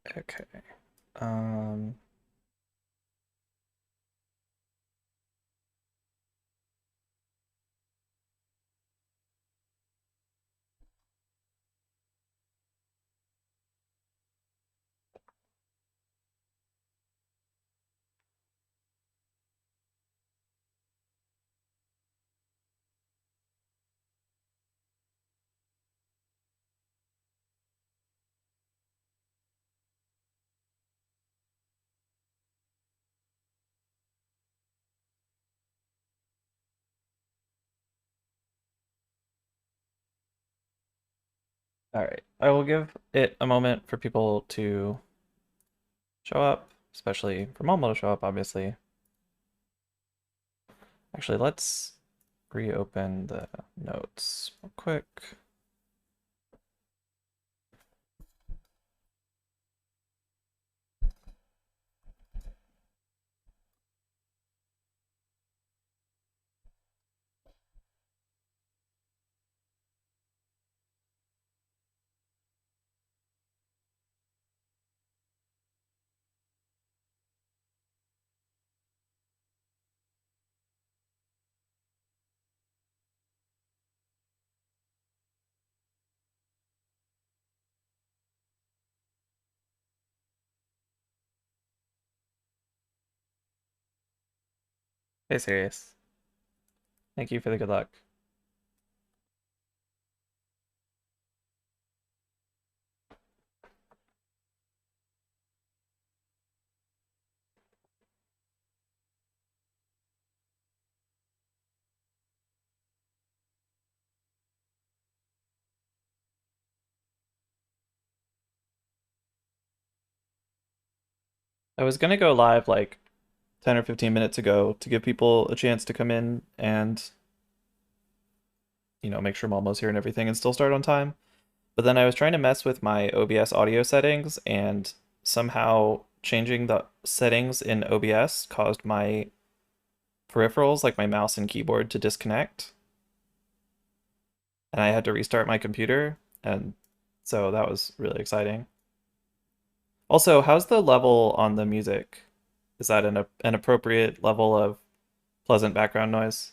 Okay. Um, all right. I will give it a moment for people to show up, especially for Malmo to show up, obviously. Actually, let's reopen the notes real quick. Hey, serious. Thank you for the good luck. I was gonna go live like 10 or 15 minutes ago to give people a chance to come in and, make sure Malmo's here and everything and still start on time. But then I was trying to mess with my OBS audio settings, and somehow changing the settings in OBS caused my peripherals, like my mouse and keyboard, to disconnect. And I had to restart my computer. And so that was really exciting. Also, how's the level on the music? Is that an appropriate level of pleasant background noise?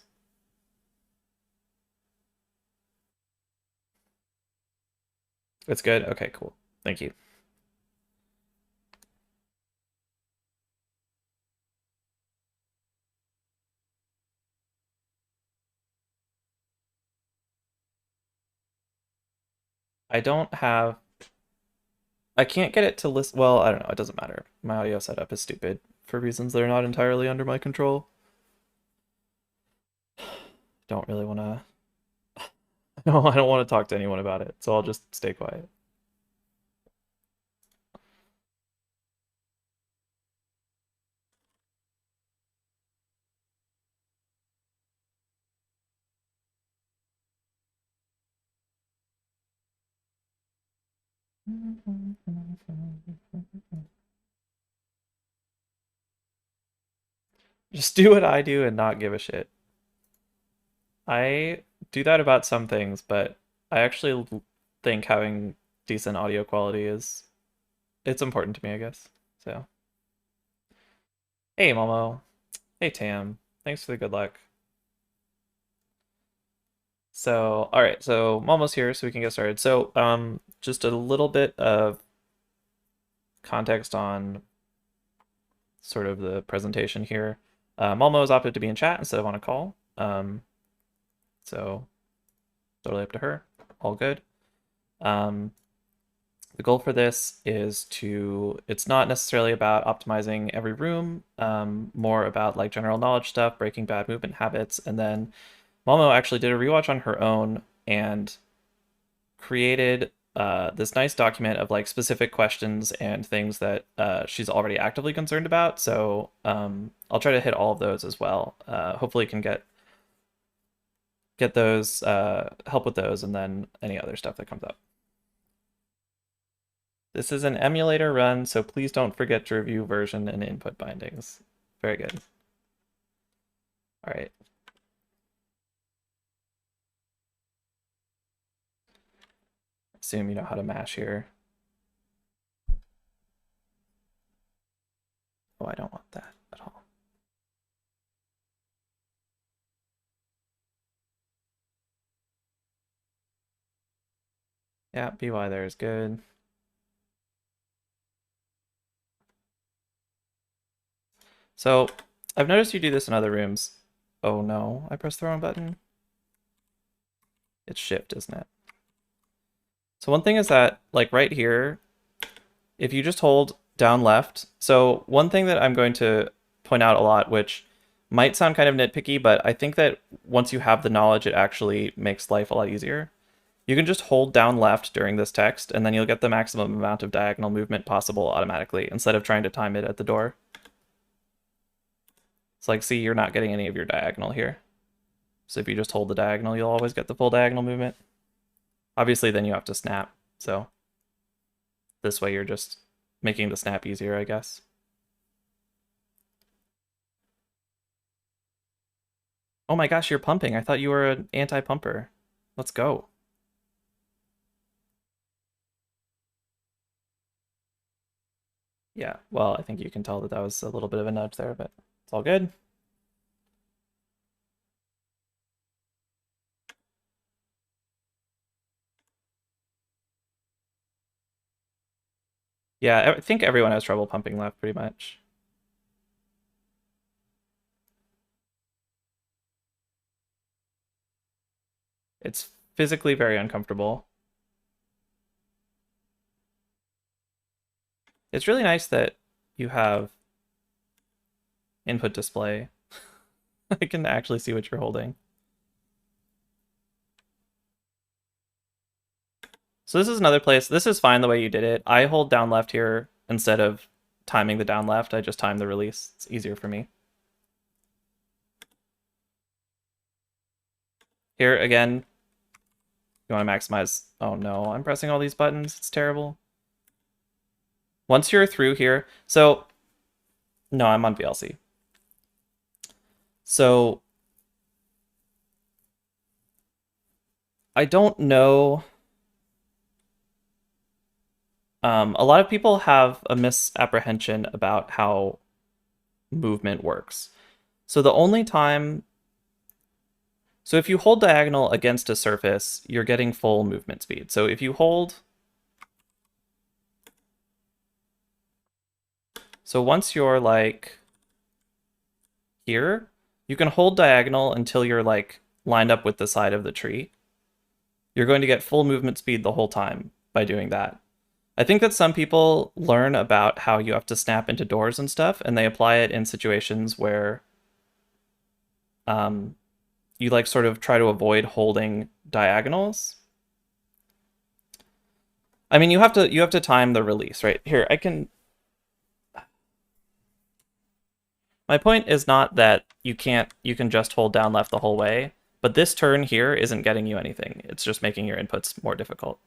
It's good? Okay, cool. Thank you. I don't have I can't get it to list. Well, I don't know. It doesn't matter. My audio setup is stupid for reasons that are not entirely under my control. Don't really want to. No, I don't want to talk to anyone about it, so I'll just stay quiet. Just do what I do and not give a shit. I do that about some things, but I actually think having decent audio quality is it's important to me, I guess. So, hey Momo, hey Tam, thanks for the good luck. So, all right, so I'm almost here, so we can get started. So, just a little bit of context on sort of the presentation here. Malmo has opted to be in chat instead of on a call. So totally up to her. All good. Um, the goal for this is it's not necessarily about optimizing every room, more about like general knowledge stuff, breaking bad movement habits, and then Malmo actually did a rewatch on her own and created this nice document of like specific questions and things that she's already actively concerned about. So I'll try to hit all of those as well. Hopefully, can get those help with those, and then any other stuff that comes up. This is an emulator run, so please don't forget to review version and input bindings. Very good. All right. Assume you know how to mash here. Oh, I don't want that at all. Yeah, BY there is good. So I've noticed you do this in other rooms. Oh no, I pressed the wrong button. It's shift, isn't it? So one thing is that, like right here, if you just hold down left, so one thing that I'm going to point out a lot, which might sound kind of nitpicky, but I think that once you have the knowledge, it actually makes life a lot easier. You can just hold down left during this text, and then you'll get the maximum amount of diagonal movement possible automatically, instead of trying to time it at the door. It's like, see, you're not getting any of your diagonal here. So if you just hold the diagonal, you'll always get the full diagonal movement. Obviously, then you have to snap, so this way you're just making the snap easier, I guess. Oh my gosh, you're pumping. I thought you were an anti-pumper. Let's go. Yeah, well, I think you can tell that that was a little bit of a nudge there, but it's all good. Yeah, I think everyone has trouble pumping left pretty much. It's physically very uncomfortable. It's really nice that you have input display. I can actually see what you're holding. So this is another place. This is fine the way you did it. I hold down left here instead of timing the down left. I just time the release. It's easier for me. Here, again, you want to maximize. Oh no, I'm pressing all these buttons. It's terrible. Once you're through here, so no, I'm on VLC. So I don't know. A lot of people have a misapprehension about how movement works. So the only time, so if you hold diagonal against a surface, you're getting full movement speed. So if you hold, so once you're like here, you can hold diagonal until you're like lined up with the side of the tree. You're going to get full movement speed the whole time by doing that. I think that some people learn about how you have to snap into doors and stuff, and they apply it in situations where you like sort of try to avoid holding diagonals. I mean, you have to time the release, right? Here, I can. My point is not that you can just hold down left the whole way, but this turn here isn't getting you anything. It's just making your inputs more difficult.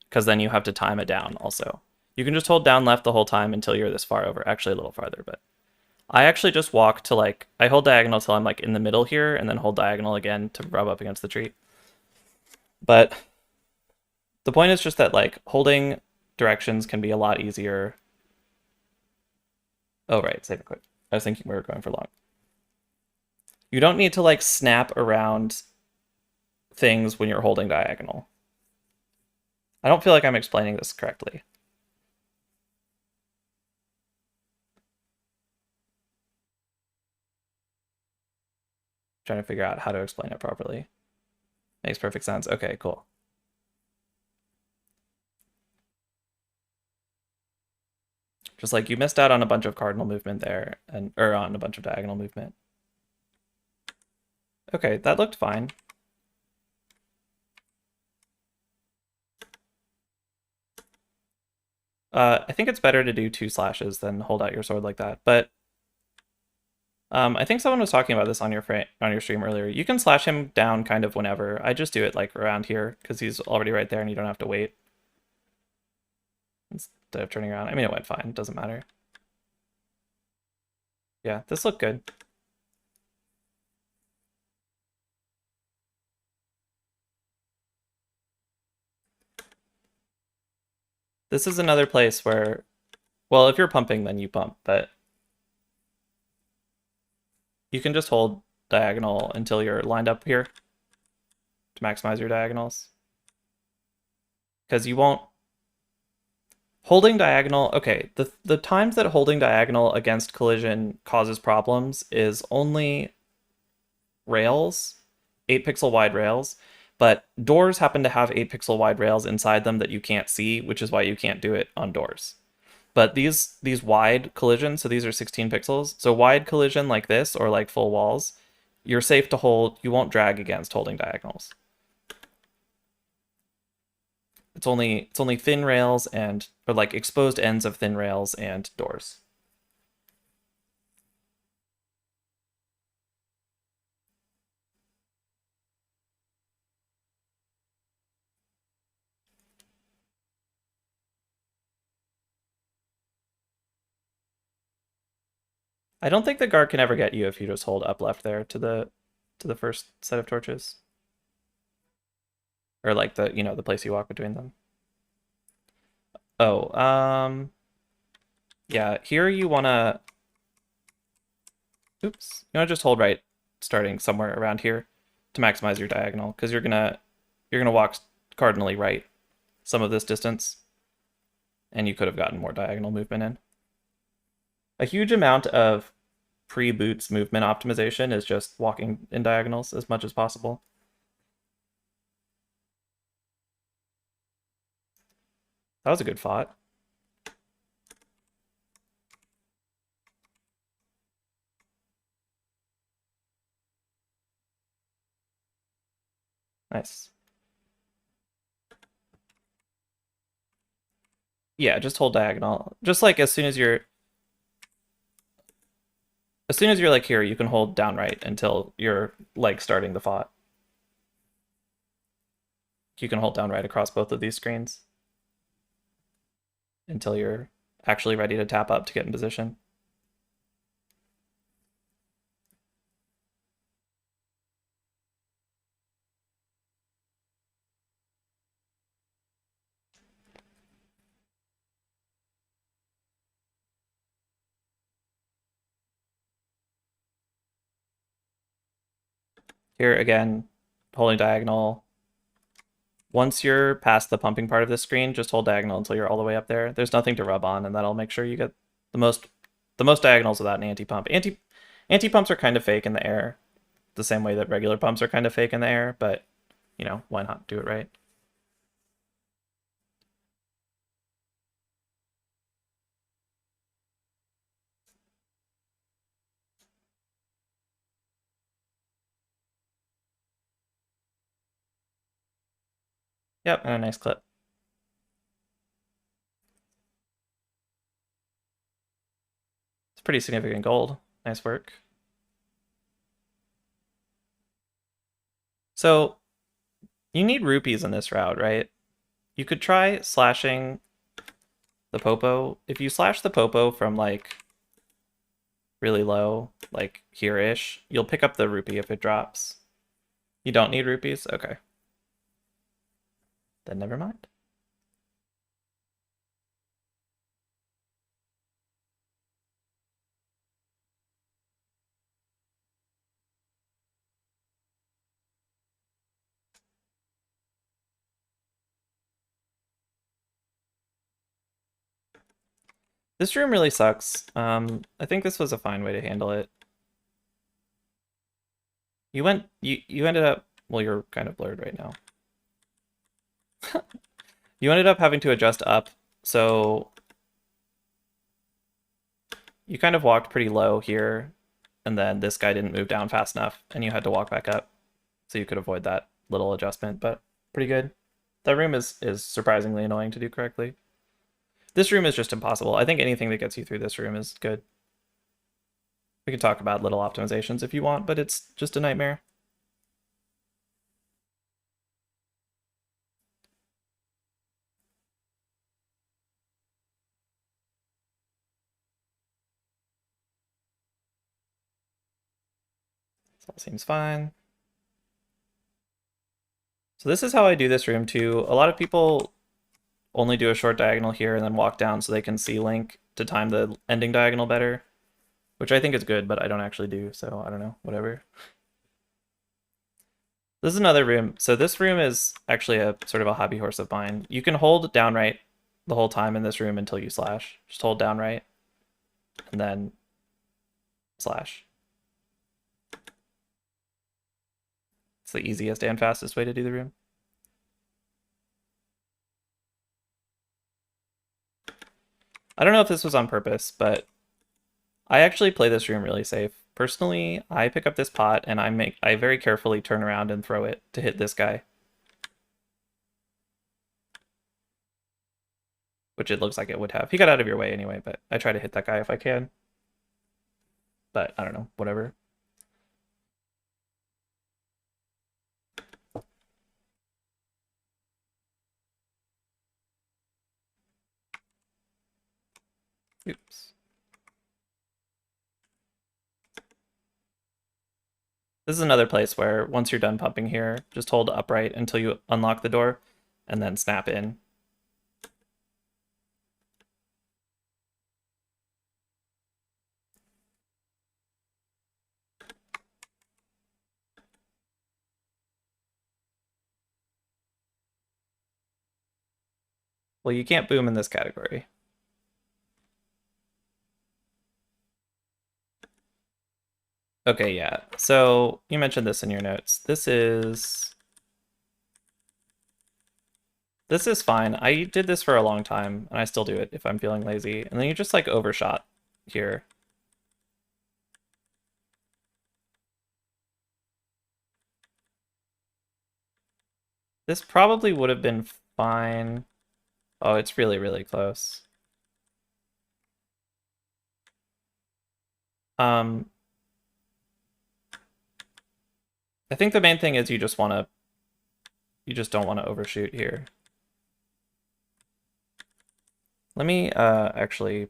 Because then you have to time it down also. You can just hold down left the whole time until you're this far over. Actually, a little farther, but I actually just walk to like, I hold diagonal till I'm like in the middle here, and then hold diagonal again to rub up against the tree. But the point is just that like holding directions can be a lot easier. Oh, right, save it quick. I was thinking we were going for long. You don't need to like snap around things when you're holding diagonal. I don't feel like I'm explaining this correctly. Trying to figure out how to explain it properly. Makes perfect sense. Okay, cool. Just like you missed out on a bunch of cardinal movement there, and or on a bunch of diagonal movement. Okay, that looked fine. I think it's better to do 2 slashes than hold out your sword like that. But I think someone was talking about this on your stream earlier. You can slash him down kind of whenever. I just do it like around here because he's already right there and you don't have to wait instead of turning around. I mean, it went fine. It doesn't matter. Yeah, this looked good. This is another place where Well, if you're pumping, then you pump, but you can just hold diagonal until you're lined up here to maximize your diagonals. Because you won't... Holding diagonal, okay, the times that holding diagonal against collision causes problems is only rails, 8 pixel wide rails, but doors happen to have 8 pixel wide rails inside them that you can't see, which is why you can't do it on doors. But these wide collisions, so these are 16 pixels, so wide collision like this or like full walls, you're safe to hold, you won't drag against holding diagonals. It's only thin rails and or like exposed ends of thin rails and doors. I don't think the guard can ever get you if you just hold up left there to the first set of torches. Or like the place you walk between them. Oh, yeah, here you wanna oops. You wanna just hold right starting somewhere around here to maximize your diagonal, because you're gonna walk cardinally right some of this distance. And you could have gotten more diagonal movement in. A huge amount of pre-boots movement optimization is just walking in diagonals as much as possible. That was a good fight. Nice. Yeah, just hold diagonal. Just like as soon as you're like here, you can hold down right until you're like starting the fight. You can hold down right across both of these screens until you're actually ready to tap up to get in position. Here again, holding diagonal. Once you're past the pumping part of this screen, just hold diagonal until you're all the way up there. There's nothing to rub on, and that'll make sure you get the most diagonals without an anti-pump. Anti-pumps are kind of fake in the air, the same way that regular pumps are kind of fake in the air, but why not do it right? Yep, and a nice clip. It's pretty significant gold. Nice work. So you need rupees in this route, right? You could try slashing the popo. If you slash the popo from like really low, like here-ish, you'll pick up the rupee if it drops. You don't need rupees? Okay. Then never mind. This room really sucks. I think this was a fine way to handle it. You ended up, well, you're kind of blurred right now. You ended up having to adjust up, so you kind of walked pretty low here, and then this guy didn't move down fast enough, and you had to walk back up, so you could avoid that little adjustment, but pretty good. That room is surprisingly annoying to do correctly. This room is just impossible. I think anything that gets you through this room is good. We can talk about little optimizations if you want, but it's just a nightmare. This all seems fine. So this is how I do this room too. A lot of people only do a short diagonal here and then walk down so they can see Link to time the ending diagonal better, which I think is good, but I don't actually do, so I don't know, whatever. This is another room. So this room is actually a sort of a hobby horse of mine. You can hold down right the whole time in this room until you slash. Just hold down right and then slash. It's the easiest and fastest way to do the room. I don't know if this was on purpose, but I actually play this room really safe. Personally, I pick up this pot and I very carefully turn around and throw it to hit this guy. Which it looks like it would have. He got out of your way anyway, but I try to hit that guy if I can. But I don't know, whatever. Oops. This is another place where once you're done pumping here, just hold upright until you unlock the door and then snap in. Well, you can't boom in this category. Okay, yeah. So you mentioned this in your notes. This is fine. I did this for a long time, and I still do it if I'm feeling lazy. And then you just like overshot here. This probably would have been fine. Oh, it's really, really close. I think the main thing is you just don't want to overshoot here. Let me actually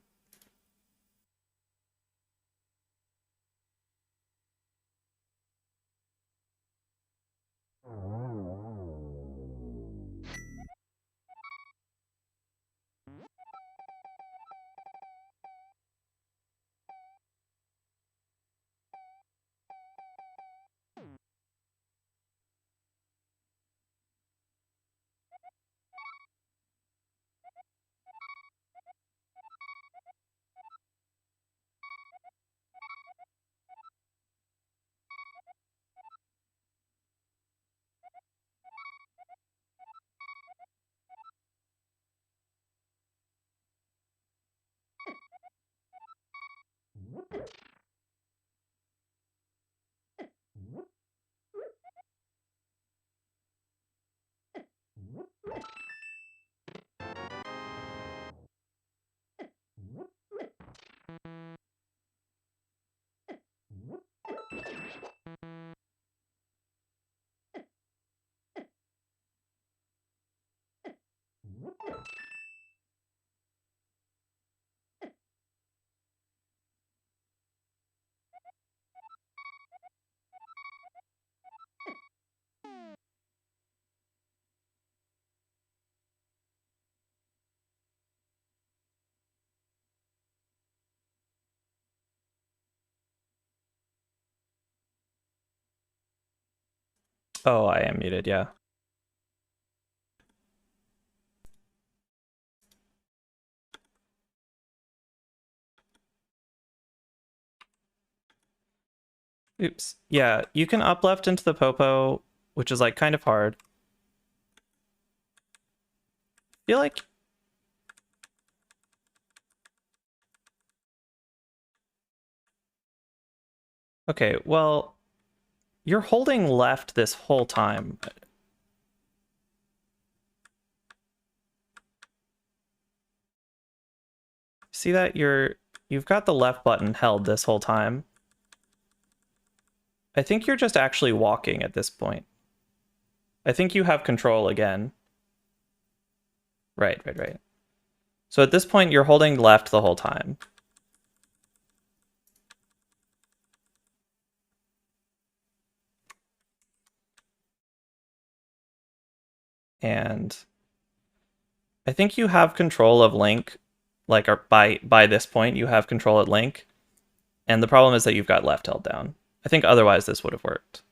Oh, I am muted, yeah. Oops. Yeah, you can up left into the popo, which is like kind of hard. I feel like okay, well, you're holding left this whole time. See that you've got the left button held this whole time. I think you're just actually walking at this point. I think you have control again. Right, right, right. So at this point, you're holding left the whole time. And I think you have control of Link like by this point you have control at link, and the problem is that you've got left held down. I think otherwise this would have worked,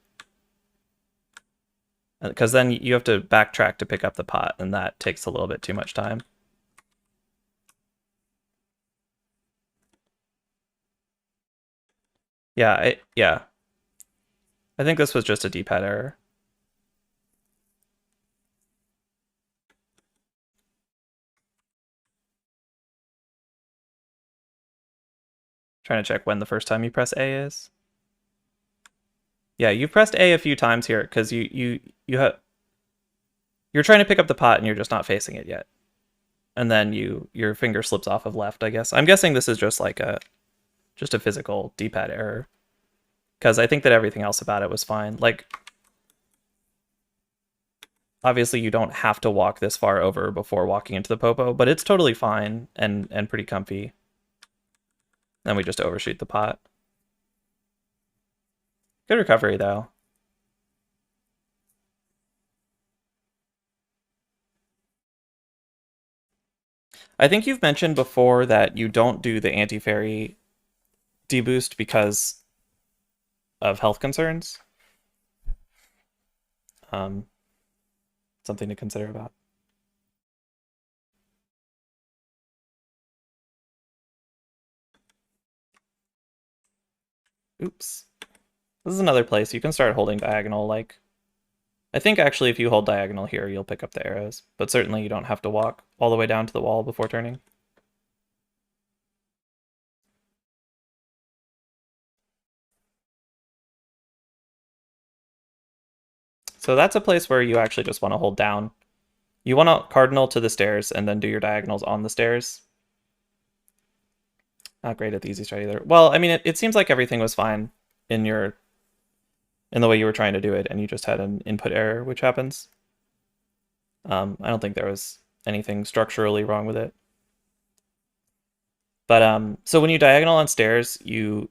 because then you have to backtrack to pick up the pot, and that takes a little bit too much time. Yeah, yeah. I think this was just a D-pad error. Trying to check when the first time you press A is. Yeah, you've pressed A a few times here because you're trying to pick up the pot and you're just not facing it yet. And then your finger slips off of left, I guess. I'm guessing this is just like a physical D-pad error, because I think that everything else about it was fine. Like, obviously you don't have to walk this far over before walking into the popo, but it's totally fine and pretty comfy. Then we just overshoot the pot. Good recovery though. I think you've mentioned before that you don't do the anti-fairy deboost because of health concerns. Something to consider about. Oops. This is another place you can start holding diagonal. Like, I think actually if you hold diagonal here, you'll pick up the arrows, but certainly you don't have to walk all the way down to the wall before turning. So that's a place where you actually just want to hold down. You want to cardinal to the stairs and then do your diagonals on the stairs. Not great at the easy strat either. Well, I mean, it seems like everything was fine in the way you were trying to do it, and you just had an input error, which happens. I don't think there was anything structurally wrong with it. But so when you diagonal on stairs, you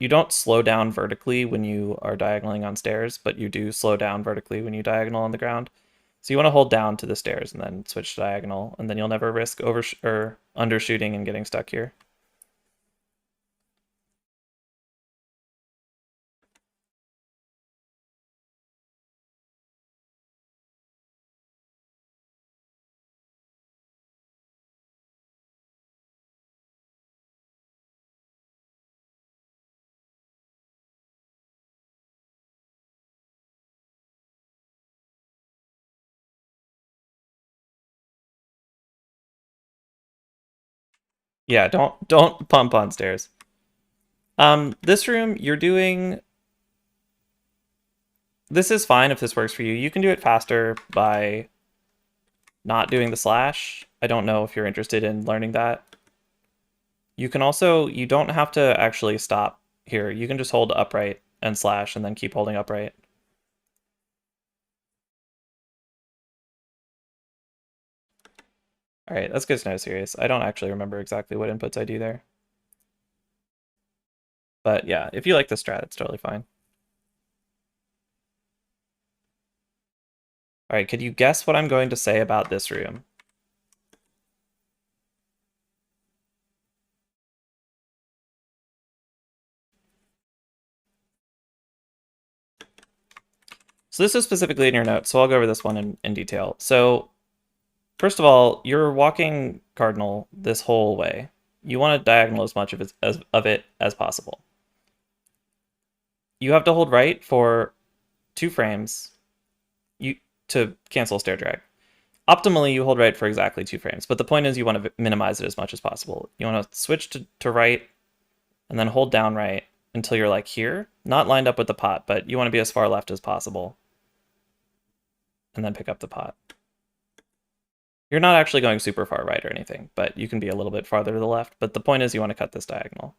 don't slow down vertically when you are diagonaling on stairs, but you do slow down vertically when you diagonal on the ground. So you want to hold down to the stairs and then switch to diagonal, and then you'll never risk or undershooting and getting stuck here. Yeah, don't pump on stairs. This room, you're doing... This is fine if this works for you. You can do it faster by not doing the slash. I don't know if you're interested in learning that. You can also, you don't have to actually stop here. You can just hold upright and slash and then keep holding upright. All right, that's good to know, serious. I don't actually remember exactly what inputs I do there. But yeah, if you like the strat, it's totally fine. All right, could you guess what I'm going to say about this room? So this is specifically in your notes, so I'll go over this one in detail. So first of all, you're walking cardinal this whole way. You want to diagonal as much of it as possible. You have to hold right for 2 frames to cancel stair drag. Optimally, you hold right for exactly 2 frames, but the point is you want to minimize it as much as possible. You want to switch to right and then hold down right until you're like here, not lined up with the pot, but you want to be as far left as possible, and then pick up the pot. You're not actually going super far right or anything, but you can be a little bit farther to the left, but the point is you want to cut this diagonal.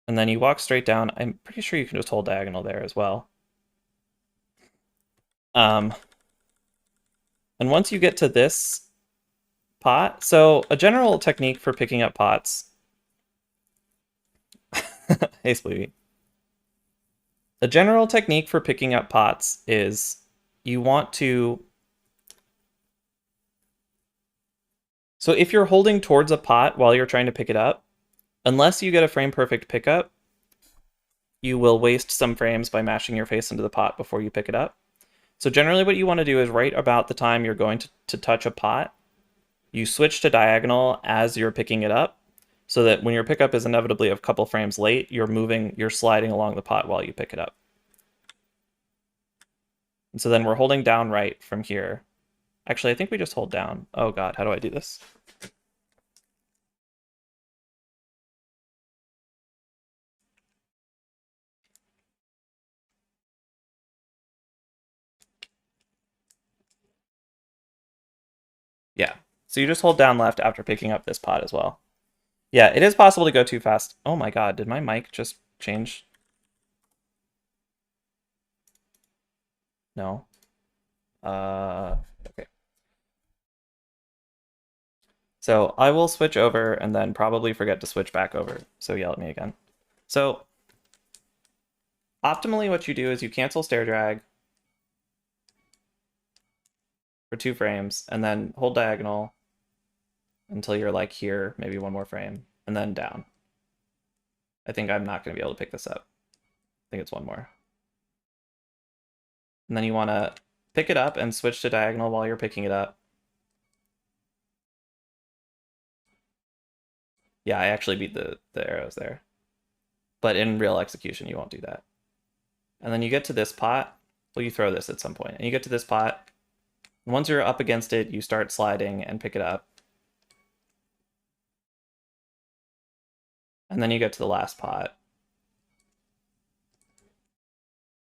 And then you walk straight down. I'm pretty sure you can just hold diagonal there as well. And once you get to this pot, so a general technique for picking up pots. Hey, Spleevy. A general technique for picking up pots is you want to So if you're holding towards a pot while you're trying to pick it up, unless you get a frame perfect pickup, you will waste some frames by mashing your face into the pot before you pick it up. So generally what you want to do is right about the time you're going to touch a pot, you switch to diagonal as you're picking it up, so that when your pickup is inevitably a couple frames late, you're sliding along the pot while you pick it up. And so then we're holding down right from here. Actually, I think we just hold down. Oh god, how do I do this? Yeah. So you just hold down left after picking up this pot as well. Yeah, it is possible to go too fast. Oh my god, did my mic just change? No. Okay. So I will switch over and then probably forget to switch back over. So yell at me again. So optimally what you do is you cancel stair drag for 2 frames and then hold diagonal until you're like here, maybe one more frame, and then down. I think I'm not going to be able to pick this up. I think it's one more. And then you want to pick it up and switch to diagonal while you're picking it up. Yeah, I actually beat the arrows there. But in real execution, you won't do that. And then you get to this pot. Well, you throw this at some point. And you get to this pot. And once you're up against it, you start sliding and pick it up. And then you get to the last pot.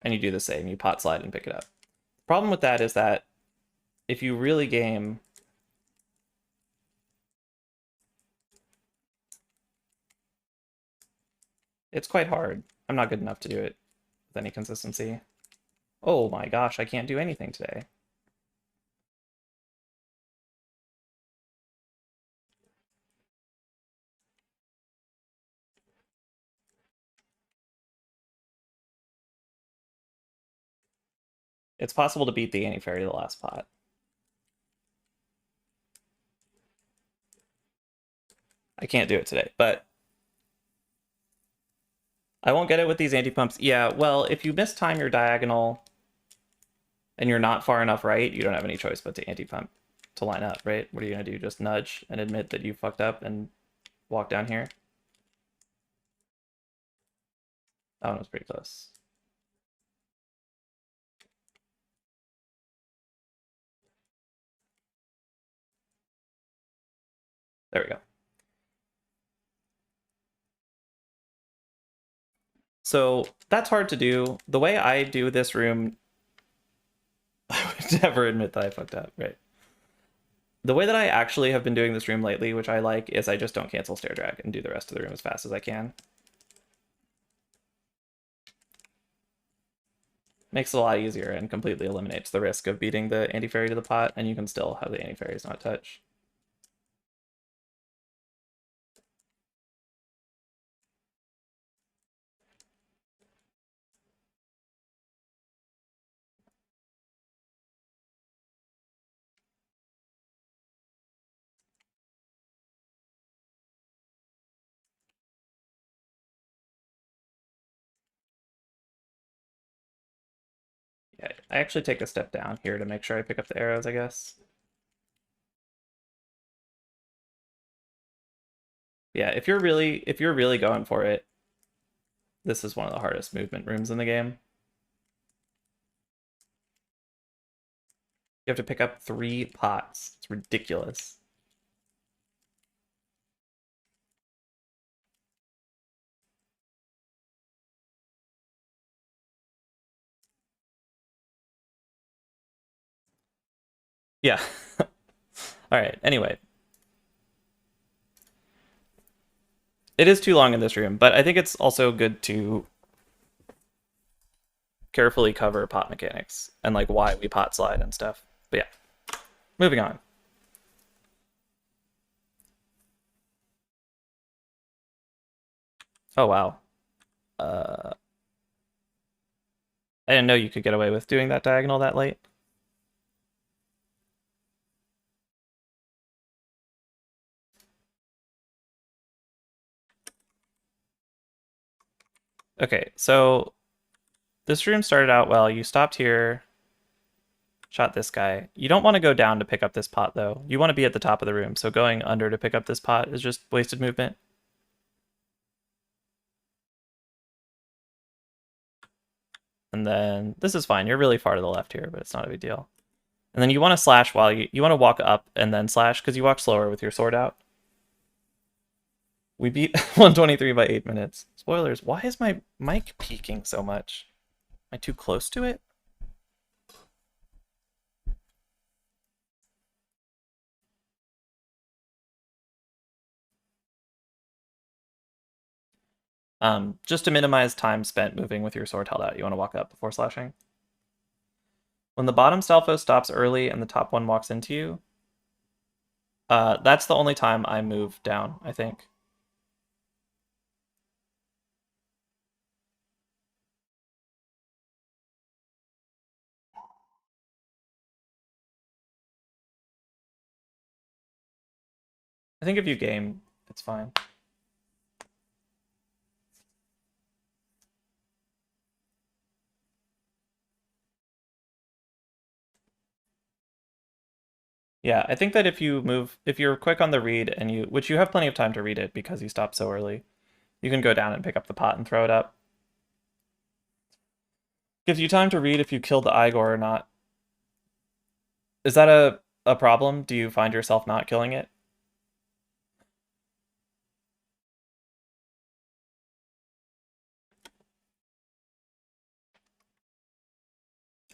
And you do the same. You pot slide and pick it up. The problem with that is that if you really game, it's quite hard. I'm not good enough to do it with any consistency. Oh my gosh, I can't do anything today. It's possible to beat the anti-fairy to the last pot. I can't do it today, but I won't get it with these anti-pumps. Yeah, well, if you mistime your diagonal and you're not far enough right, you don't have any choice but to anti-pump to line up, right? What are you going to do? Just nudge and admit that you fucked up and walk down here? That one was pretty close. There we go. So that's hard to do. The way I do this room, I would never admit that I fucked up, right? The way that I actually have been doing this room lately, which I like, is I just don't cancel stair drag and do the rest of the room as fast as I can. Makes it a lot easier and completely eliminates the risk of beating the anti-fairy to the pot, and you can still have the anti-fairies not touch. Yeah, I actually take a step down here to make sure I pick up the arrows, I guess. Yeah, if you're really going for it, this is one of the hardest movement rooms in the game. You have to pick up 3 pots. It's ridiculous. Yeah. All right, anyway. It is too long in this room, but I think it's also good to carefully cover pot mechanics and like why we pot slide and stuff. But yeah, moving on. Oh wow. Uh, I didn't know you could get away with doing that diagonal that late. Okay, so this room started out well. You stopped here, shot this guy. You don't want to go down to pick up this pot, though. You want to be at the top of the room, so going under to pick up this pot is just wasted movement. And then this is fine. You're really far to the left here, but it's not a big deal. And then you want to slash while you want to walk up and then slash because you walk slower with your sword out. We beat 123 by 8 minutes. Spoilers. Why is my mic peaking so much? Am I too close to it? Just to minimize time spent moving with your sword held out, you want to walk up before slashing. When the bottom Stalfo stops early and the top one walks into you, that's the only time I move down, I think. I think if you game, it's fine. Yeah, I think that if you're quick on the read and which you have plenty of time to read it because you stopped so early, you can go down and pick up the pot and throw it up. Gives you time to read if you kill the Igor or not. Is that a problem? Do you find yourself not killing it?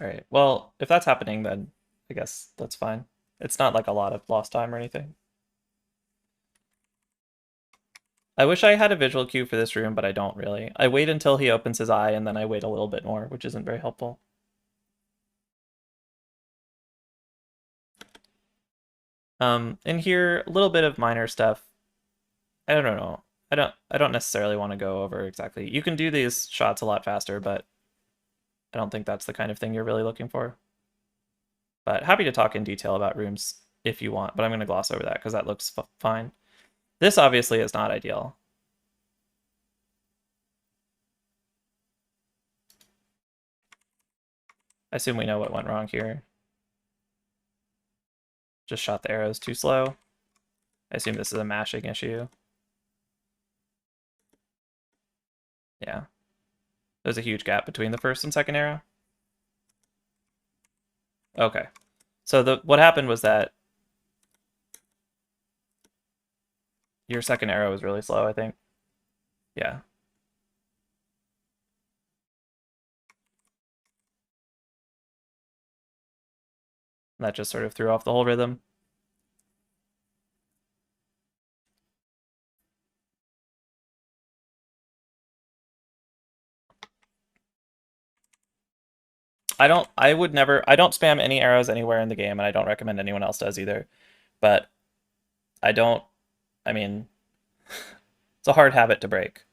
All right. Well, if that's happening, then I guess that's fine. It's not like a lot of lost time or anything. I wish I had a visual cue for this room, but I don't really. I wait until he opens his eye, and then I wait a little bit more, which isn't very helpful. In here, a little bit of minor stuff. I don't know. I don't necessarily want to go over exactly. You can do these shots a lot faster, but I don't think that's the kind of thing you're really looking for. But happy to talk in detail about rooms if you want, but I'm going to gloss over that because that looks fine. This obviously is not ideal. I assume we know what went wrong here. Just shot the arrows too slow. I assume this is a mashing issue. Yeah. There's a huge gap between the first and second arrow. Okay. So what happened was that your second arrow was really slow, I think. Yeah. That just sort of threw off the whole rhythm. I don't spam any arrows anywhere in the game, and I don't recommend anyone else does either. But I mean, it's a hard habit to break.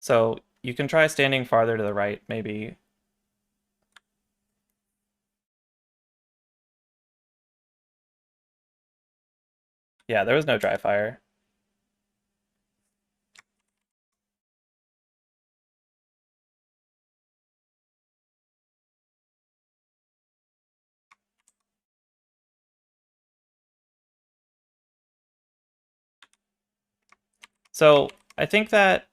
So you can try standing farther to the right, maybe. Yeah, there was no dry fire. So I think that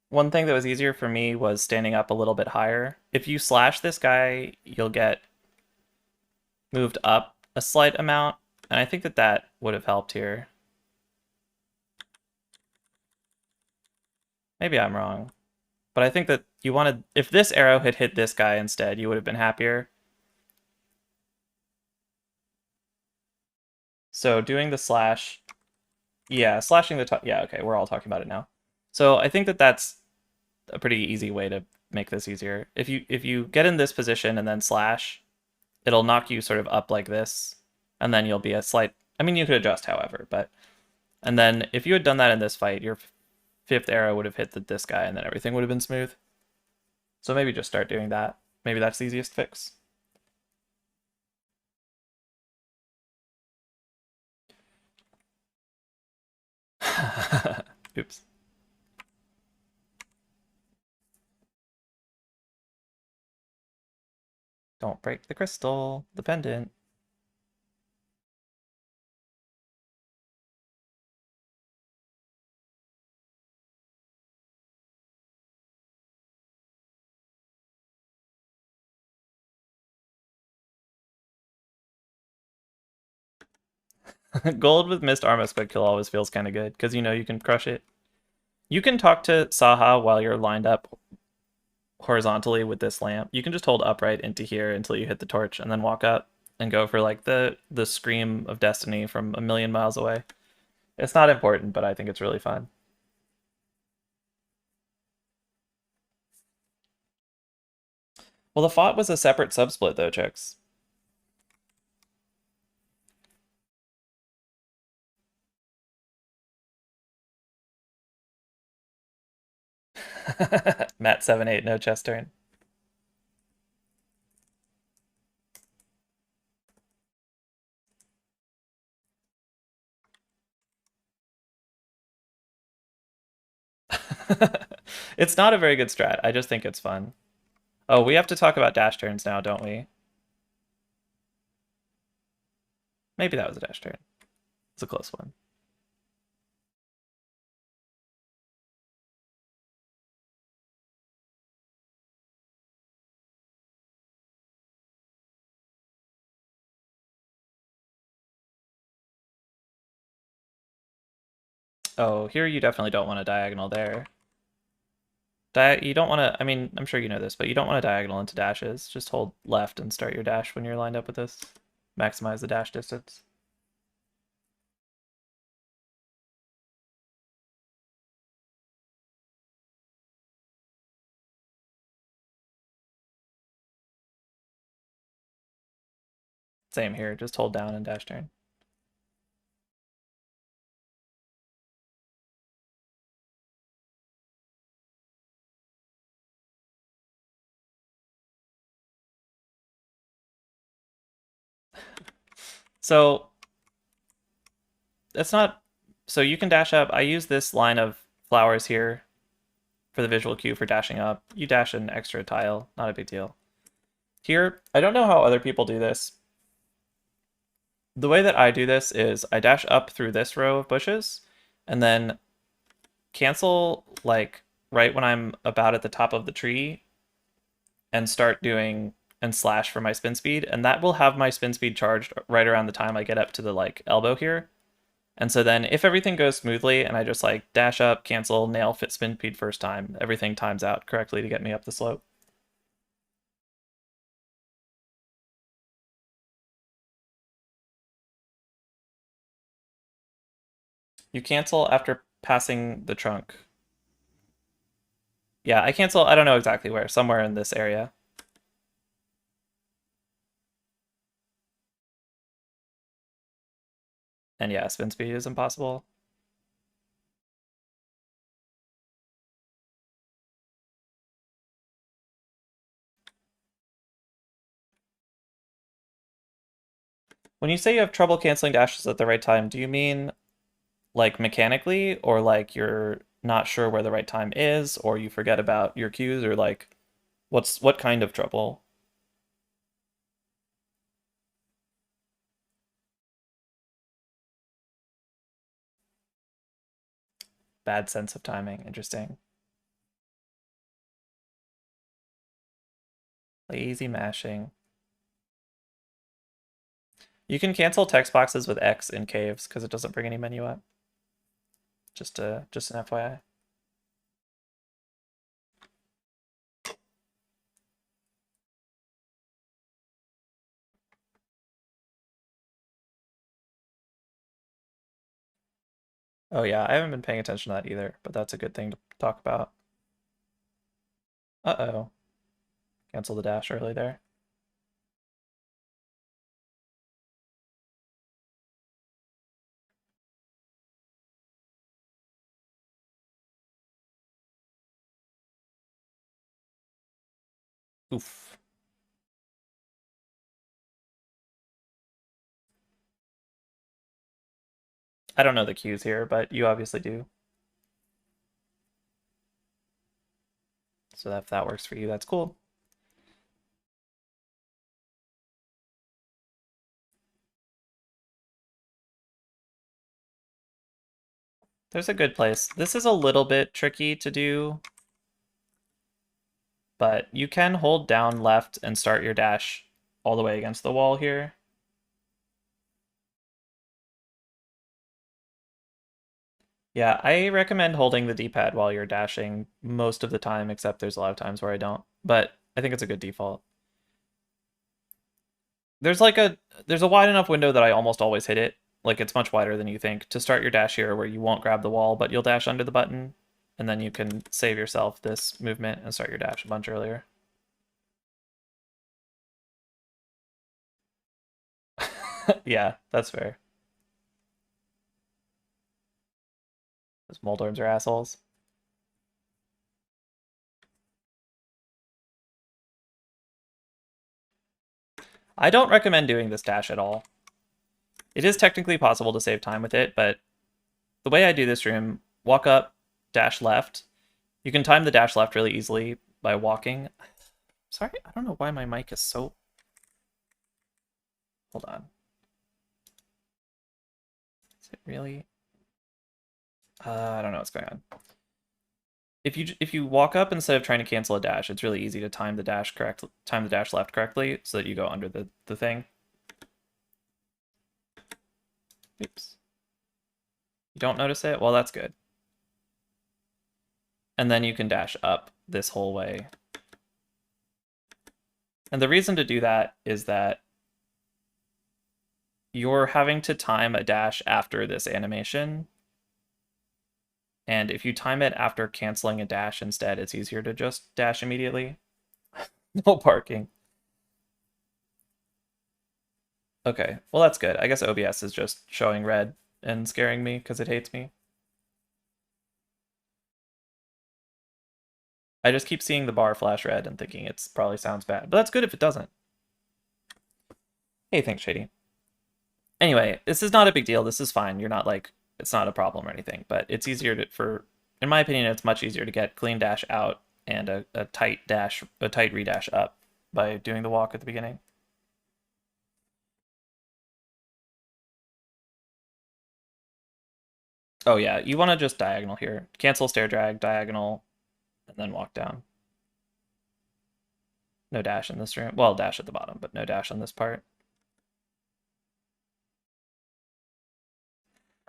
one thing that was easier for me was standing up a little bit higher. If you slash this guy, you'll get moved up a slight amount, and I think that that would have helped here. Maybe I'm wrong, but I think that you wanted, if this arrow had hit this guy instead, you would have been happier. So doing the slash, yeah, slashing the top, yeah, okay, we're all talking about it now. So I think that that's a pretty easy way to make this easier. If you get in this position and then slash, it'll knock you sort of up like this, and then you'll be a slight, I mean, you could adjust however, but, and then if you had done that in this fight, your fifth arrow would have hit this guy, and then everything would have been smooth. So maybe just start doing that. Maybe that's the easiest fix. Oops. Don't break the crystal, the pendant. Gold with missed armor squid kill always feels kind of good because you know you can crush it. You can talk to Saha while you're lined up horizontally with this lamp. You can just hold upright into here until you hit the torch and then walk up and go for like the scream of destiny from a million miles away. It's not important, but I think it's really fun. Well, the fought was a separate subsplit though, chicks. Matt 7-8, no chest turn. It's not a very good strat. I just think it's fun. Oh, we have to talk about dash turns now, don't we? Maybe that was a dash turn. It's a close one. Oh, here you definitely don't want a diagonal there. You don't want to, I mean, I'm sure you know this, but you don't want to diagonal into dashes. Just hold left and start your dash when you're lined up with this. Maximize the dash distance. Same here, just hold down and dash turn. So it's not, so you can dash up. I use this line of flowers here for the visual cue for dashing up. You dash an extra tile, not a big deal. Here, I don't know how other people do this. The way that I do this is I dash up through this row of bushes and then cancel like right when I'm about at the top of the tree and start doing and slash for my spin speed, and that will have my spin speed charged right around the time I get up to the like elbow here. And so then if everything goes smoothly and I just like dash up, cancel, nail, fit spin speed first time, everything times out correctly to get me up the slope. You cancel after passing the trunk. Yeah, I cancel, I don't know exactly where, somewhere in this area. And yeah, spin speed is impossible. When you say you have trouble canceling dashes at the right time, do you mean like mechanically, or like you're not sure where the right time is, or you forget about your cues, or like what kind of trouble? Bad sense of timing. Interesting. Lazy mashing. You can cancel text boxes with X in caves because it doesn't bring any menu up. Just an FYI. Oh yeah, I haven't been paying attention to that either, but that's a good thing to talk about. Uh-oh. Cancel the dash early there. Oof. I don't know the cues here, but you obviously do. So if that works for you, that's cool. There's a good place. This is a little bit tricky to do, but you can hold down left and start your dash all the way against the wall here. Yeah, I recommend holding the D-pad while you're dashing most of the time, except there's a lot of times where I don't. But I think it's a good default. There's like there's a wide enough window that I almost always hit it. Like it's much wider than you think to start your dash here where you won't grab the wall, but you'll dash under the button, and then you can save yourself this movement and start your dash a bunch earlier. Yeah, that's fair. Those Moldorms are assholes. I don't recommend doing this dash at all. It is technically possible to save time with it, but the way I do this room, walk up, dash left. You can time the dash left really easily by walking. Sorry, I don't know why my mic is so... Hold on. Is it really? I don't know what's going on. If you walk up instead of trying to cancel a dash, it's really easy to time the dash left correctly so that you go under the thing. Oops. You don't notice it? Well, that's good. And then you can dash up this whole way. And the reason to do that is that you're having to time a dash after this animation. And if you time it after canceling a dash instead, it's easier to just dash immediately. No parking. Okay, well that's good. I guess OBS is just showing red and scaring me because it hates me. I just keep seeing the bar flash red and thinking it probably sounds bad, but that's good if it doesn't. Hey, thanks, Shady. Anyway, this is not a big deal. This is fine. You're not like, it's not a problem or anything, but it's easier in my opinion, it's much easier to get clean dash out and a tight redash up by doing the walk at the beginning. Oh yeah, you want to just diagonal here. Cancel stair drag, diagonal, and then walk down. No dash in this room. Well, dash at the bottom, but no dash on this part.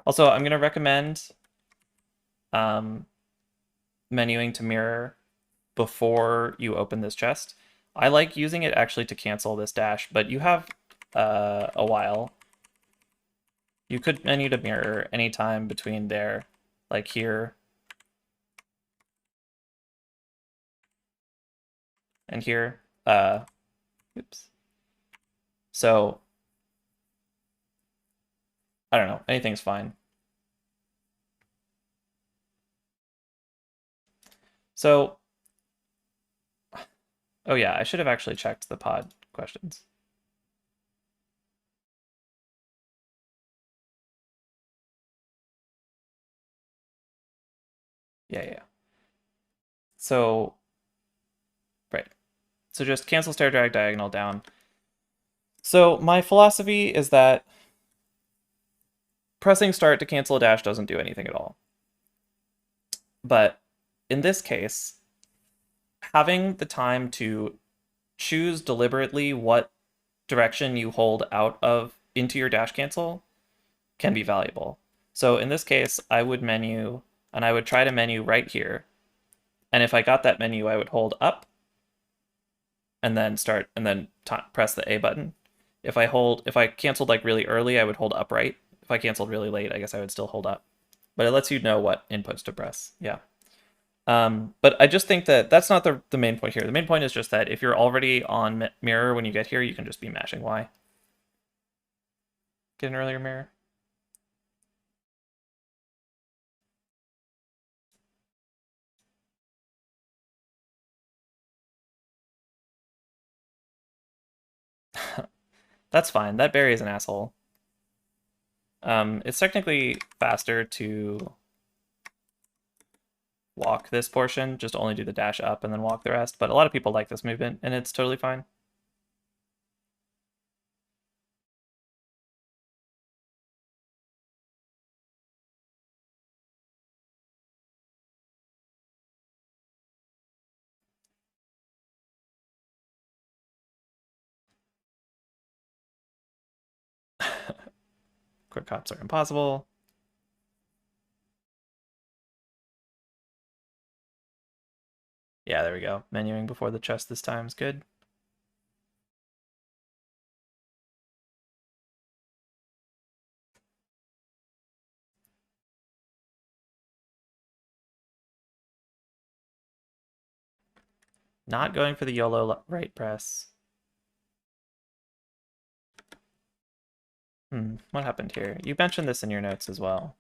Also, I'm going to recommend menuing to mirror before you open this chest. I like using it actually to cancel this dash, but you have a while. You could menu to mirror anytime between there, like here and here. Oops. So, I don't know. Anything's fine. So, oh yeah, I should have actually checked the pod questions. Yeah. So, right. So just cancel stair drag diagonal down. So my philosophy is that pressing start to cancel a dash doesn't do anything at all. But in this case, having the time to choose deliberately what direction you hold out of into your dash cancel can be valuable. So in this case, I would menu and I would try to menu right here. And if I got that menu, I would hold up and then press the A button. If I canceled like really early, I would hold upright. If I canceled really late, I guess I would still hold up. But it lets you know what inputs to press. Yeah. But I just think that that's not the main point here. The main point is just that if you're already on mirror when you get here, you can just be mashing Y. Get an earlier mirror. That's fine. That Barry is an asshole. It's technically faster to walk this portion, just only do the dash up and then walk the rest, but a lot of people like this movement, and it's totally fine. Quick hops are impossible. Yeah, there we go. Menuing before the chest this time is good. Not going for the YOLO right press. What happened here? You mentioned this in your notes as well.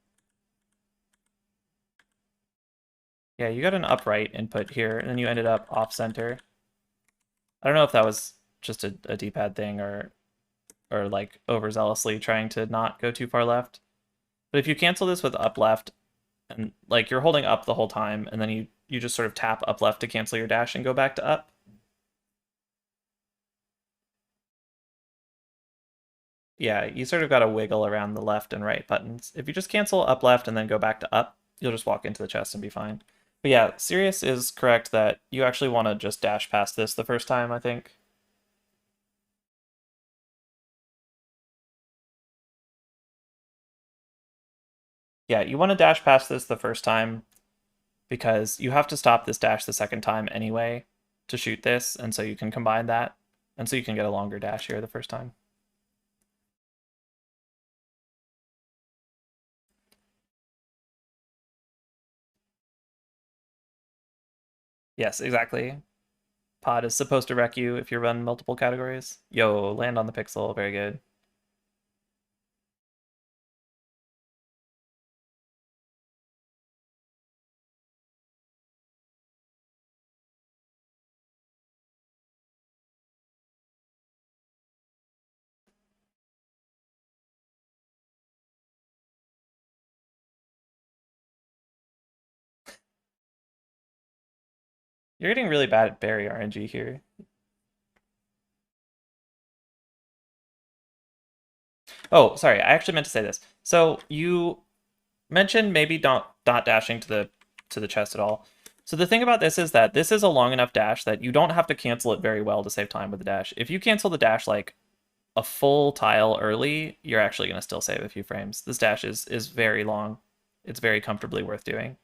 Yeah, you got an upright input here, and then you ended up off center. I don't know if that was just a D-pad thing or like overzealously trying to not go too far left. But if you cancel this with up left, and like you're holding up the whole time, and then you just sort of tap up left to cancel your dash and go back to up. Yeah, you sort of got to wiggle around the left and right buttons. If you just cancel up left and then go back to up, you'll just walk into the chest and be fine. But yeah, Sirius is correct that you actually want to just dash past this the first time, I think. Yeah, you want to dash past this the first time because you have to stop this dash the second time anyway to shoot this, and so you can combine that, and so you can get a longer dash here the first time. Yes, exactly. Pod is supposed to wreck you if you run multiple categories. Yo, land on the pixel, very good. You're getting really bad at berry RNG here. Oh, sorry, I actually meant to say this. So you mentioned maybe don't dot dashing to the chest at all. So the thing about this is that this is a long enough dash that you don't have to cancel it very well to save time with the dash. If you cancel the dash like a full tile early, you're actually going to still save a few frames. This dash is very long. It's very comfortably worth doing.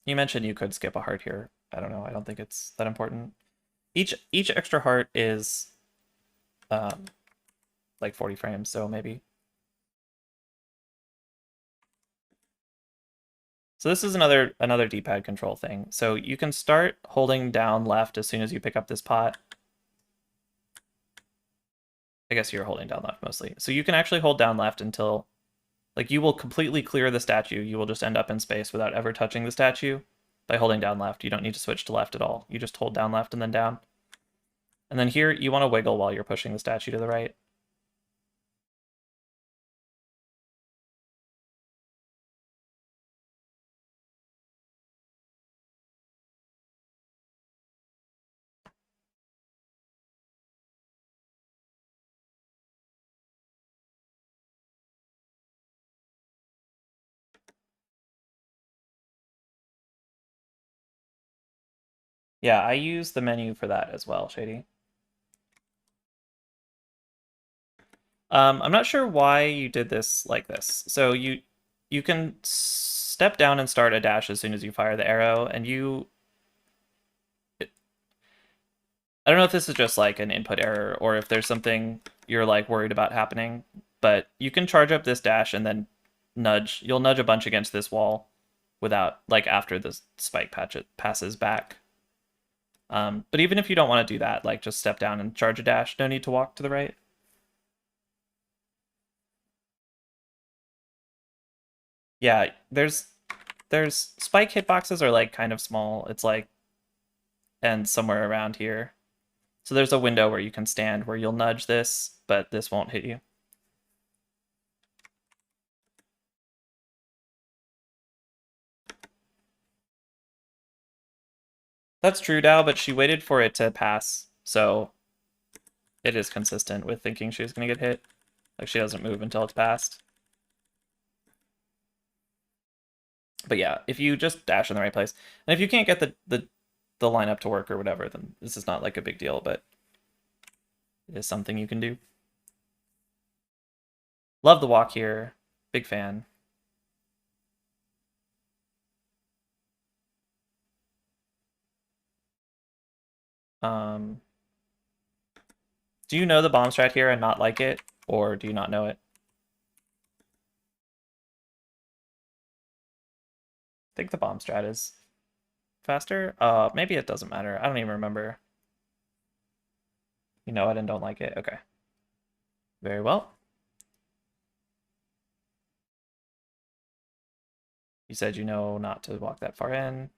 You mentioned you could skip a heart here. I don't know. I don't think it's that important. Each extra heart is um, like 40 frames, so maybe. So this is another D-pad control thing. So you can start holding down left as soon as you pick up this pot. I guess you're holding down left mostly. So you can actually hold down left until, like, you will completely clear the statue. You will just end up in space without ever touching the statue by holding down left. You don't need to switch to left at all. You just hold down left and then down. And then here, you want to wiggle while you're pushing the statue to the right. Yeah, I use the menu for that as well, Shady. I'm not sure why you did this like this. So you can step down and start a dash as soon as you fire the arrow, and I don't know if this is just like an input error or if there's something you're like worried about happening, but you can charge up this dash and then nudge. You'll nudge a bunch against this wall without like after the spike patch it passes back. But even if you don't want to do that, like just step down and charge a dash. No need to walk to the right. Yeah, there's spike hitboxes are like kind of small. It's like and somewhere around here. So there's a window where you can stand where you'll nudge this, but this won't hit you. That's true, Dao, but she waited for it to pass, so it is consistent with thinking she was going to get hit. Like, she doesn't move until it's passed. But yeah, if you just dash in the right place, and if you can't get the lineup to work or whatever, then this is not like a big deal, but it is something you can do. Love the walk here. Big fan. Do you know the bomb strat here and not like it, or do you not know it? I think the bomb strat is faster. Maybe it doesn't matter. I don't even remember. You know it and don't like it. Okay. Very well. You said you know not to walk that far in.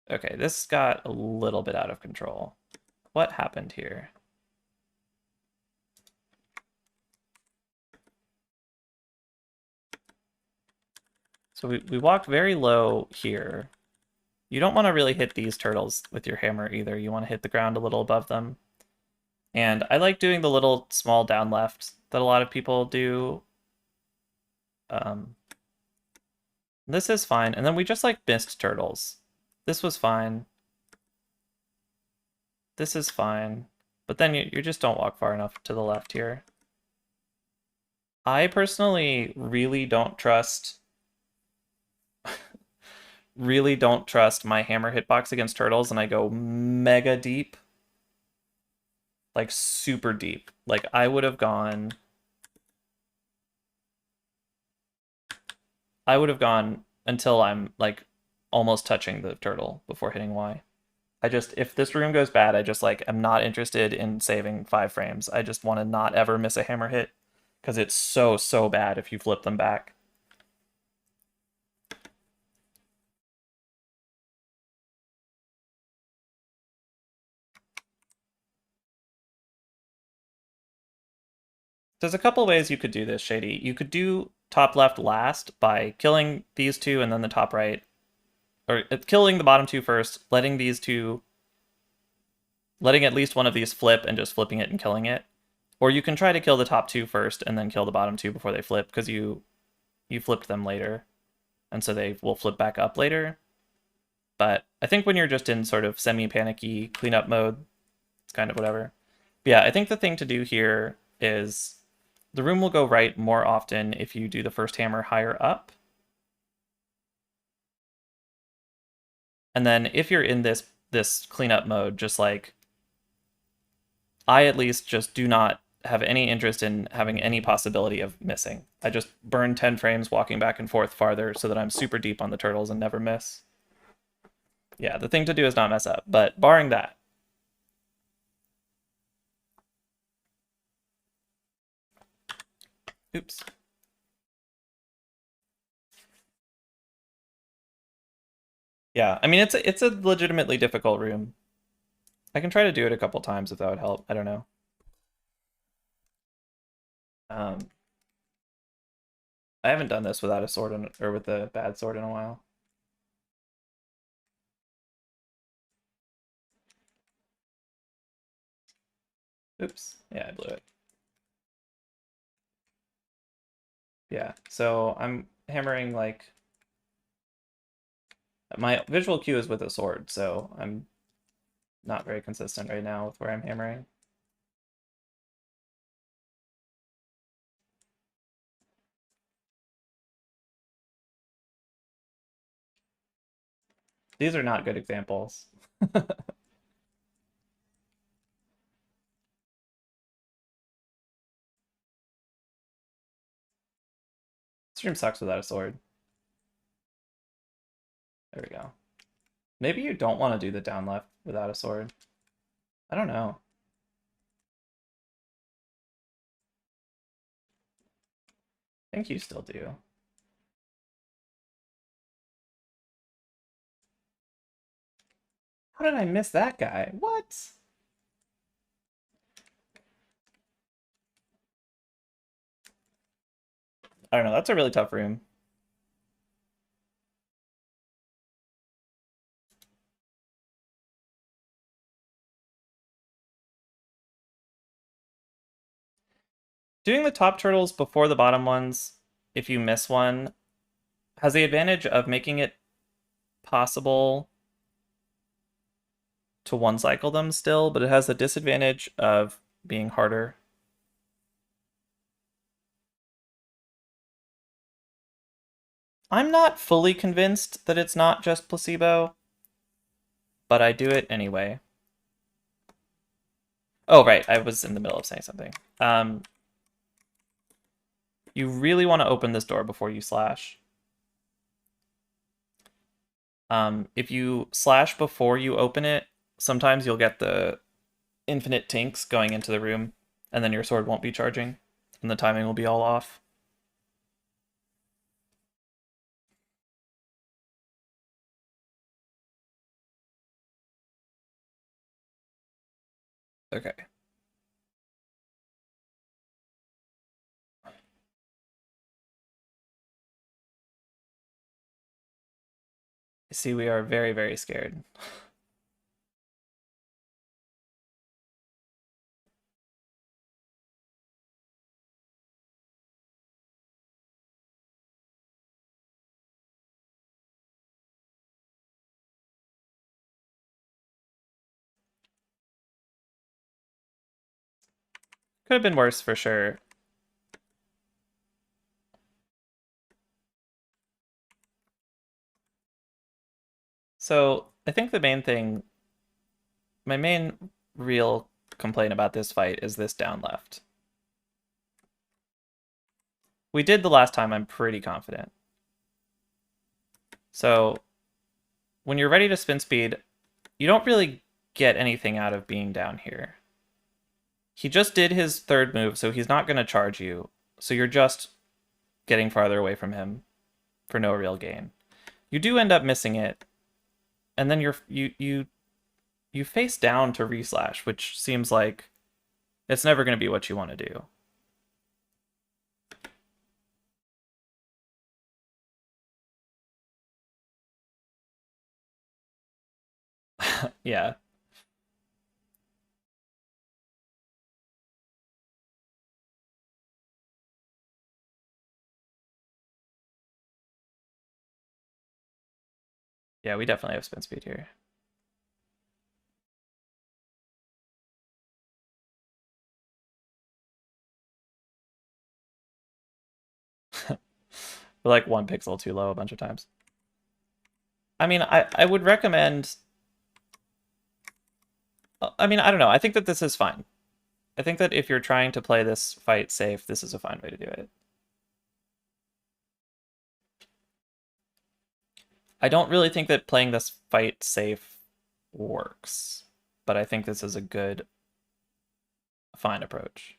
Okay, this got a little bit out of control. What happened here? So we walked very low here. You don't want to really hit these turtles with your hammer either. You want to hit the ground a little above them. And I like doing the little small down left that a lot of people do. This is fine. And then we just like missed turtles. This was fine. This is fine. But then you just don't walk far enough to the left here. I personally really don't trust my hammer hitbox against turtles, and I go mega deep. Like super deep. Like I would have gone until I'm like almost touching the turtle before hitting Y. If this room goes bad, I just like am not interested in saving 5 frames. I just want to not ever miss a hammer hit because it's so bad if you flip them back. There's a couple ways you could do this, Shady. You could do top left last by killing these two and then the top right, or killing the bottom two first, letting at least one of these flip and just flipping it and killing it. Or you can try to kill the top two first and then kill the bottom two before they flip, because you flipped them later, and so they will flip back up later. But I think when you're just in sort of semi-panicky cleanup mode, it's kind of whatever. But yeah, I think the thing to do here is the room will go right more often if you do the first hammer higher up. And then if you're in this cleanup mode, just like I at least just do not have any interest in having any possibility of missing. I just burn 10 frames walking back and forth farther so that I'm super deep on the turtles and never miss. Yeah, the thing to do is not mess up, but barring that. Oops. Yeah, I mean it's a legitimately difficult room. I can try to do it a couple times if that would help. I don't know. Um, I haven't done this without a sword or with a bad sword in a while. Oops. Yeah, I blew it. Yeah, so I'm hammering like my visual cue is with a sword, so I'm not very consistent right now with where I'm hammering. These are not good examples. Stream sucks without a sword. There we go. Maybe you don't want to do the down left without a sword. I don't know. I think you still do. How did I miss that guy? What? I don't know. That's a really tough room. Doing the top turtles before the bottom ones, if you miss one, has the advantage of making it possible to one cycle them still, but it has the disadvantage of being harder. I'm not fully convinced that it's not just placebo, but I do it anyway. Oh, right, I was in the middle of saying something. You really want to open this door before you slash. If you slash before you open it, sometimes you'll get the infinite tinks going into the room, and then your sword won't be charging, and the timing will be all off. Okay. See, we are very, very scared. Could have been worse for sure. So I think the main thing, my main real complaint about this fight is this down left. We did the last time, I'm pretty confident. So when you're ready to spin speed, you don't really get anything out of being down here. He just did his third move, so he's not going to charge you. So you're just getting farther away from him for no real gain. You do end up missing it, and then you face down to reslash, which seems like it's never going to be what you want to do. Yeah. Yeah, we definitely have spin speed here. We're like 1 pixel too low a bunch of times. I mean, I would recommend. I mean, I don't know. I think that this is fine. I think that if you're trying to play this fight safe, this is a fine way to do it. I don't really think that playing this fight safe works, but I think this is a good, fine approach.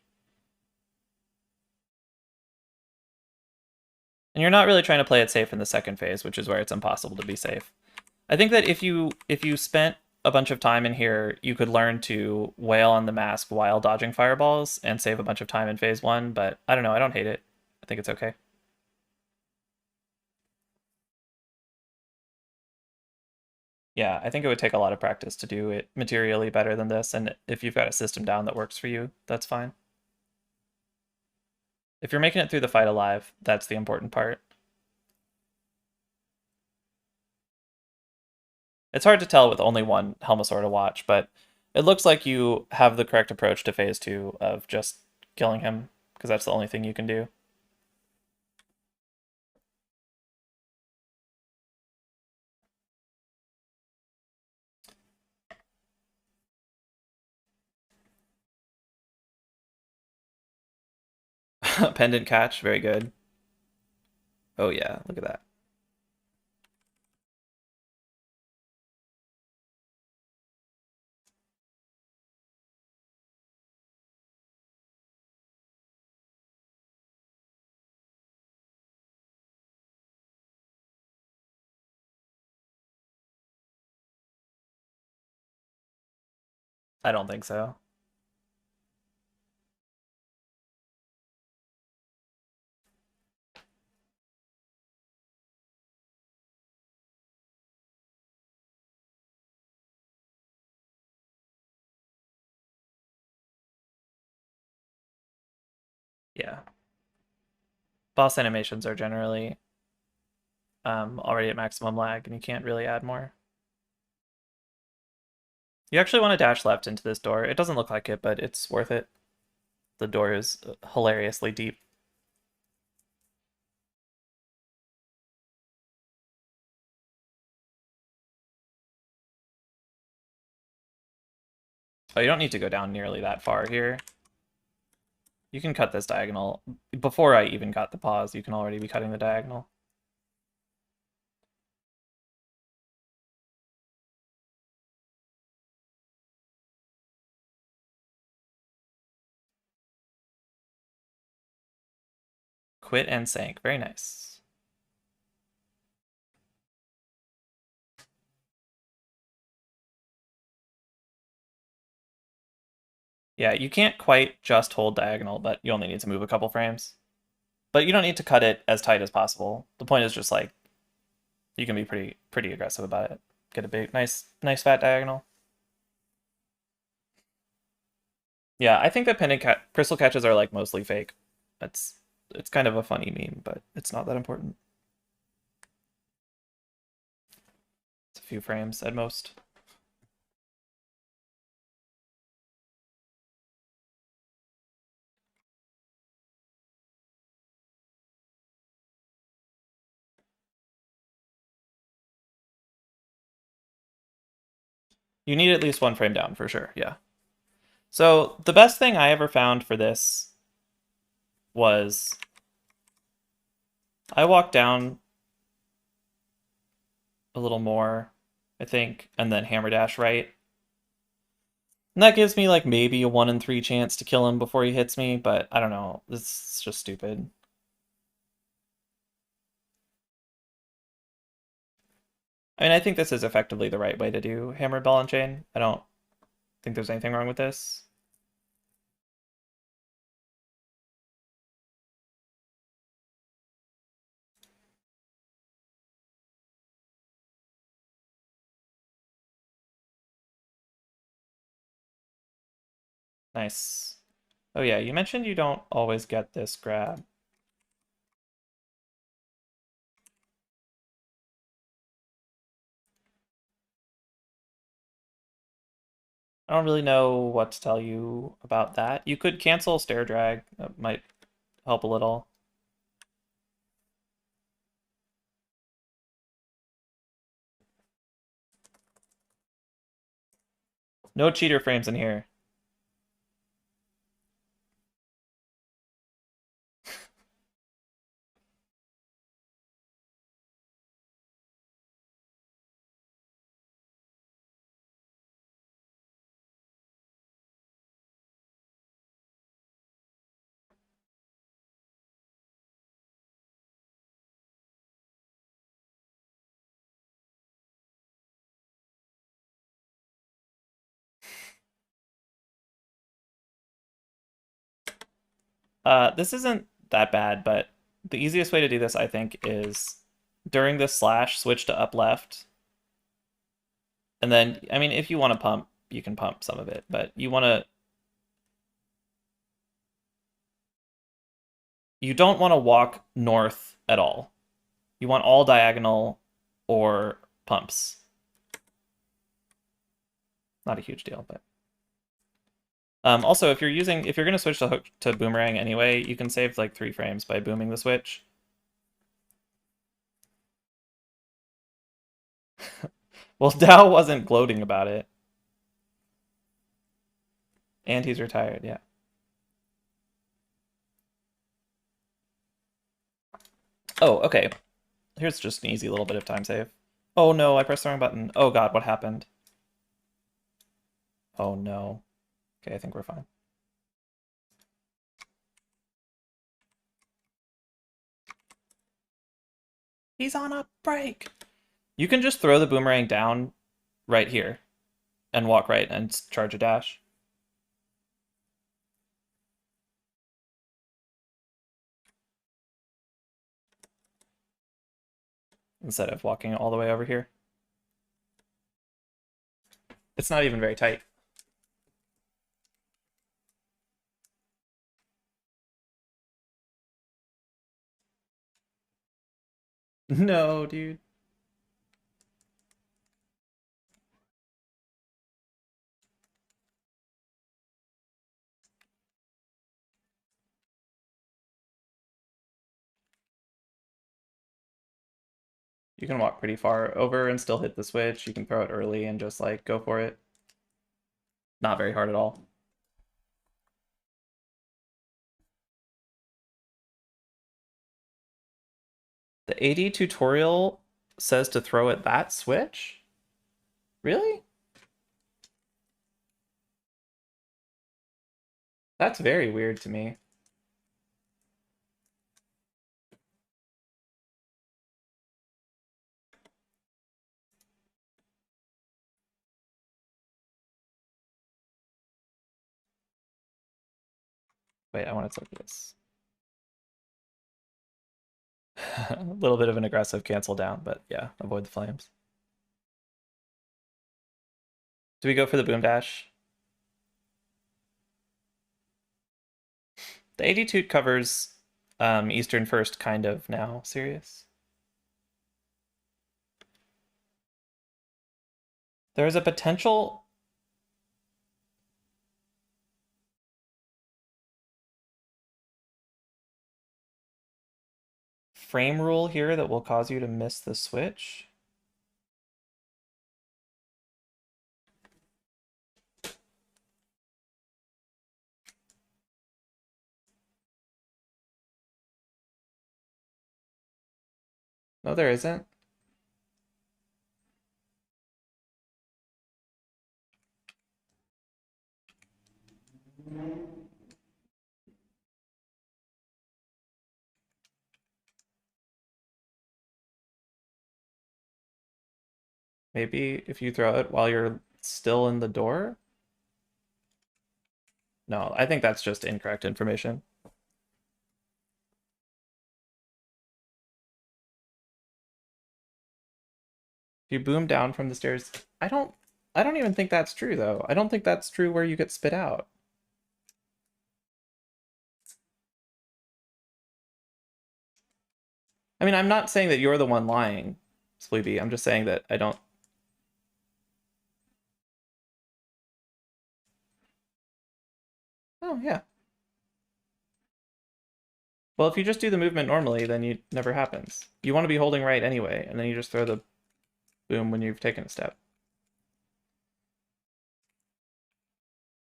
And you're not really trying to play it safe in the second phase, which is where it's impossible to be safe. I think that if you spent a bunch of time in here, you could learn to wail on the mask while dodging fireballs and save a bunch of time in phase one, but I don't know, I don't hate it. I think it's okay. Yeah, I think it would take a lot of practice to do it materially better than this, and if you've got a system down that works for you, that's fine. If you're making it through the fight alive, that's the important part. It's hard to tell with only one Helmasaur to watch, but it looks like you have the correct approach to phase two of just killing him, because that's the only thing you can do. Pendant catch, very good. Oh yeah, look at that. I don't think so. Yeah. Boss animations are generally already at maximum lag, and you can't really add more. You actually want to dash left into this door. It doesn't look like it, but it's worth it. The door is hilariously deep. Oh, you don't need to go down nearly that far here. You can cut this diagonal. Before I even got the pause, you can already be cutting the diagonal. Quit and sank. Very nice. Yeah, you can't quite just hold diagonal, but you only need to move a couple frames. But you don't need to cut it as tight as possible. The point is just like you can be pretty aggressive about it. Get a big nice fat diagonal. Yeah, I think that crystal catches are like mostly fake. It's kind of a funny meme, but it's not that important. It's a few frames at most. You need at least one frame down for sure, yeah. So the best thing I ever found for this was I walked down a little more, I think, and then hammer dash right. And that gives me like maybe a 1 in 3 chance to kill him before he hits me, but I don't know. This is just stupid. I mean, I think this is effectively the right way to do hammer ball and chain. I don't think there's anything wrong with this. Nice. Oh yeah, you mentioned you don't always get this grab. I don't really know what to tell you about that. You could cancel stair drag. That might help a little. No cheater frames in here. This isn't that bad, but the easiest way to do this, I think, is during this slash, switch to up left. And then, I mean, if you want to pump, you can pump some of it, but you don't want to walk north at all. You want all diagonal or pumps. Not a huge deal, but also if you're gonna switch to hook to boomerang anyway, you can save like 3 frames by booming the switch. Well, Dow wasn't gloating about it. And he's retired, yeah. Oh, okay. Here's just an easy little bit of time save. Oh no, I pressed the wrong button. Oh god, what happened? Oh no. Okay, I think we're fine. He's on a break. You can just throw the boomerang down right here. and walk right and charge a dash. Instead of walking all the way over here. It's not even very tight. No, dude. You can walk pretty far over and still hit the switch. You can throw it early and just like go for it. Not very hard at all. The AD tutorial says to throw at that switch? Really? That's very weird to me. Wait, I want to look at this. A little bit of an aggressive cancel down, but yeah, avoid the flames. Do we go for the boom dash? The 82 covers Eastern first, kind of now. Serious? There is a potential. Frame rule here that will cause you to miss the switch. No, there isn't. Maybe if you throw it while you're still in the door? No, I think that's just incorrect information. If you boom down from the stairs, I don't even think that's true though. I don't think that's true where you get spit out. I mean, I'm not saying that you're the one lying, Spleeby. I'm just saying that I don't. Oh, yeah. Well, if you just do the movement normally, then it never happens. You want to be holding right anyway, and then you just throw the boom when you've taken a step.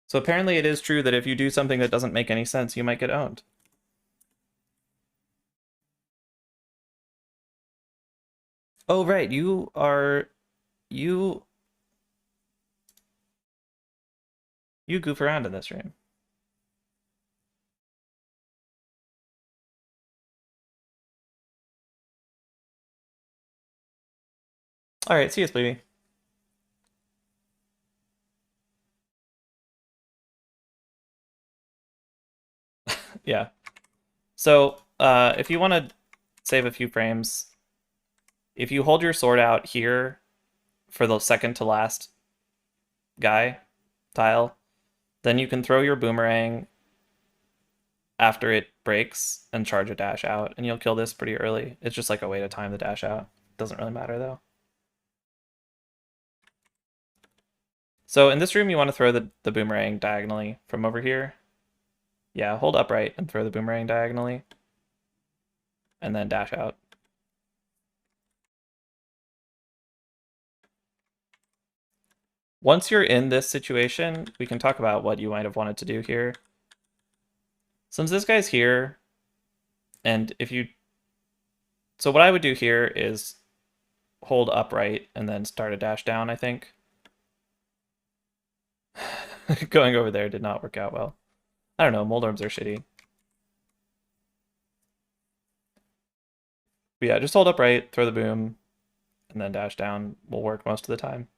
So apparently it is true that if you do something that doesn't make any sense, you might get owned. Oh, right. You you goof around in this stream. All right, see you, Spleeby. Yeah. So if you want to save a few frames, if you hold your sword out here for the second to last guy tile, then you can throw your boomerang after it breaks and charge a dash out, and you'll kill this pretty early. It's just like a way to time the dash out. Doesn't really matter though. So in this room, you want to throw the boomerang diagonally from over here. Yeah, hold upright and throw the boomerang diagonally, and then dash out. Once you're in this situation, we can talk about what you might have wanted to do here. Since this guy's here, and if you... So what I would do here is hold upright and then start a dash down, I think. Going over there did not work out well. I don't know, Moldorms are shitty. But yeah, just hold upright, throw the boom, and then dash down will work most of the time.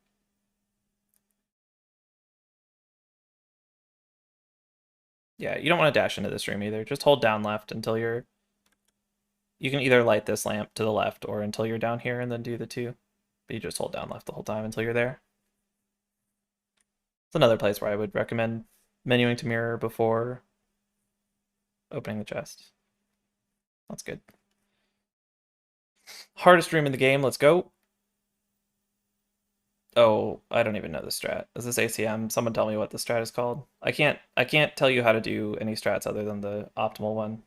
Yeah, you don't want to dash into this room either. Just hold down left until you're... You can either light this lamp to the left or until you're down here and then do the two. But you just hold down left the whole time until you're there. It's another place where I would recommend menuing to mirror before opening the chest. That's good. Hardest room in the game, let's go. Oh, I don't even know the strat. Is this ACM? Someone tell me what the strat is called. I can't tell you how to do any strats other than the optimal one.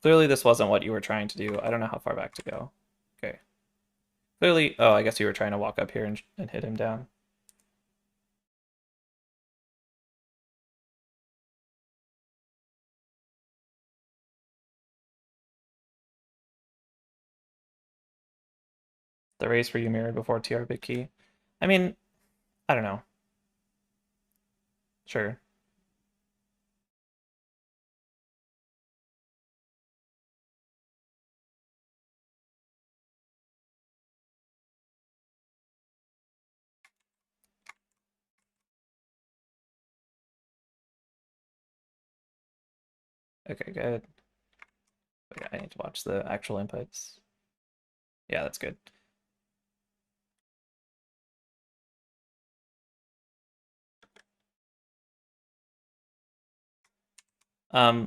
Clearly this wasn't what you were trying to do. I don't know how far back to go. Okay. Clearly, oh, I guess you were trying to walk up here and hit him down. The race for you mirrored before TR big key. I mean, I don't know. Sure. Okay, good. Wait, I need to watch the actual inputs. Yeah, that's good.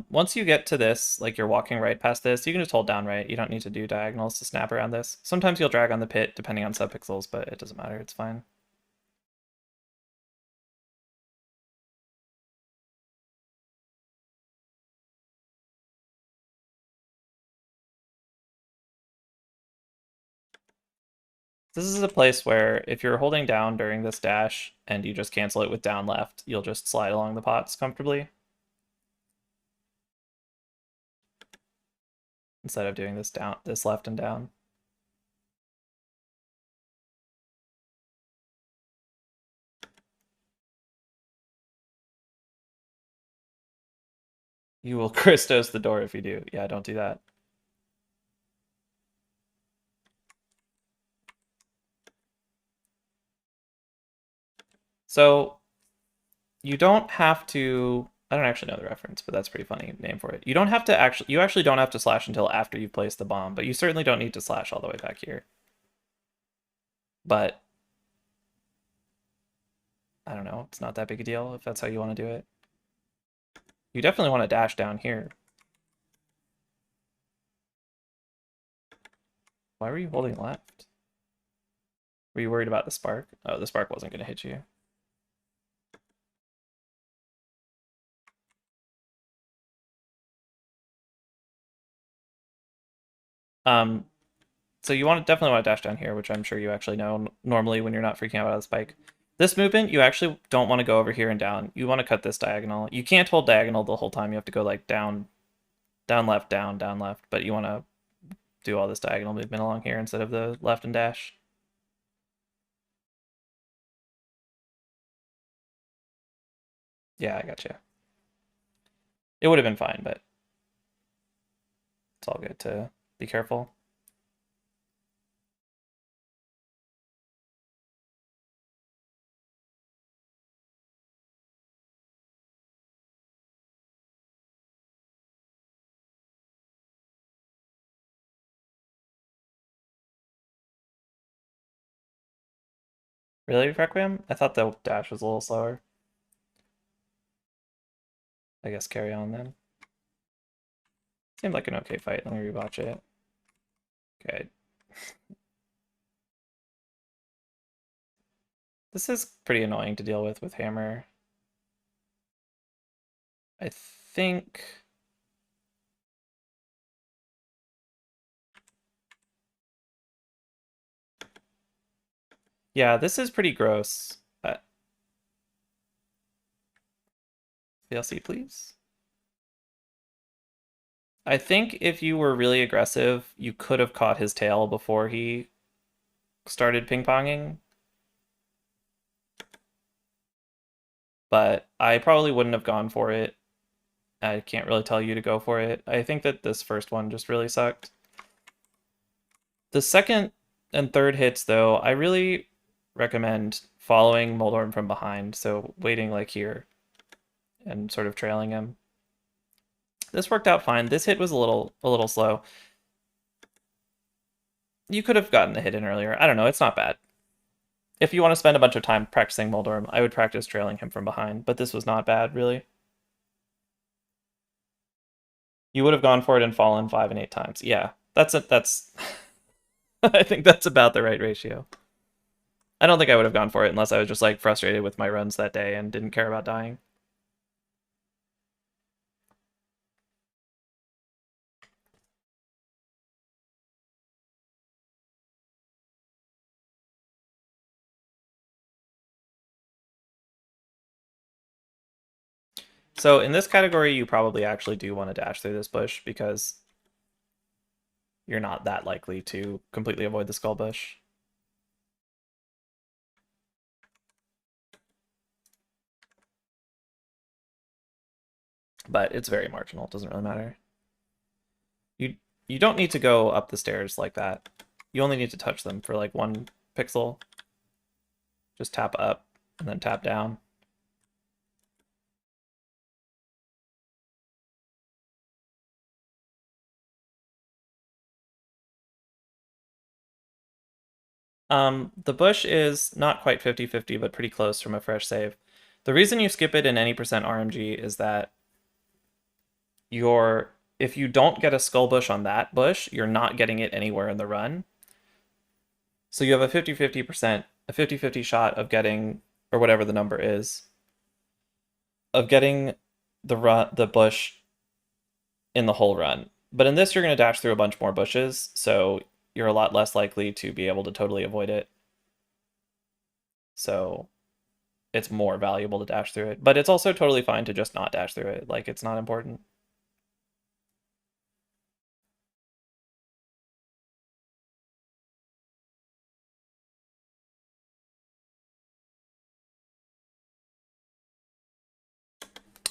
Once you get to this, like you're walking right past this, you can just hold down right. You don't need to do diagonals to snap around this. Sometimes you'll drag on the pit depending on subpixels, but it doesn't matter, it's fine. This is a place where if you're holding down during this dash and you just cancel it with down left, you'll just slide along the pots comfortably. Instead of doing this left and down. You will Christos the door if you do. Yeah, don't do that. So you don't have to, I don't actually know the reference, but that's a pretty funny name for it. You don't have to actually, you actually don't have to slash until after you've placed the bomb, but you certainly don't need to slash all the way back here. But I don't know, it's not that big a deal if that's how you want to do it. You definitely want to dash down here. Why were you holding left? Were you worried about the spark? Oh, the spark wasn't going to hit you. So you definitely want to dash down here, which I'm sure you actually know normally when you're not freaking out about the spike. This movement, you actually don't want to go over here and down. You want to cut this diagonal. You can't hold diagonal the whole time. You have to go like down, down, left, down, left. But you want to do all this diagonal movement along here instead of the left and dash. Yeah, I gotcha. It would have been fine, but it's all good to be careful. Really, Requiem? I thought the dash was a little slower. I guess carry on then. Seemed like an okay fight. Let me rewatch it. Okay. This is pretty annoying to deal with hammer. I think... Yeah, this is pretty gross. VLC, please. I think if you were really aggressive, you could have caught his tail before he started ping-ponging. But I probably wouldn't have gone for it. I can't really tell you to go for it. I think that this first one just really sucked. The second and third hits, though, I really recommend following Moldorm from behind, so waiting like here and sort of trailing him. This worked out fine. This hit was a little slow. You could have gotten a hit in earlier. I don't know, it's not bad. If you want to spend a bunch of time practicing Moldorm, I would practice trailing him from behind, but this was not bad, really. You would have gone for it and fallen 5 and 8 times. Yeah, that's I think that's about the right ratio. I don't think I would have gone for it unless I was just like frustrated with my runs that day and didn't care about dying. So in this category, you probably actually do want to dash through this bush because you're not that likely to completely avoid the skull bush. But it's very marginal. It doesn't really matter. You don't need to go up the stairs like that. You only need to touch them for like 1 pixel. Just tap up and then tap down. The bush is not quite 50-50, but pretty close from a fresh save. The reason you skip it in any percent RMG is that if you don't get a skull bush on that bush, you're not getting it anywhere in the run. So you have a 50-50 shot of getting, or whatever the number is, of getting the bush in the whole run. But in this, you're going to dash through a bunch more bushes, so you're a lot less likely to be able to totally avoid it. So it's more valuable to dash through it. But it's also totally fine to just not dash through it. Like, it's not important.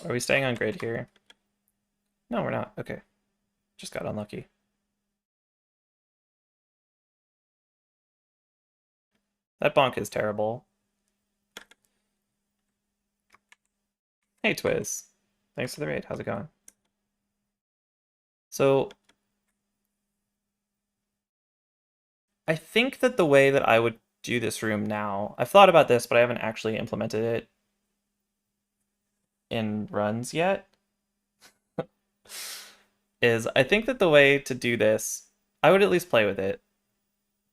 Are we staying on grid here? No, we're not. Okay. Just got unlucky. That bonk is terrible. Hey, Twiz. Thanks for the raid. How's it going? So, I think that the way that I would do this room now, I've thought about this, but I haven't actually implemented it in runs yet, is I think that the way to do this, I would at least play with it,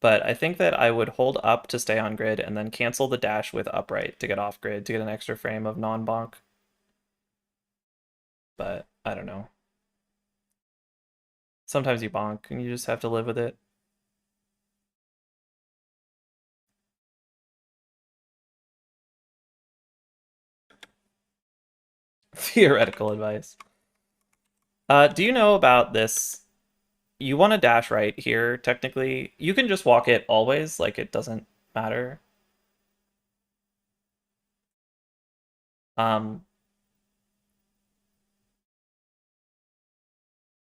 but I think that I would hold up to stay on grid and then cancel the dash with upright to get off grid to get an extra frame of non-bonk. But I don't know. Sometimes you bonk and you just have to live with it. Theoretical advice. Do you know about this? You want to dash right here, technically. You can just walk it always, like it doesn't matter. I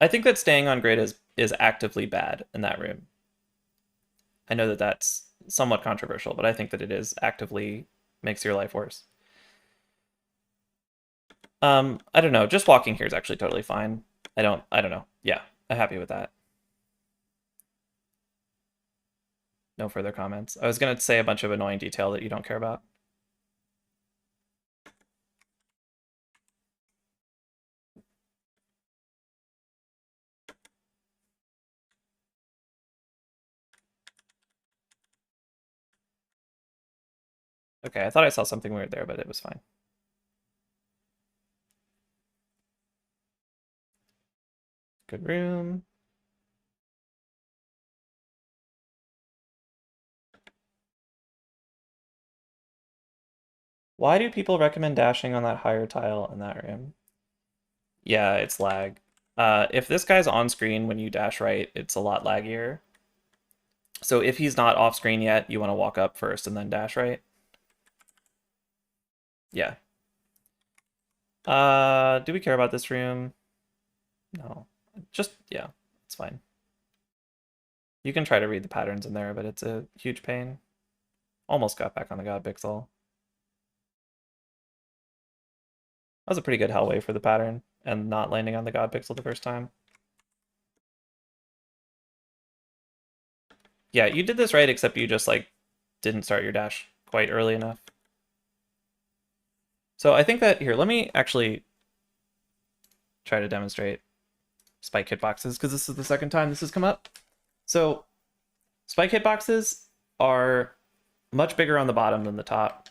think that staying on grid is actively bad in that room. I know that that's somewhat controversial, but I think that it is actively makes your life worse. I don't know. Just walking here is actually totally fine. I don't know. Yeah, I'm happy with that. No further comments. I was gonna say a bunch of annoying detail that you don't care about. Okay, I thought I saw something weird there, but it was fine. Good room. Why do people recommend dashing on that higher tile in that room? Yeah, it's lag. If this guy's on screen when you dash right, it's a lot laggier. So if he's not off screen yet, you want to walk up first and then dash right. Yeah. Do we care about this room? No. Just, yeah, it's fine. You can try to read the patterns in there, but it's a huge pain. Almost got back on the God Pixel. That was a pretty good Hellway for the pattern, and not landing on the God Pixel the first time. Yeah, you did this right, except you just like didn't start your dash quite early enough. So I think that here, let me actually try to demonstrate spike hitboxes, because this is the second time this has come up. So spike hitboxes are much bigger on the bottom than the top.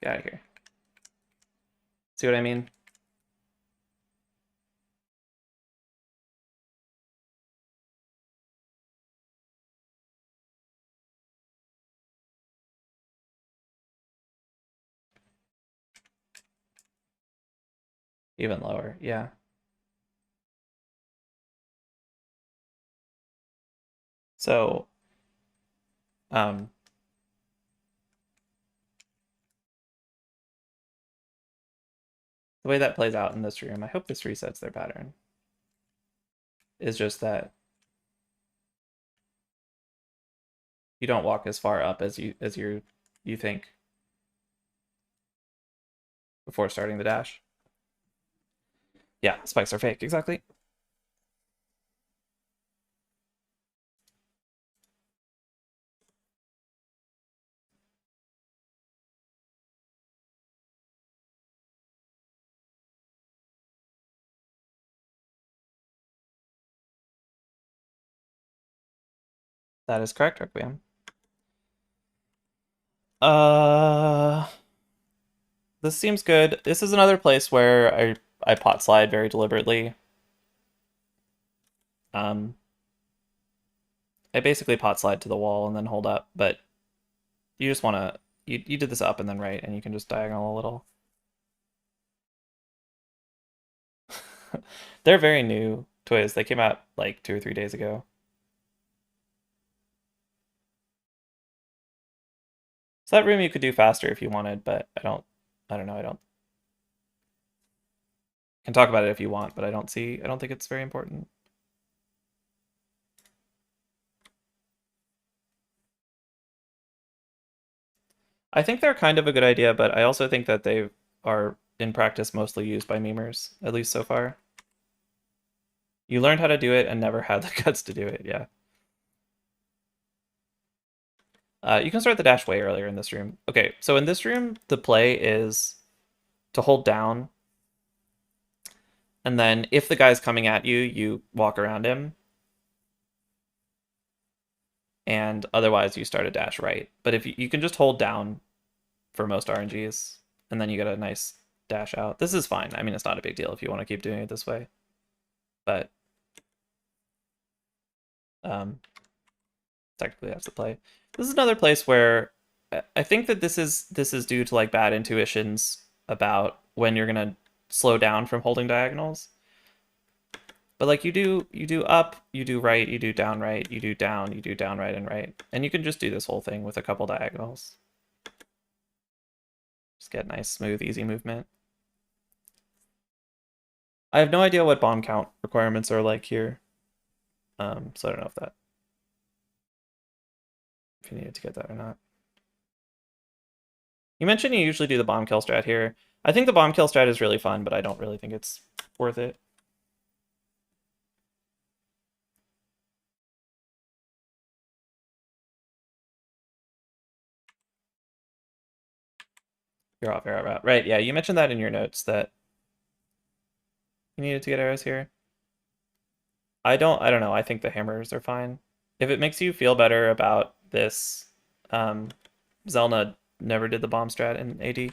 Get out of here. See what I mean? Even lower, yeah. So, um, the way that plays out in this room, I hope this resets their pattern, is just that you don't walk as far up as you think before starting the dash. Yeah, spikes are fake, exactly. That is correct, Requiem. Uh, this seems good. This is another place where I pot slide very deliberately. Um, I basically pot slide to the wall and then hold up, but you just want to you did this up and then right, and you can just diagonal a little. They're very new toys. They came out like 2 or 3 days ago. So that room you could do faster if you wanted, but I don't know, I don't can talk about it if you want, but I don't think it's very important. I think they're kind of a good idea, but I also think that they are in practice mostly used by memers, at least so far. You learned how to do it and never had the guts to do it, yeah. You can start the dash way earlier in this room. Okay, so in this room, the play is to hold down, and then if the guy's coming at you, you walk around him, and otherwise you start a dash right. But if you can just hold down for most RNGs, and then you get a nice dash out. This is fine. I mean, it's not a big deal if you want to keep doing it this way, but um, technically that's the play. This is another place where I think that this is due to like bad intuitions about when you're gonna slow down from holding diagonals. But like you do up, you do right, you do down right, you do down right and right. And you can just do this whole thing with a couple diagonals. Just get nice, smooth, easy movement. I have no idea what bomb count requirements are like here. So I don't know if you needed to get that or not. You mentioned you usually do the bomb kill strat here. I think the bomb kill strat is really fun, but I don't really think it's worth it. You're off, you're out. Right, yeah, you mentioned that in your notes that you needed to get arrows here. I don't know. I think the hammers are fine. If it makes you feel better about this, um, Zelna never did the bomb strat in AD.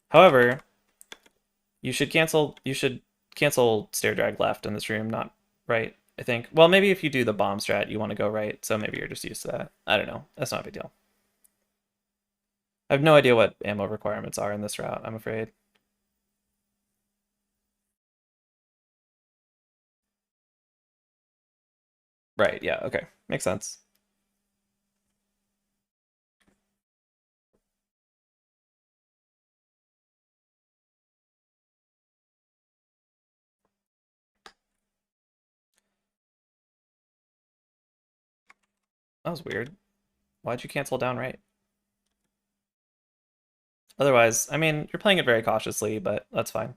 However, you should cancel stair drag left in this room, not right, I think. Well, maybe if you do the bomb strat, you want to go right, so maybe you're just used to that. I don't know. That's not a big deal. I have no idea what ammo requirements are in this route, I'm afraid. Right, yeah, okay. Makes sense. That was weird. Why'd you cancel down right? Otherwise, I mean, you're playing it very cautiously, but that's fine.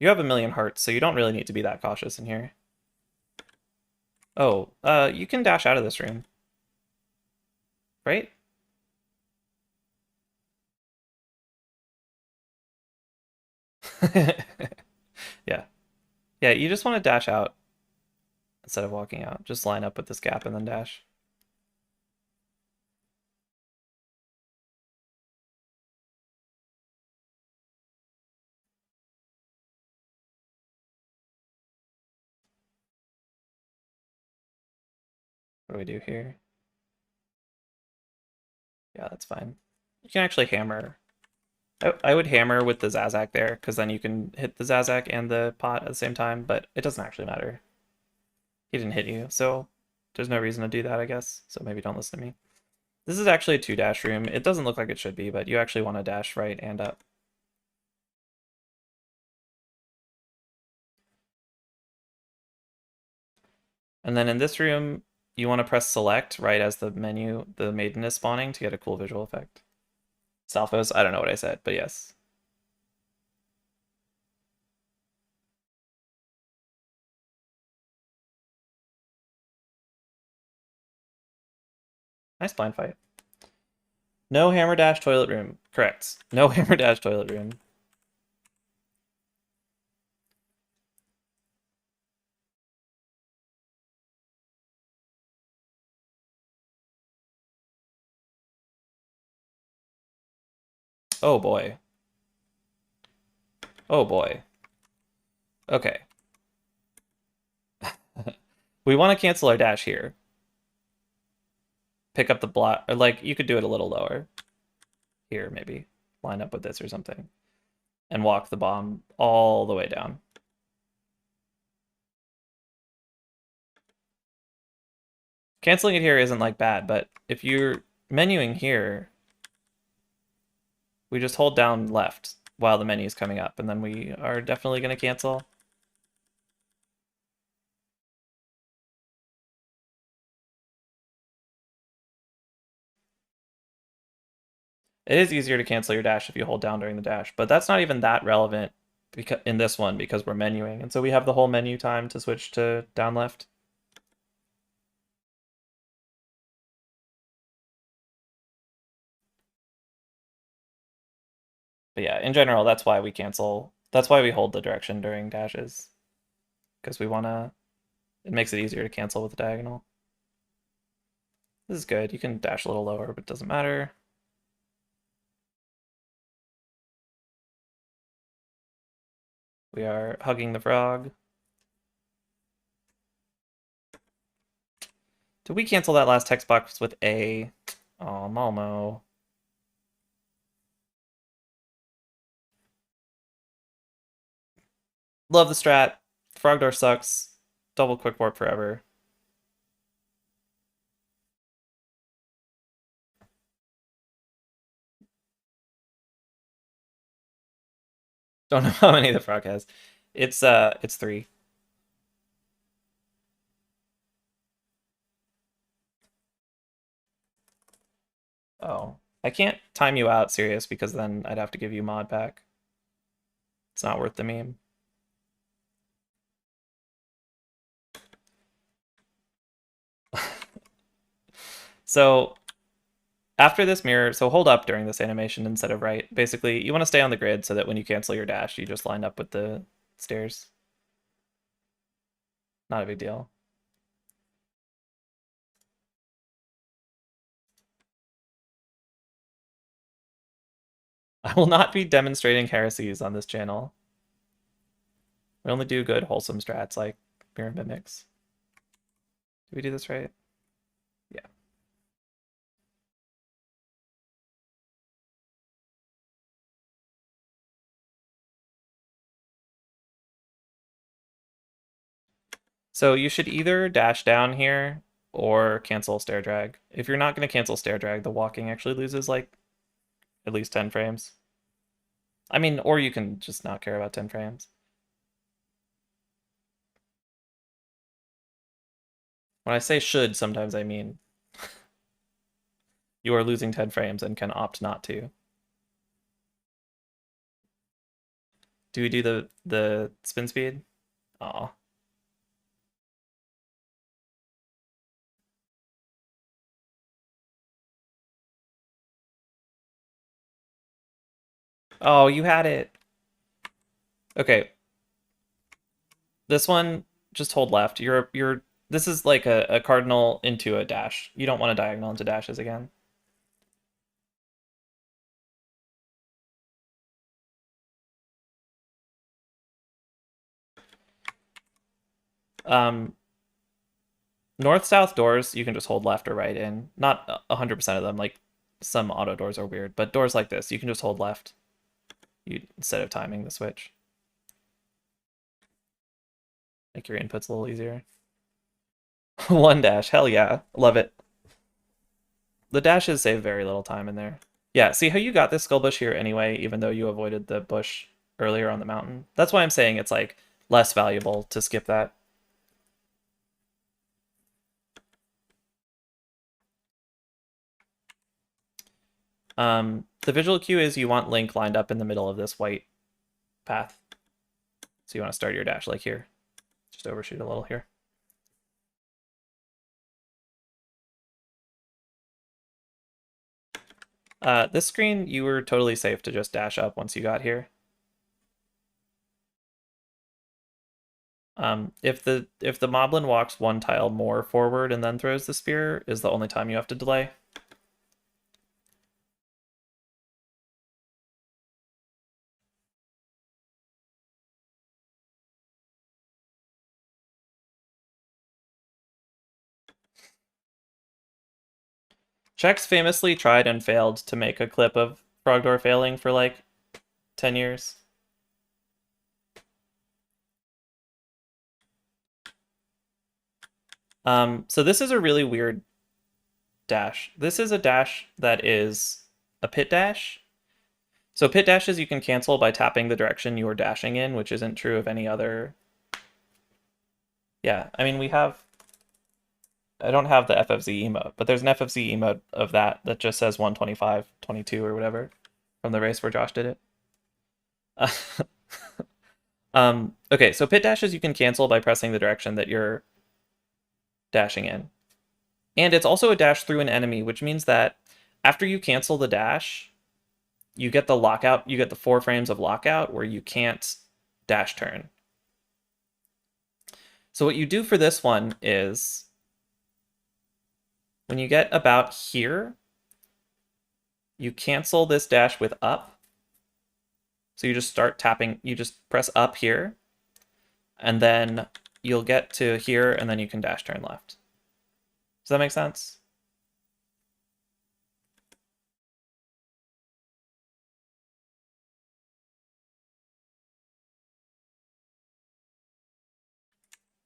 You have a million hearts, so you don't really need to be that cautious in here. Oh, you can dash out of this room, right? Yeah. Yeah, you just want to dash out instead of walking out. Just line up with this gap and then dash. What do we do here? Yeah, that's fine. You can actually hammer. I would hammer with the Zazak there, because then you can hit the Zazak and the pot at the same time, but it doesn't actually matter. He didn't hit you, so there's no reason to do that, I guess. So maybe don't listen to me. This is actually a 2-dash room. It doesn't look like it should be, but you actually want to dash right and up. And then in this room, you want to press select right as the maiden is spawning to get a cool visual effect. Salphos, I don't know what I said, but yes. Nice blind fight. No hammer dash toilet room. Correct. No hammer dash toilet room. Oh boy. Oh boy. Okay. We want to cancel our dash here. Pick up the block, or like you could do it a little lower. Here, maybe. Line up with this or something. And walk the bomb all the way down. Canceling it here isn't like bad, but if you're menuing here, we just hold down left while the menu is coming up, and then we are definitely going to cancel. It is easier to cancel your dash if you hold down during the dash, but that's not even that relevant because in this one because we're menuing, and so we have the whole menu time to switch to down left. But yeah, in general, that's why we cancel. That's why we hold the direction during dashes, because we want to. It makes it easier to cancel with the diagonal. This is good. You can dash a little lower, but it doesn't matter. We are hugging the frog. Did we cancel that last text box with A? Oh, Malmo. Love the strat. Frogdor sucks. Double quick warp forever. Don't know how many the frog has. It's 3. Oh. I can't time you out, serious, because then I'd have to give you mod back. It's not worth the meme. So after this mirror, so hold up during this animation instead of right. Basically, you want to stay on the grid so that when you cancel your dash, you just line up with the stairs. Not a big deal. I will not be demonstrating heresies on this channel. We only do good, wholesome strats like mirror mimics. Did we do this right? Yeah. So you should either dash down here or cancel stair drag. If you're not going to cancel stair drag, the walking actually loses like at least 10 frames. I mean, or you can just not care about 10 frames. When I say should, sometimes I mean you are losing 10 frames and can opt not to. Do we do the spin speed? Aw. Oh, you had it. Okay, this one, just hold left. This is like a cardinal into a dash. You don't want a diagonal into dashes again. Um, North-south doors, you can just hold left or right in. Not 100% of them, like some auto doors are weird, but doors like this, you can just hold left instead of timing the switch. Make your inputs a little easier. One dash, hell yeah, love it. The dashes save very little time in there. Yeah, see how you got this skull bush here anyway, even though you avoided the bush earlier on the mountain? That's why I'm saying it's like less valuable to skip that. The visual cue is you want Link lined up in the middle of this white path. So you want to start your dash like here. Just overshoot a little here. This screen, you were totally safe to just dash up once you got here. If the moblin walks one tile more forward and then throws the spear is the only time you have to delay. Chex famously tried and failed to make a clip of Frogdoor failing for like 10 years. So this is a really weird dash. This is a dash that is a pit dash. So pit dashes you can cancel by tapping the direction you are dashing in, which isn't true of any other. Yeah, I mean, I don't have the FFZ emote, but there's an FFZ emote of that just says 125, 22 or whatever from the race where Josh did it. Okay, so pit dashes you can cancel by pressing the direction that you're dashing in. And it's also a dash through an enemy, which means that after you cancel the dash, you get the lockout, you get the 4 frames of lockout where you can't dash turn. So what you do for this one is when you get about here, you cancel this dash with up. So you just start tapping, you just press up here, and then you'll get to here, and then you can dash turn left. Does that make sense?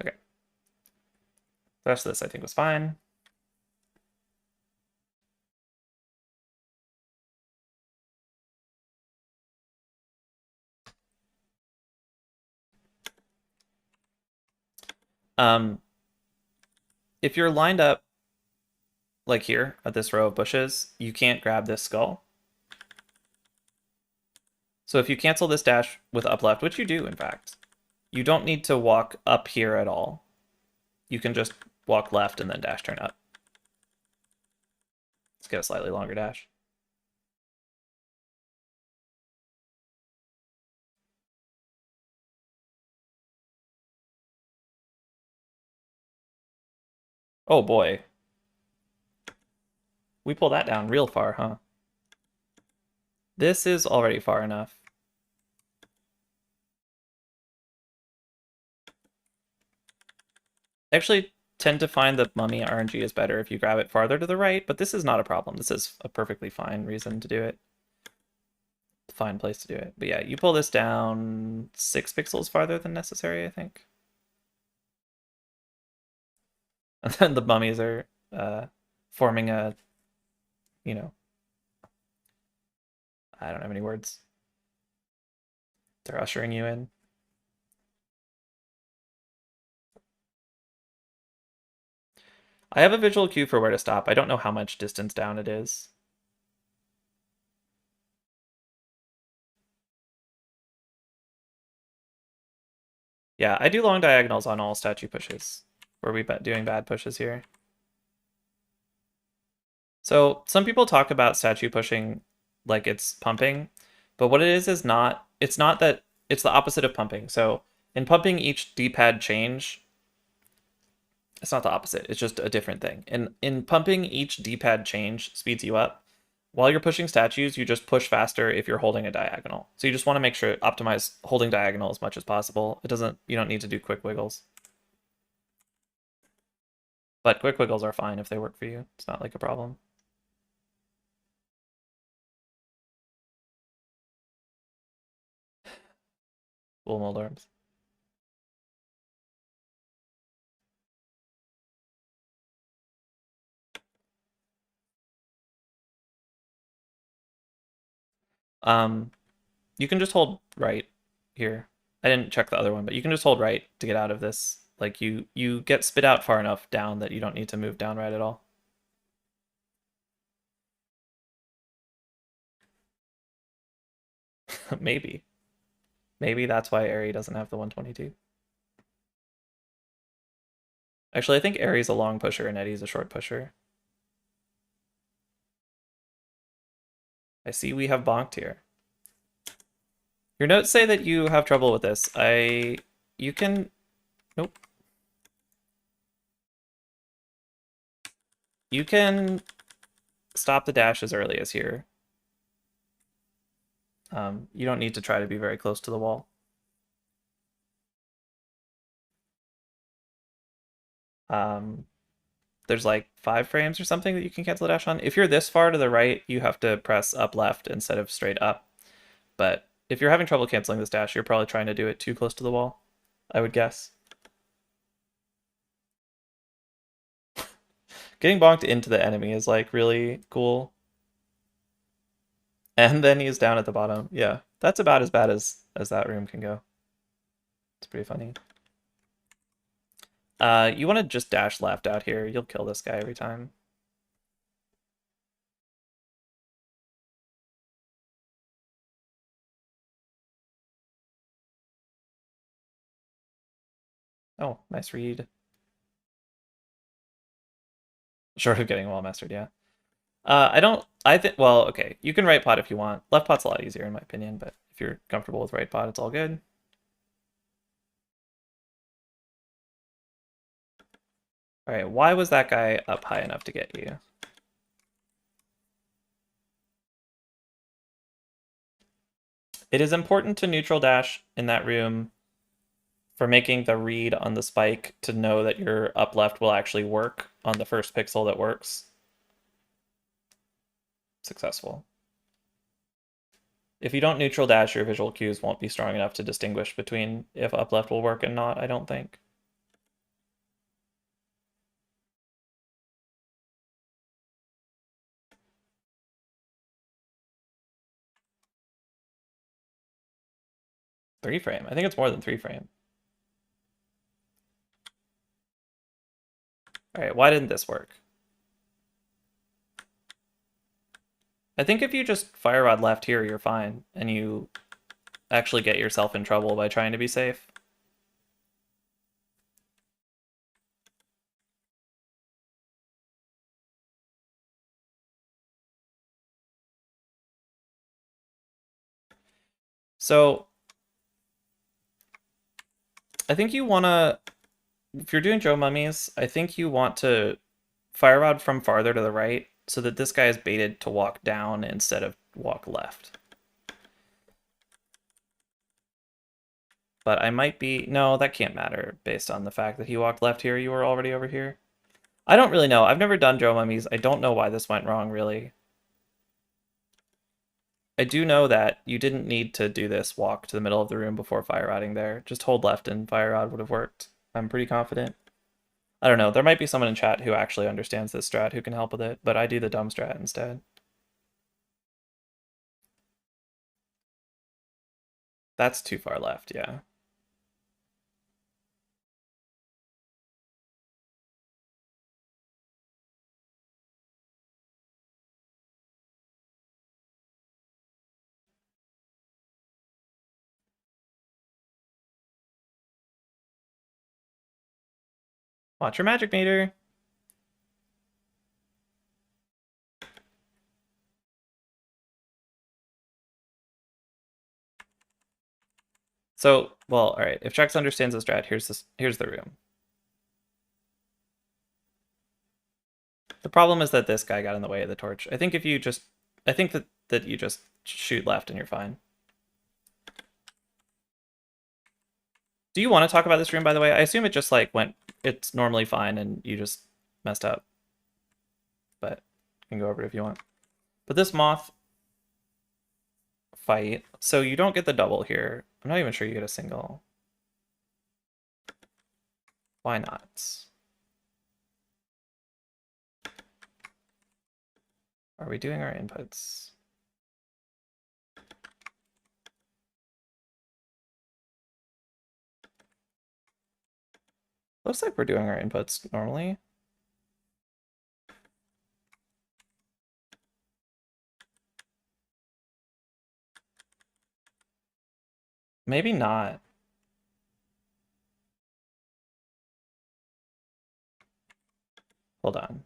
Okay. The rest of this I think was fine. If you're lined up like here at this row of bushes, you can't grab this skull. So if you cancel this dash with up left, which you do in fact, you don't need to walk up here at all. You can just walk left and then dash turn up. Let's get a slightly longer dash. Oh boy. We pull that down real far, huh? This is already far enough. I actually tend to find that mummy RNG is better if you grab it farther to the right, but this is not a problem. This is a perfectly fine reason to do it. Fine place to do it. But yeah, you pull this down 6 pixels farther than necessary, I think. And then the mummies are forming a, you know, I don't have any words. They're ushering you in. I have a visual cue for where to stop. I don't know how much distance down it is. Yeah, I do long diagonals on all statue pushes. Were we doing bad pushes here? So some people talk about statue pushing like it's pumping, but what it is not, it's not that, it's the opposite of pumping. So in pumping, each D-pad change, it's not the opposite, it's just a different thing. In pumping, each D-pad change speeds you up. While you're pushing statues, you just push faster if you're holding a diagonal. So you just want to make sure optimize holding diagonal as much as possible. You don't need to do quick wiggles. But quick wiggles are fine if they work for you. It's not like a problem. Full mold arms. Um, you can just hold right here. I didn't check the other one, but you can just hold right to get out of this. Like you get spit out far enough down that you don't need to move down right at all. Maybe. Maybe that's why Airy doesn't have the 122. Actually, I think Airy's a long pusher and Eddie's a short pusher. I see we have bonked here. Your notes say that you have trouble with this. You can, nope. You can stop the dash as early as here. You don't need to try to be very close to the wall. There's like 5 frames or something that you can cancel the dash on. If you're this far to the right, you have to press up left instead of straight up. But if you're having trouble canceling this dash, you're probably trying to do it too close to the wall, I would guess. Getting bonked into the enemy is like really cool. And then he's down at the bottom. Yeah, that's about as bad as that room can go. It's pretty funny. You want to just dash left out here. You'll kill this guy every time. Oh, nice read. Short of getting well mastered, yeah. I think, well, okay, you can right pot if you want. Left pot's a lot easier in my opinion, but if you're comfortable with right pot, it's all good. All right, why was that guy up high enough to get you? It is important to neutral dash in that room for making the read on the spike to know that your up left will actually work on the first pixel that works. Successful. If you don't neutral dash, your visual cues won't be strong enough to distinguish between if up left will work and not, I don't think. Three frame. I think it's more than 3 frame. All right, why didn't this work? I think if you just fire rod left here, you're fine, and you actually get yourself in trouble by trying to be safe. So I think you want to, if you're doing Joe Mummies, I think you want to fire rod from farther to the right so that this guy is baited to walk down instead of walk left. But I might be, no, that can't matter based on the fact that he walked left here, you were already over here. I don't really know. I've never done Joe Mummies. I don't know why this went wrong, really. I do know that you didn't need to do this walk to the middle of the room before fire rodding there. Just hold left and fire rod would have worked. I'm pretty confident. I don't know. There might be someone in chat who actually understands this strat who can help with it, but I do the dumb strat instead. That's too far left, yeah. Watch your magic meter. So, well, all right. If Jax understands the strat, here's the room. The problem is that this guy got in the way of the torch. I think that you just shoot left and you're fine. Do you want to talk about this room, by the way? I assume it just like it's normally fine and you just messed up. But you can go over it if you want. But this moth fight, so you don't get the double here. I'm not even sure you get a single. Why not? Are we doing our inputs? Looks like we're doing our inputs normally. Maybe not. Hold on.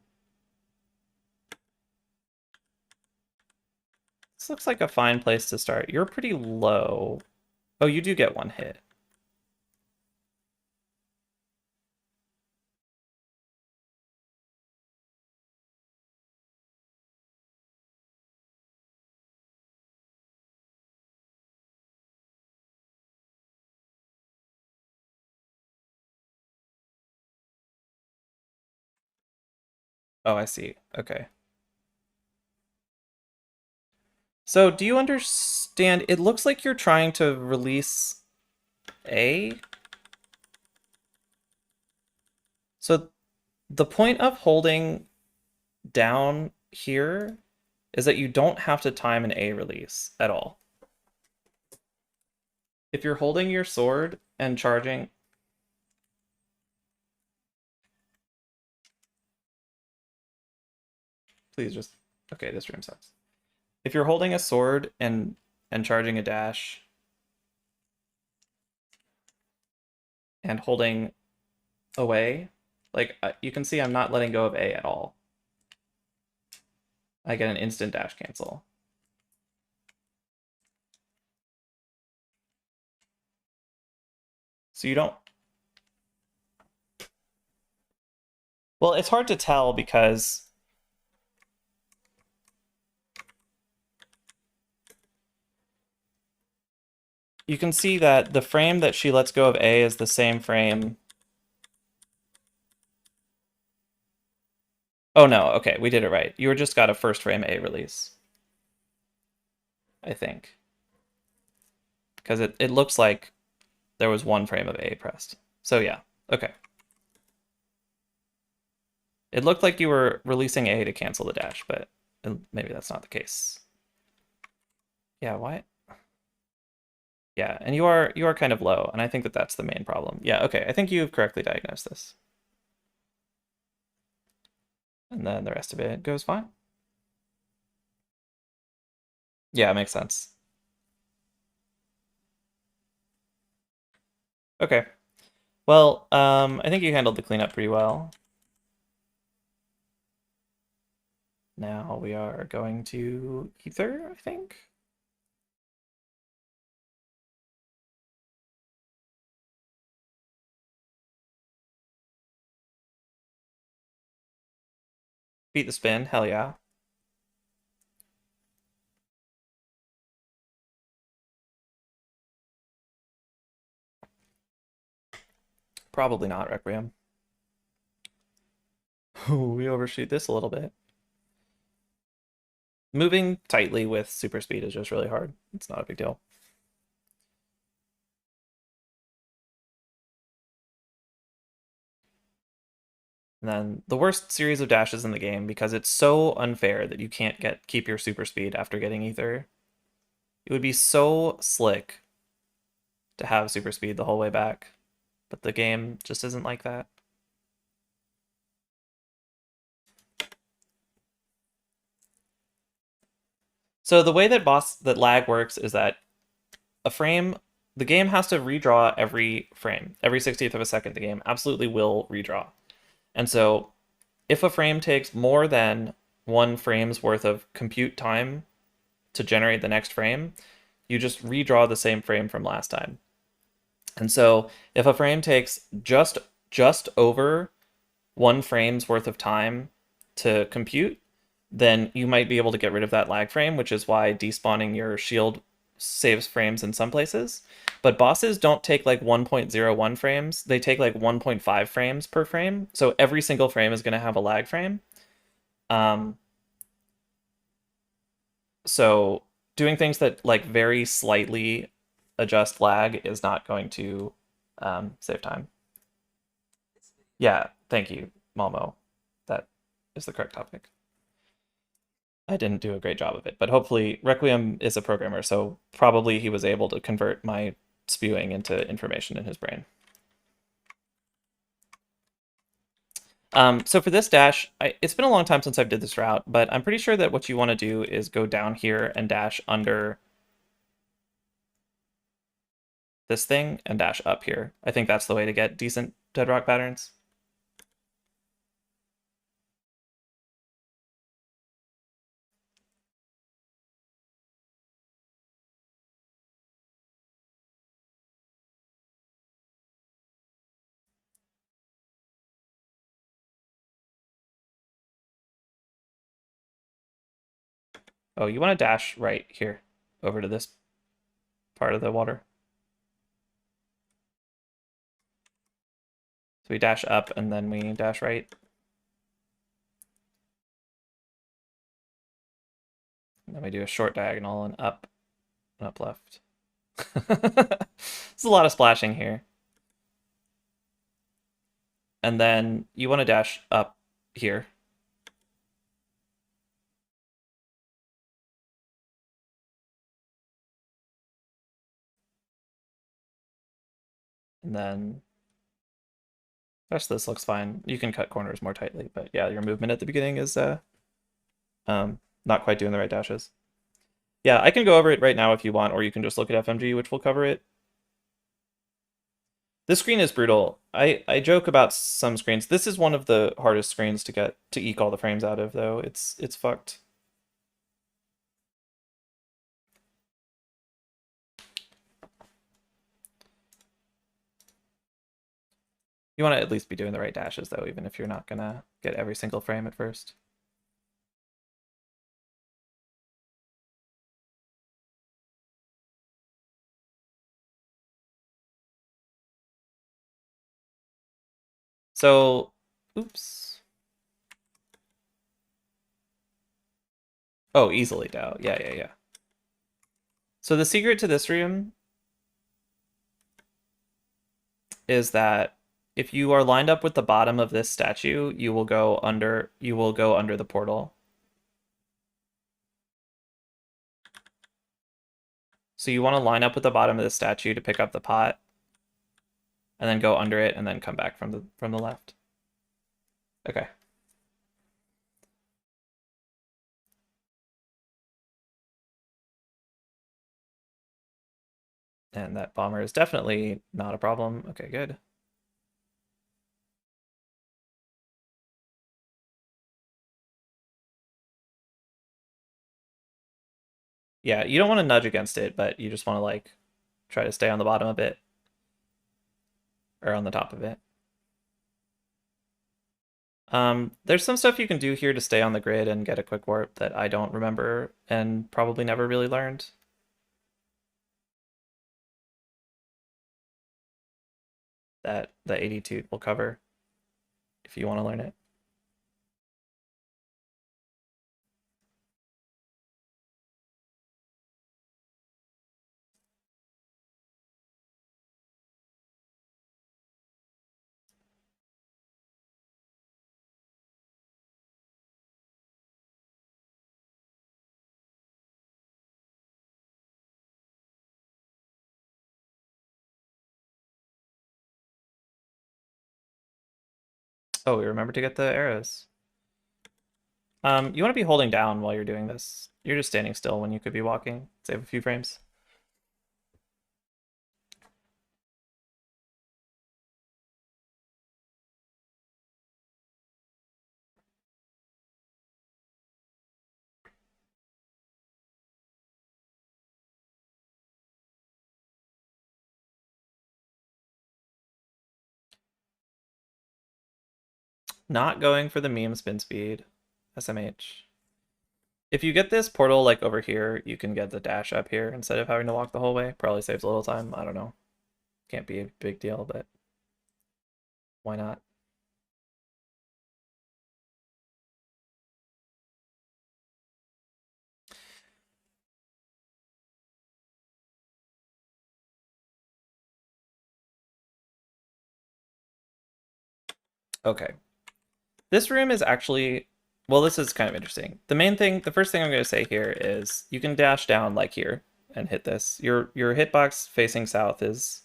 This looks like a fine place to start. You're pretty low. Oh, you do get one hit. Oh, I see. Okay. So do you understand? It looks like you're trying to release A. So the point of holding down here is that you don't have to time an A release at all. If you're holding your sword and charging... Please just... Okay, this room sucks. If you're holding a sword and charging a dash and holding away, like you can see I'm not letting go of A at all. I get an instant dash cancel. So you don't... Well, it's hard to tell because you can see that the frame that she lets go of A is the same frame. Oh no, okay, we did it right. You just got a first frame A release, I think. Because it looks like there was one frame of A pressed. So yeah, okay. It looked like you were releasing A to cancel the dash, but maybe that's not the case. Yeah, why? Yeah, and you are kind of low, and I think that that's the main problem. Yeah, okay, I think you've correctly diagnosed this. And then the rest of it goes fine. Yeah, it makes sense. Okay. Well, I think you handled the cleanup pretty well. Now we are going to Ether, I think. Beat the spin, hell yeah. Probably not Requiem. Ooh, we overshoot this a little bit. Moving tightly with super speed is just really hard. It's not a big deal. And then the worst series of dashes in the game because it's so unfair that you can't keep your super speed after getting ether. It would be so slick to have super speed the whole way back, but the game just isn't like that. So the way that lag works is that the game has to redraw every frame. Every 60th of a second, the game absolutely will redraw. And so if a frame takes more than 1 frame's worth of compute time to generate the next frame, you just redraw the same frame from last time. And so if a frame takes just over 1 frame's worth of time to compute, then you might be able to get rid of that lag frame, which is why despawning your shield saves frames in some places. But bosses don't take like 1.01 frames, they take like 1.5 frames per frame. So every single frame is going to have a lag frame. Um, so doing things that like very slightly adjust lag is not going to save time. Yeah, thank you, Malmo. That is the correct topic. I didn't do a great job of it, but hopefully Requiem is a programmer, so probably he was able to convert my spewing into information in his brain. So for this dash, it's been a long time since I've did this route, but I'm pretty sure that what you want to do is go down here and dash under this thing and dash up here. I think that's the way to get decent dead rock patterns. Oh, you want to dash right here over to this part of the water. So we dash up and then we dash right. And then we do a short diagonal and up left. There's a lot of splashing here. And then you want to dash up here. And then the rest of this looks fine. You can cut corners more tightly, but yeah, your movement at the beginning is not quite doing the right dashes. Yeah, I can go over it right now if you want, or you can just look at FMG, which will cover it. This screen is brutal. I joke about some screens. This is one of the hardest screens to eke all the frames out of, though. It's fucked. You want to at least be doing the right dashes, though, even if you're not gonna get every single frame at first. So, oops. Oh, easily Dow. Yeah. So the secret to this room is that if you are lined up with the bottom of this statue, you will go under the portal. So you want to line up with the bottom of the statue to pick up the pot and then go under it and then come back from the left. Okay. And that bomber is definitely not a problem. Okay, good. Yeah, you don't want to nudge against it, but you just want to like try to stay on the bottom a bit or on the top of it. There's some stuff you can do here to stay on the grid and get a quick warp that I don't remember and probably never really learned. That the 82 will cover if you want to learn it. Oh, we remember to get the arrows. You want to be holding down while you're doing this. You're just standing still when you could be walking. Save a few frames. Not going for the meme spin speed. SMH. If you get this portal like over here, you can get the dash up here instead of having to walk the whole way. Probably saves a little time. I don't know. Can't be a big deal, but why not? Okay. This room is actually, well, this is kind of interesting. The main thing, the first thing I'm going to say here is you can dash down like here and hit this. Your hitbox facing south is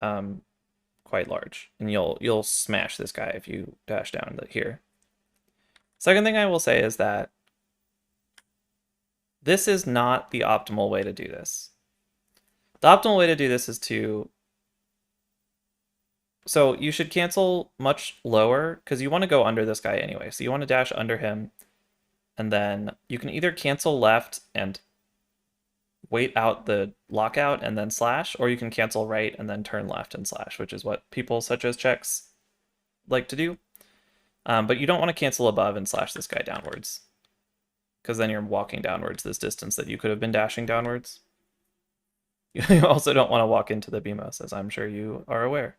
quite large, and you'll smash this guy if you dash down here. Second thing I will say is that this is not the optimal way to do this. The optimal way to do this is to, so you should cancel much lower because you want to go under this guy anyway. So you want to dash under him, and then you can either cancel left and wait out the lockout and then slash, or you can cancel right and then turn left and slash, which is what people such as Checks like to do. But you don't want to cancel above and slash this guy downwards, because then you're walking downwards this distance that you could have been dashing downwards. You also don't want to walk into the BMOS, as I'm sure you are aware.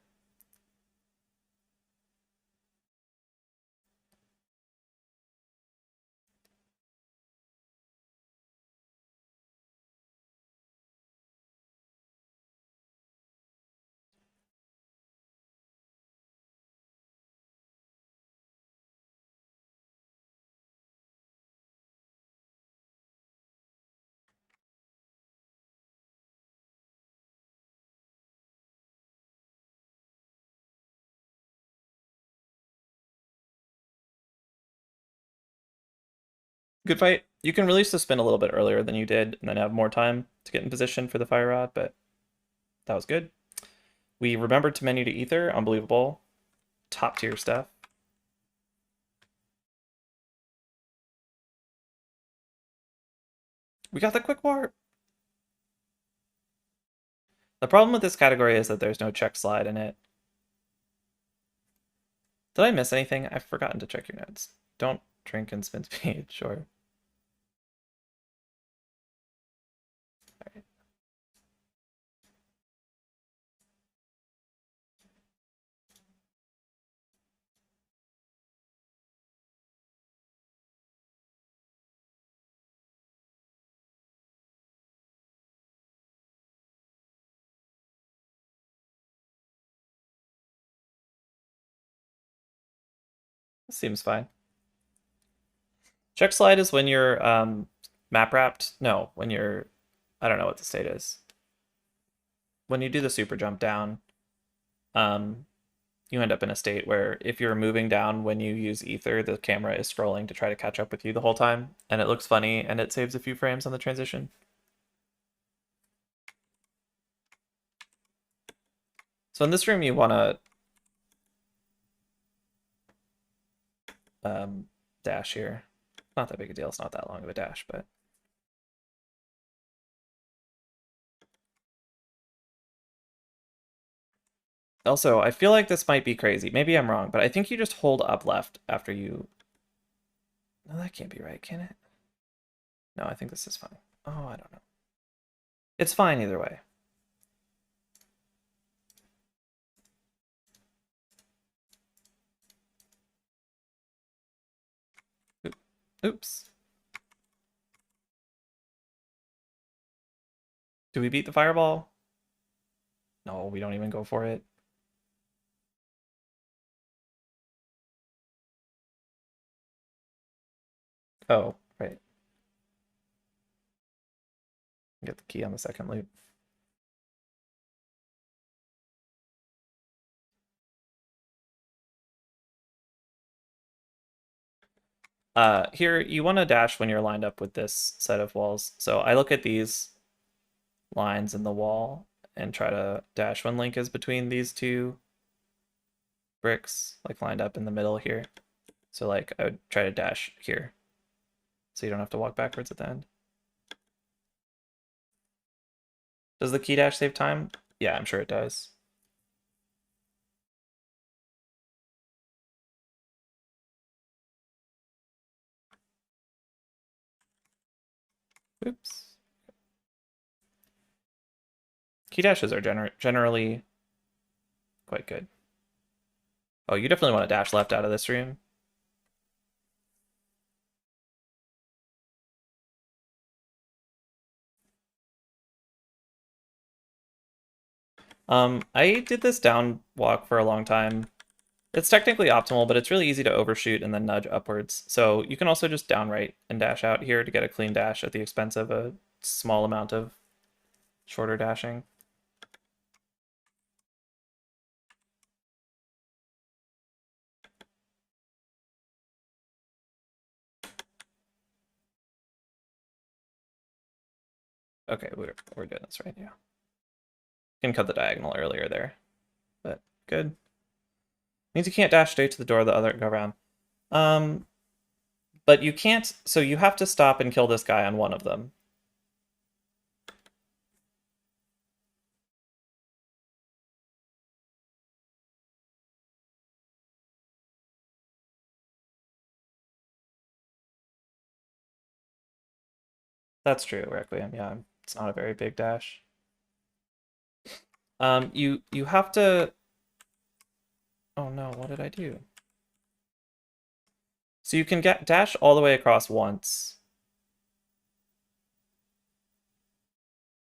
Good fight. You can release the spin a little bit earlier than you did and then have more time to get in position for the fire rod, but that was good. We remembered to menu to ether. Unbelievable. Top tier stuff. We got the quick warp. The problem with this category is that there's no check slide in it. Did I miss anything? I've forgotten to check your notes. Don't drink and spin speed, sure. Seems fine. Check slide is when you're map wrapped. No, when you're, I don't know what the state is. When you do the super jump down, you end up in a state where if you're moving down when you use ether, the camera is scrolling to try to catch up with you the whole time, and it looks funny and it saves a few frames on the transition. So in this room, you want to dash here. Not that big a deal. It's not that long of a dash, but also, I feel like this might be crazy. Maybe I'm wrong, but I think you just hold up left after you... No, that can't be right, can it? No, I think this is fine. Oh, I don't know. It's fine either way. Oops. Do we beat the fireball? No, we don't even go for it. Oh, right. Get the key on the second loop. Here, you want to dash when you're lined up with this set of walls. So I look at these lines in the wall and try to dash when Link is between these two bricks, like lined up in the middle here. So like I would try to dash here, so you don't have to walk backwards at the end. Does the key dash save time? Yeah, I'm sure it does. Oops. Key dashes are generally quite good. Oh, you definitely want to dash left out of this room. I did this down walk for a long time. It's technically optimal, but it's really easy to overshoot and then nudge upwards. So you can also just down right and dash out here to get a clean dash at the expense of a small amount of shorter dashing. Okay, we're doing this right now. Can cut the diagonal earlier there, but good. Means you can't dash straight to the door the other go around. But you can't, so you have to stop and kill this guy on one of them. That's true, Requiem. Yeah, it's not a very big dash. You have to. Oh no, what did I do? So you can get dash all the way across once.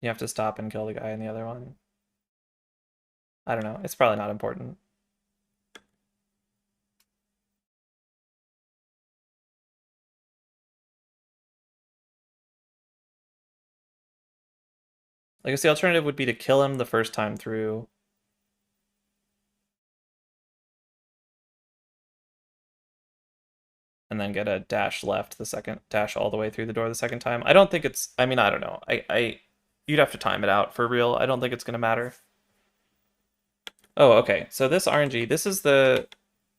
You have to stop and kill the guy in the other one. I don't know. It's probably not important. I guess the alternative would be to kill him the first time through. And then get a dash left the second dash all the way through the door the second time. I don't think it's. I mean, I don't know. You'd have to time it out for real. I don't think it's gonna matter. Oh, okay. So this RNG, this is the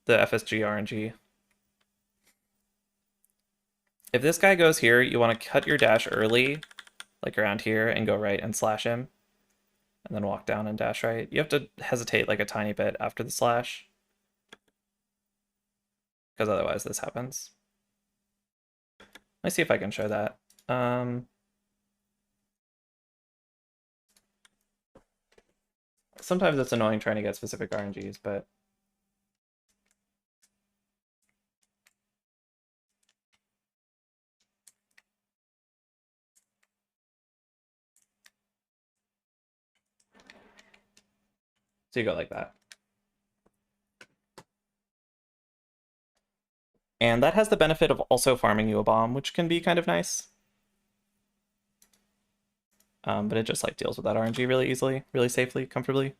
FSG RNG. If this guy goes here, you want to cut your dash early, like around here, and go right and slash him, and then walk down and dash right. You have to hesitate like a tiny bit after the slash, because otherwise this happens. Let me see if I can show that. Sometimes it's annoying trying to get specific RNGs, but so you go like that. And that has the benefit of also farming you a bomb, which can be kind of nice. But it just like deals with that RNG really easily, really safely, comfortably.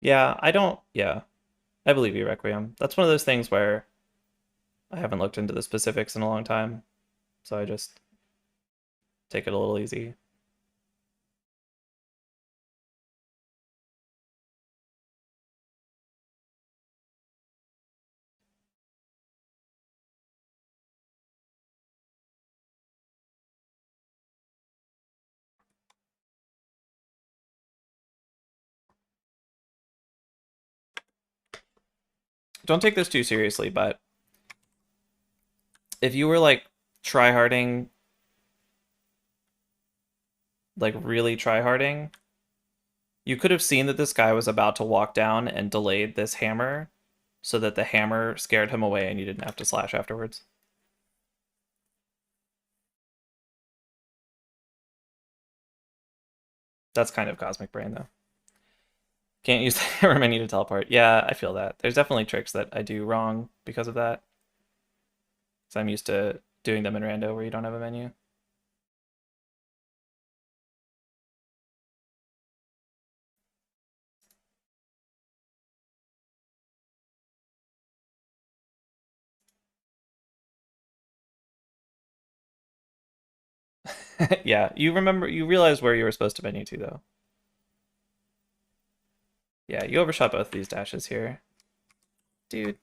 Yeah, yeah, I believe you, Requiem. That's one of those things where I haven't looked into the specifics in a long time, so I just take it a little easy. Don't take this too seriously, but if you were like tryharding, like really tryharding, you could have seen that this guy was about to walk down and delayed this hammer so that the hammer scared him away and you didn't have to slash afterwards. That's kind of Cosmic Brain, though. Can't use the hammer menu to teleport. Yeah, I feel that. There's definitely tricks that I do wrong because of that. So I'm used to doing them in rando where you don't have a menu. Yeah, you realize where you were supposed to menu to, though. Yeah, you overshot both of these dashes here. Dude.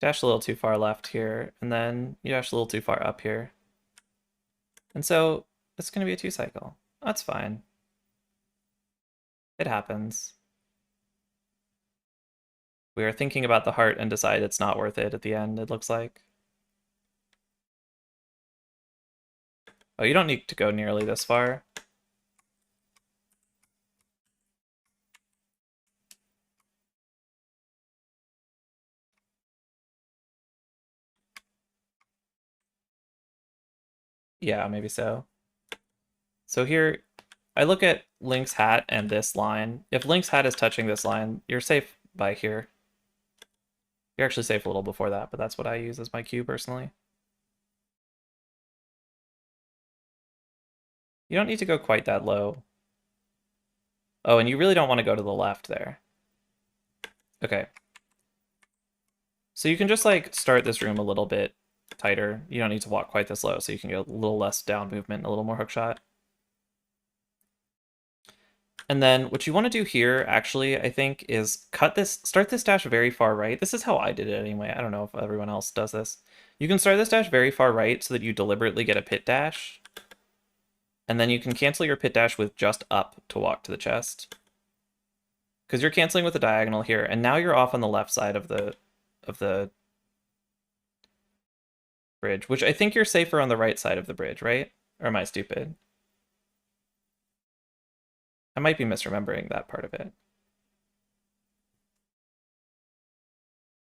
Dash a little too far left here, and then you dash a little too far up here. And so it's going to be a 2-cycle. That's fine. It happens. We are thinking about the heart and decide it's not worth it at the end, it looks like. Oh, you don't need to go nearly this far. Yeah, maybe so. So here, I look at Link's hat and this line. If Link's hat is touching this line, you're safe by here. You're actually safe a little before that, but that's what I use as my cue personally. You don't need to go quite that low. Oh, and you really don't want to go to the left there. Okay. So you can just like start this room a little bit tighter. You don't need to walk quite this low, so you can get a little less down movement, a little more hookshot. And then what you want to do here, actually, I think, is start this dash very far right. This is how I did it anyway. I don't know if everyone else does this. You can start this dash very far right so that you deliberately get a pit dash. And then you can cancel your pit dash with just up to walk to the chest. Because you're canceling with a diagonal here, and now you're off on the left side of the bridge, which I think you're safer on the right side of the bridge, right? Or am I stupid? I might be misremembering that part of it.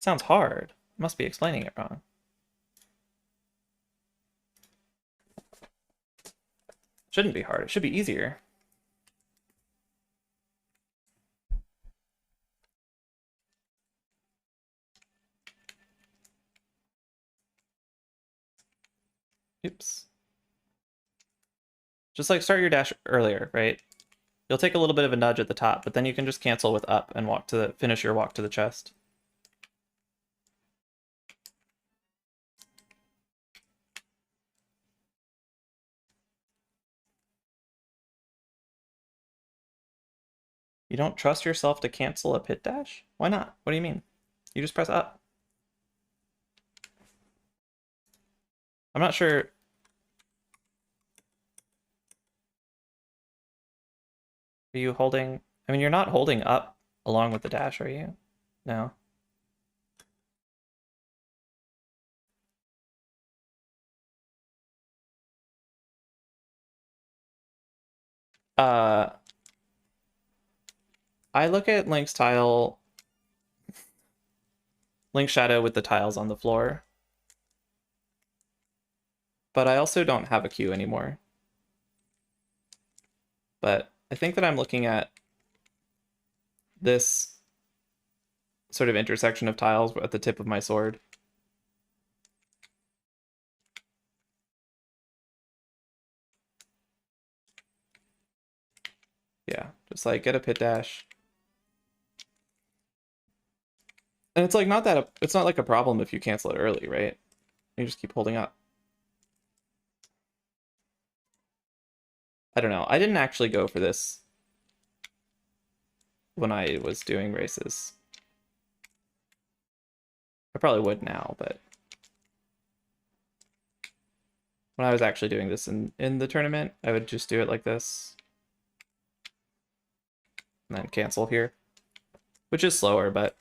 Sounds hard. I must be explaining it wrong. Shouldn't be hard. It should be easier. Oops. Just like start your dash earlier, right? You'll take a little bit of a nudge at the top, but then you can just cancel with up and finish your walk to the chest. You don't trust yourself to cancel a pit dash? Why not? What do you mean? You just press up. I'm not sure. Are you holding? I mean, you're not holding up along with the dash, are you? No. Uh, I look at Link's tile, Link shadow with the tiles on the floor, but I also don't have a cue anymore. But I think that I'm looking at this sort of intersection of tiles at the tip of my sword. Yeah, just like get a pit dash. And it's like it's not like a problem if you cancel it early, right? You just keep holding up. I don't know. I didn't actually go for this when I was doing races. I probably would now, but when I was actually doing this in the tournament, I would just do it like this. And then cancel here. Which is slower, but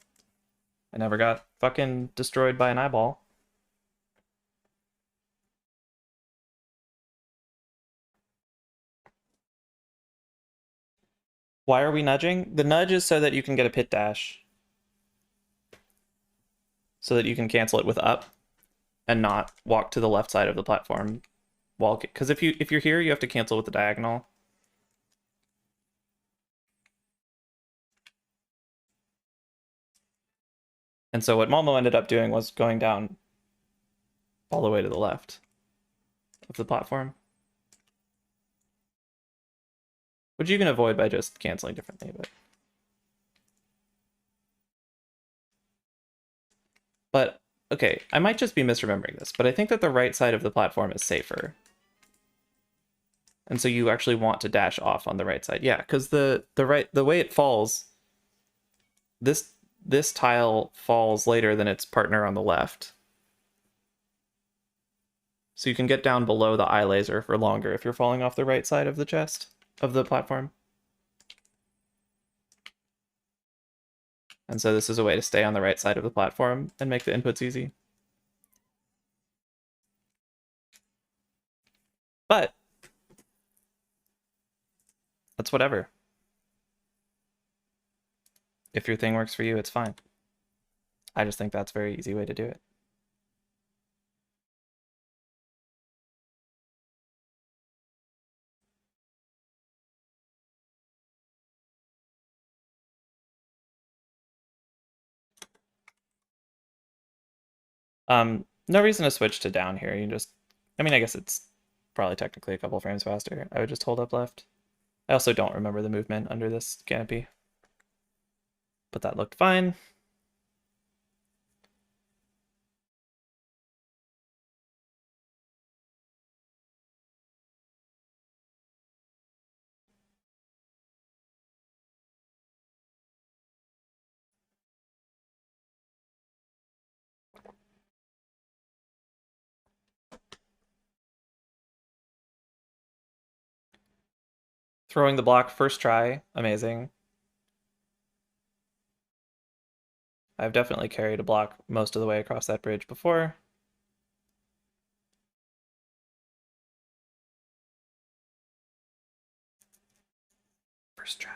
I never got fucking destroyed by an eyeball. Why are we nudging? The nudge is so that you can get a pit dash. So that you can cancel it with up and not walk to the left side of the platform. Because if you're here, you have to cancel with the diagonal. And so what Malmo ended up doing was going down all the way to the left of the platform. Which you can avoid by just canceling differently, but okay, I might just be misremembering this, but I think that the right side of the platform is safer. And so you actually want to dash off on the right side. Yeah, because the way it falls, this tile falls later than its partner on the left. So you can get down below the eye laser for longer if you're falling off the right side of the chest, of the platform. And so this is a way to stay on the right side of the platform and make the inputs easy. But that's whatever. If your thing works for you, it's fine. I just think that's a very easy way to do it. No reason to switch to down here. You just, I mean, I guess it's probably technically a couple frames faster. I would just hold up left. I also don't remember the movement under this canopy, but that looked fine. Throwing the block first try, amazing. I've definitely carried a block most of the way across that bridge before. First try.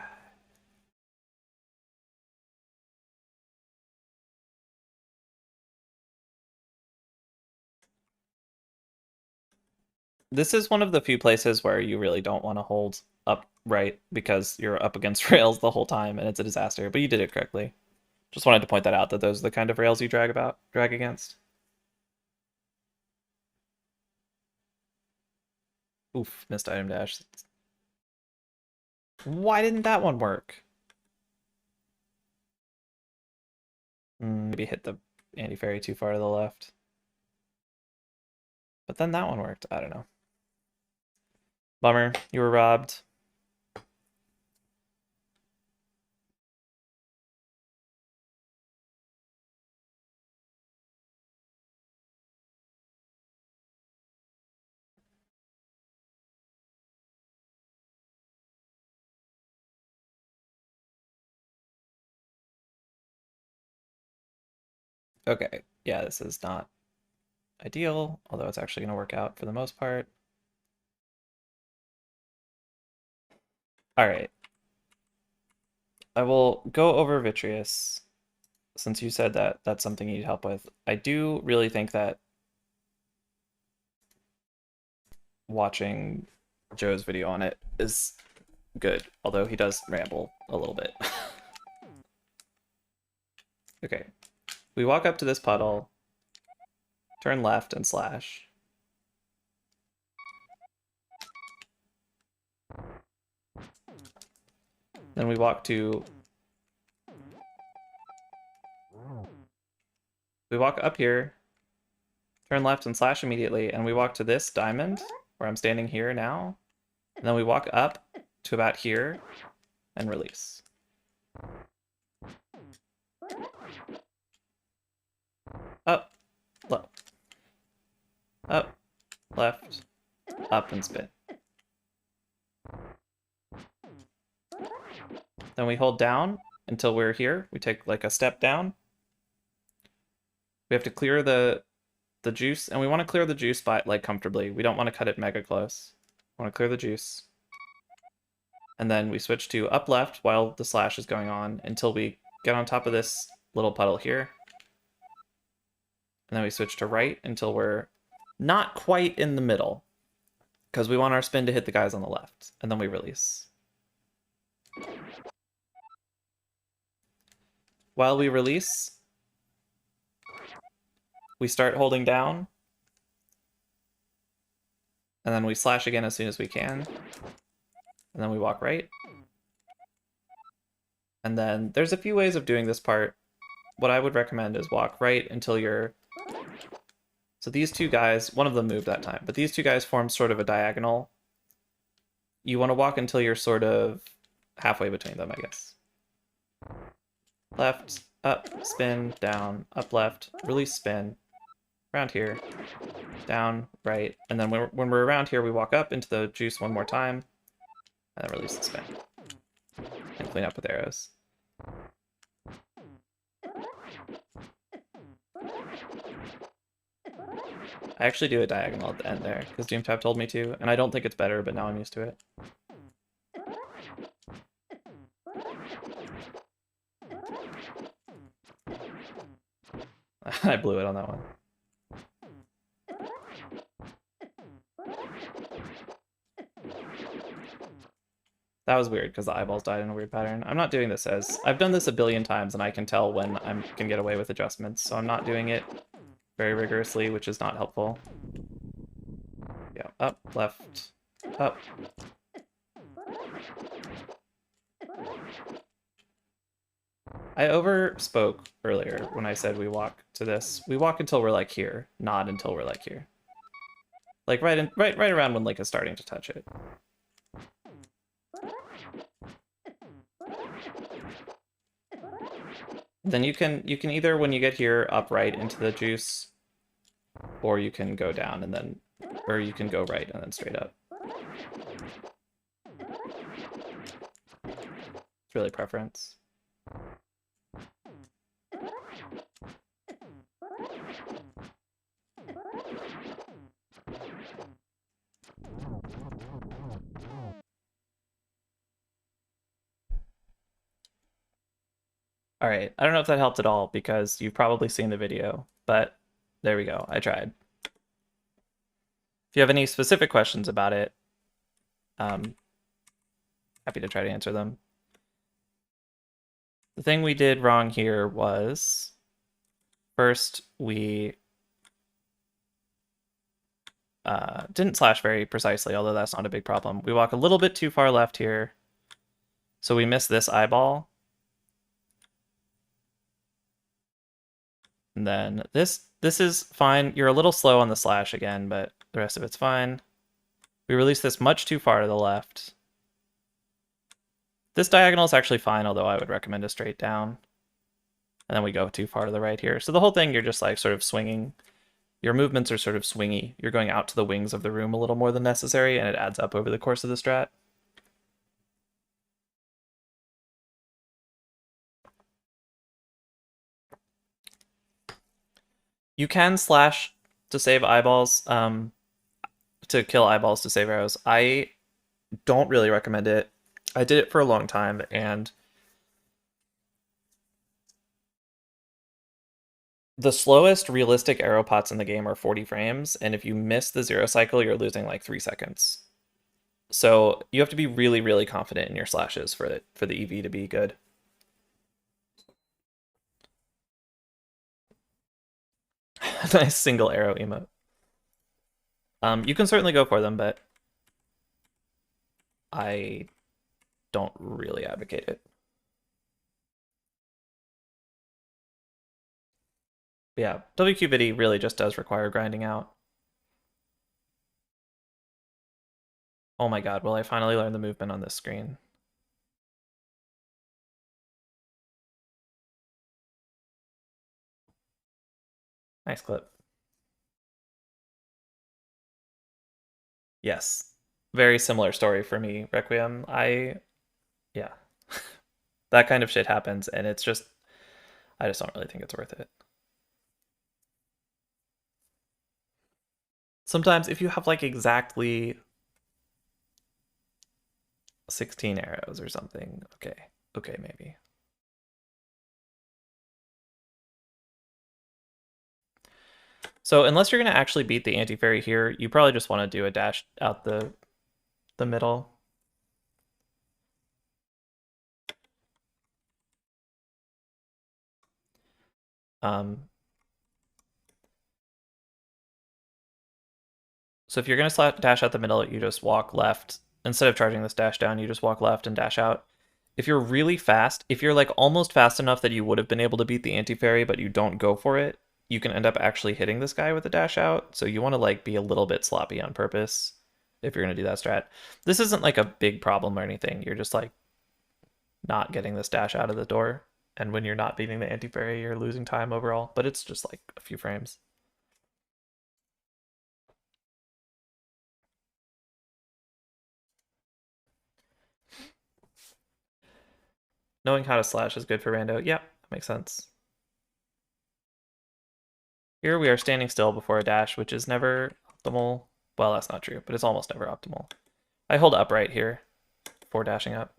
This is one of the few places where you really don't want to hold up right because you're up against rails the whole time and it's a disaster, but you did it correctly. Just wanted to point that out, that those are the kind of rails you drag against. Oof, missed item dash. Why didn't that one work? Maybe hit the anti-fairy too far to the left. But then that one worked. I don't know. Bummer, you were robbed. Okay, yeah, this is not ideal, although it's actually going to work out for the most part. All right. I will go over Vitreous since you said that that's something you need help with. I do really think that watching Joe's video on it is good, although he does ramble a little bit. Okay, we walk up to this puddle, turn left and slash. Then we walk up here, turn left and slash immediately, and we walk to this diamond where I'm standing here now. And then we walk up to about here and release. Up, left, up, left, up, and spin. Then we hold down until we're here. We take like a step down. We have to clear the juice, and we want to clear the juice by like comfortably. We don't want to cut it mega close. We want to clear the juice. And then we switch to up left while the slash is going on until we get on top of this little puddle here. And then we switch to right until we're not quite in the middle, because we want our spin to hit the guys on the left. And then we release. While we release, we start holding down. And then we slash again as soon as we can. And then we walk right. And then there's a few ways of doing this part. What I would recommend is walk right until you're... So these two guys, one of them moved that time, but these two guys form sort of a diagonal. you want to walk until you're sort of halfway between them, I guess. Left, up, spin, down, up, left, release, spin, around here, down, right, and then when we're around here, we walk up into the juice one more time, and then release the spin. And clean up with arrows. I actually do a diagonal at the end there, because Doomtab told me to, and I don't think it's better, but now I'm used to it. I blew it on that one. That was weird, because the eyeballs died in a weird pattern. I'm not doing this as... I've done this a billion times, and I can tell when I can get away with adjustments, so I'm not doing it very rigorously, which is not helpful. Yeah, up, left, up. I overspoke earlier when I said we walk to this. We walk until we're like here, not until we're like here. Like right around when Link is starting to touch it. Then you can either when you get here up right into the juice, or you can go down and then, or you can go right and then straight up. It's really preference. All right, I don't know if that helped at all because you've probably seen the video, but there we go, I tried. If you have any specific questions about it, happy to try to answer them. The thing we did wrong here was, first we didn't slash very precisely, although that's not a big problem. We walk a little bit too far left here, so we miss this eyeball. And then this is fine. You're a little slow on the slash again, but the rest of it's fine. We release this much too far to the left. This diagonal is actually fine, although I would recommend a straight down. And then we go too far to the right here. So the whole thing, you're just like sort of swinging. Your movements are sort of swingy. You're going out to the wings of the room a little more than necessary, and it adds up over the course of the strat. You can slash to save eyeballs, to kill eyeballs to save arrows. I don't really recommend it. I did it for a long time, and the slowest realistic arrow pots in the game are 40 frames, and if you miss the 0 cycle, you're losing like 3 seconds. So you have to be really, really confident in your slashes for the EV to be good. Nice single arrow emote. You can certainly go for them, but I don't really advocate it. Yeah, WQVD really just does require grinding out. Oh my god, will I finally learn the movement on this screen? Nice clip. Yes. Very similar story for me, Requiem. Yeah. That kind of shit happens, and it's just, I just don't really think it's worth it. Sometimes if you have like exactly 16 arrows or something, okay, maybe. So unless you're gonna actually beat the anti-fairy here, you probably just want to do a dash out the middle. So if you're gonna dash out the middle, you just walk left. Instead of charging this dash down, you just walk left and dash out. If you're really fast, if you're like almost fast enough that you would have been able to beat the anti-fairy, but you don't go for it, you can end up actually hitting this guy with a dash out. So you want to like be a little bit sloppy on purpose. if you're gonna do that strat. This isn't like a big problem or anything. You're just like not getting this dash out of the door. And when you're not beating the anti-fairy, you're losing time overall. But it's just like a few frames. Knowing how to slash is good for rando. Yeah, that makes sense. Here we are standing still before a dash, which is never optimal. Well, that's not true, but it's almost never optimal. I hold upright here before dashing up.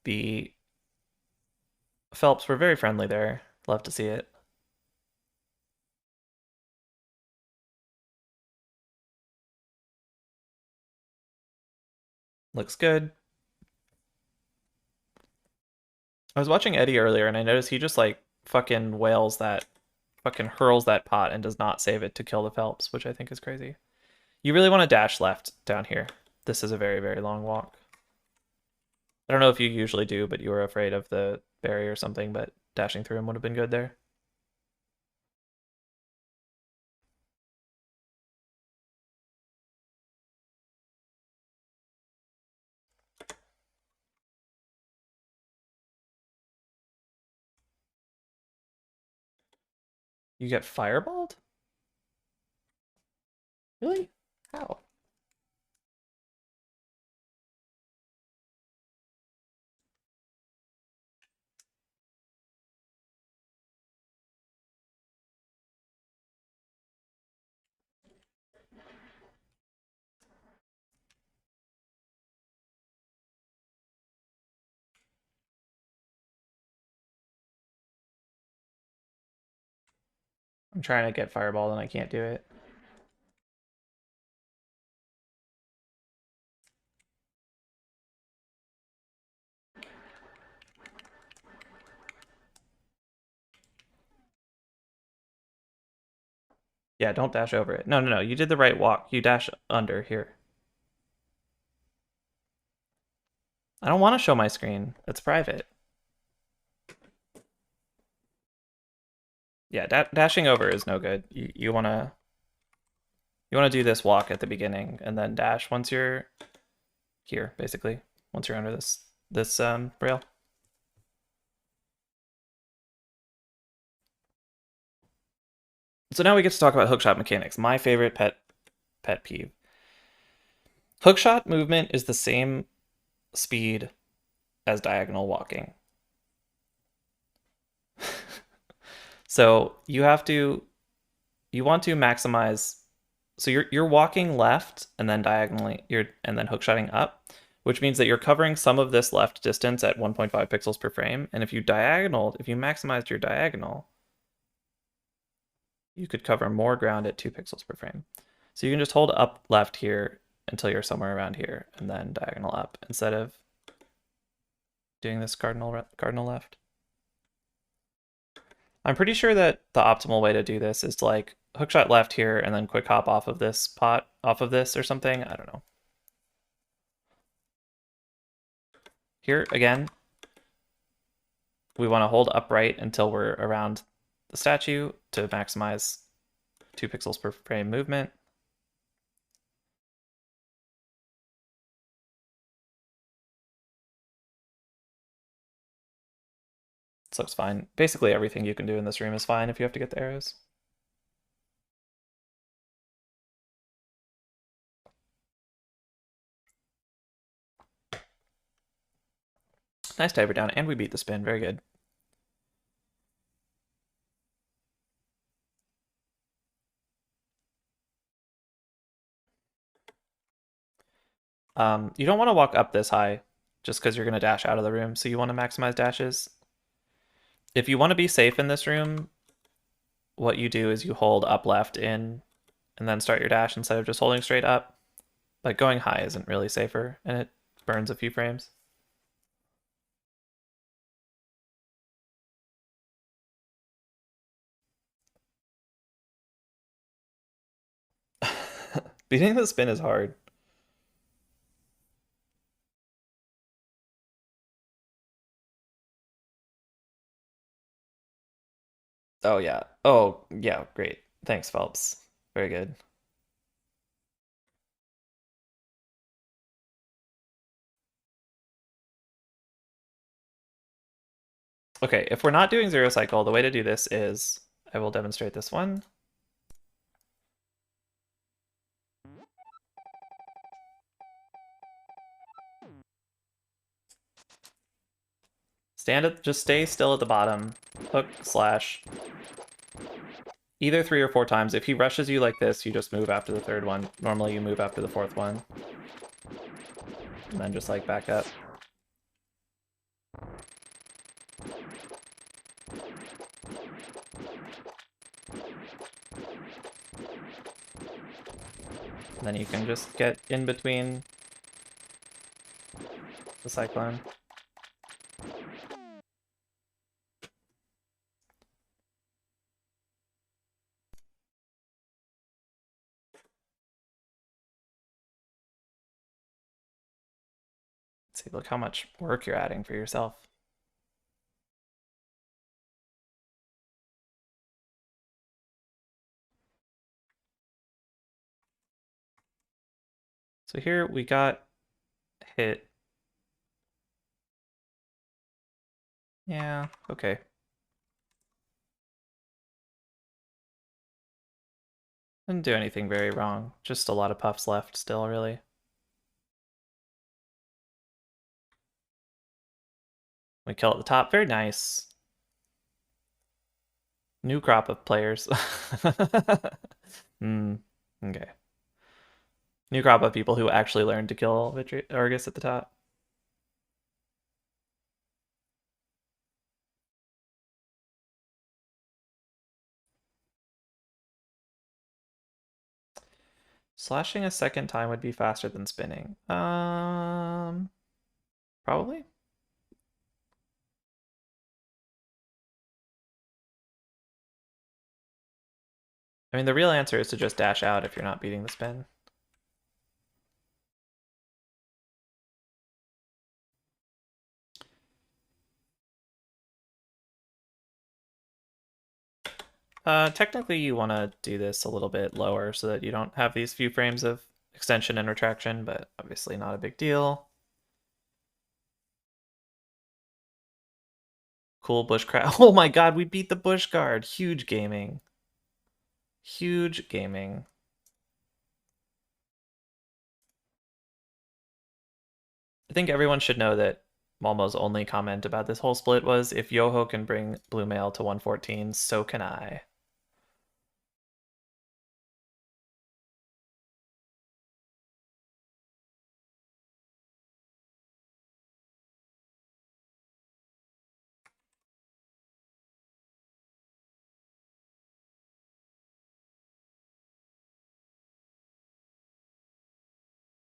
The Phelps were very friendly there. Love to see it. Looks good. I was watching Eddie earlier and I noticed he just like fucking wails that, fucking hurls that pot and does not save it to kill the Phelps, which I think is crazy. You really want to dash left down here. This is a very, very long walk. I don't know if you usually do, but you were afraid of the barrier or something, but dashing through him would have been good there. You get fireballed? Really? How? I'm trying to get fireballed and I can't do it. Yeah, don't dash over it. No, no, no. You did the right walk. You dash under here. I don't want to show my screen. It's private. Yeah, dashing over is no good. You wanna do this walk at the beginning and then dash once you're here, basically. Once you're under this rail. So now we get to talk about hookshot mechanics. My favorite pet peeve. Hookshot movement is the same speed as diagonal walking. So you want to maximize. So you're walking left and then diagonally, and then hookshotting up, which means that you're covering some of this left distance at 1.5 pixels per frame. And if you maximized your diagonal, you could cover more ground at 2 pixels per frame. So you can just hold up left here until you're somewhere around here, and then diagonal up instead of doing this cardinal left. I'm pretty sure that the optimal way to do this is to like hookshot left here and then quick hop off of this pot, off of this or something. I don't know. Here again, we want to hold upright until we're around the statue to maximize 2 pixels per frame movement. This looks fine. Basically everything you can do in this room is fine if you have to get the arrows. Nice diver down, and we beat the spin. Very good. You don't want to walk up this high just because you're going to dash out of the room, so you want to maximize dashes. If you want to be safe in this room, what you do is you hold up left in and then start your dash instead of just holding straight up. But going high isn't really safer, and it burns a few frames. Beating the spin is hard. Oh yeah. Oh yeah, great. Thanks, Phelps. Very good. Okay, if we're not doing zero cycle, the way to do this is, I will demonstrate this one. Just stay still at the bottom, hook, slash, either 3 or 4 times. If he rushes you like this, you just move after the third one. Normally you move after the fourth one. And then just like back up. And then you can just get in between the cyclone. See, look how much work you're adding for yourself. So here we got hit. Yeah, okay. Didn't do anything very wrong. Just a lot of puffs left still, really. We kill at the top. Very nice. New crop of players. Okay. New crop of people who actually learned to kill Argus at the top. Slashing a second time would be faster than spinning. Probably. I mean, the real answer is to just dash out if you're not beating the spin. Technically you want to do this a little bit lower so that you don't have these few frames of extension and retraction, but obviously not a big deal. Cool bush crowd. Oh my god, we beat the bush guard. Huge gaming. Huge gaming. I think everyone should know that Malmo's only comment about this whole split was, if Yoho can bring Blue Mail to 114, so can I.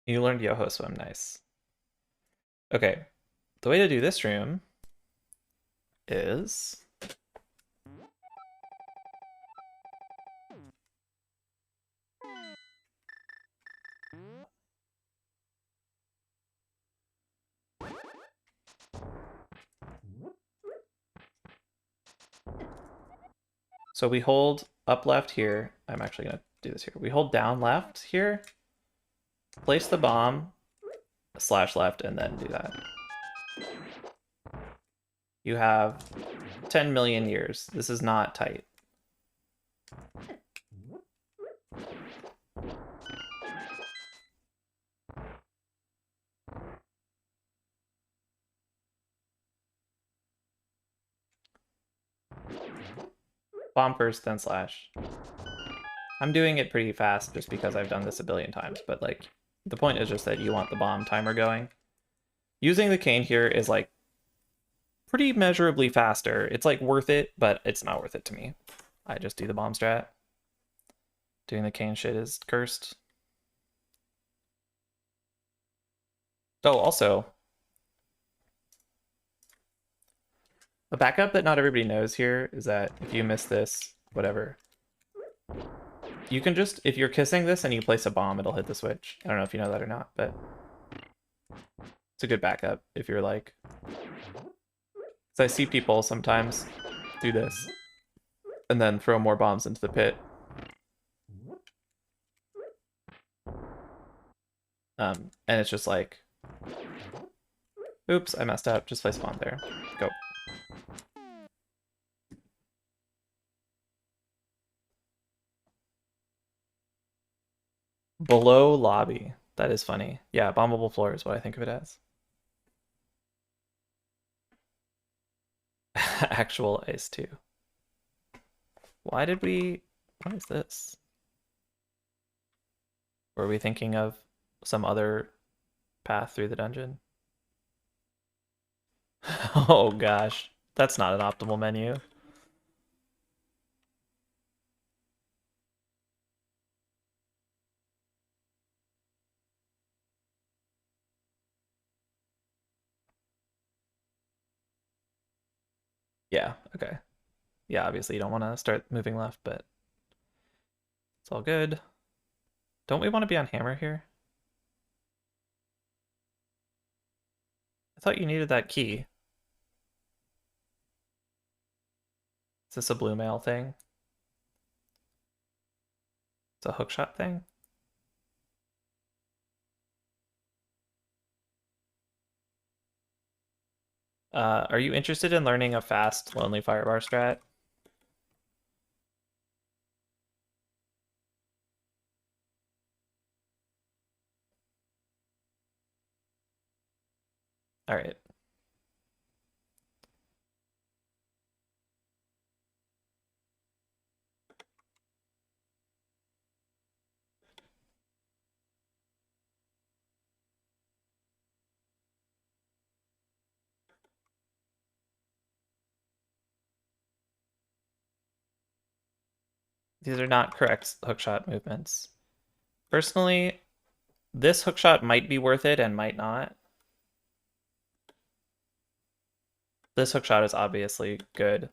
You learned Yoho Swim, nice. Okay, the way to do this room is... So we hold up left here. I'm actually going to do this here. We hold down left here, place the bomb, slash left, and then do that. You have 10 million years. This is not tight. Bomb first, then slash. I'm doing it pretty fast just because I've done this a billion times, but like the point is just that you want the bomb timer going. Using the cane here is like pretty measurably faster. It's like worth it, but it's not worth it to me. I just do the bomb strat. Doing the cane shit is cursed. Oh, also, a backup that not everybody knows here is that if you miss this, whatever, you can just, if you're kissing this and you place a bomb, it'll hit the switch. I don't know if you know that or not, but it's a good backup if you're like... So I see people sometimes do this and then throw more bombs into the pit. And it's just like, oops, I messed up. Just place bomb there. Go. Below lobby. That is funny. Yeah, bombable floor is what I think of it as. Actual ice too. Why did we... What is this? Were we thinking of some other path through the dungeon? Oh gosh, that's not an optimal menu. Yeah, okay. Yeah, obviously you don't want to start moving left, but it's all good. Don't we want to be on hammer here? I thought you needed that key. Is this a blue mail thing? It's a hookshot thing? Are you interested in learning a fast lonely firebar strat? All right. These are not correct hookshot movements. Personally, this hookshot might be worth it and might not. This hookshot is obviously good.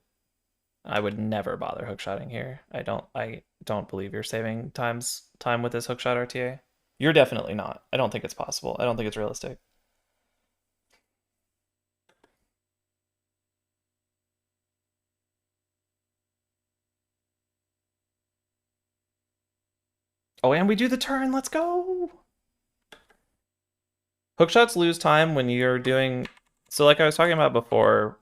I would never bother hookshotting here. I don't believe you're saving time with this hookshot RTA. You're definitely not. I don't think it's possible. I don't think it's realistic. Oh, and we do the turn. Let's go. Hookshots lose time when you're doing... So like I was talking about before,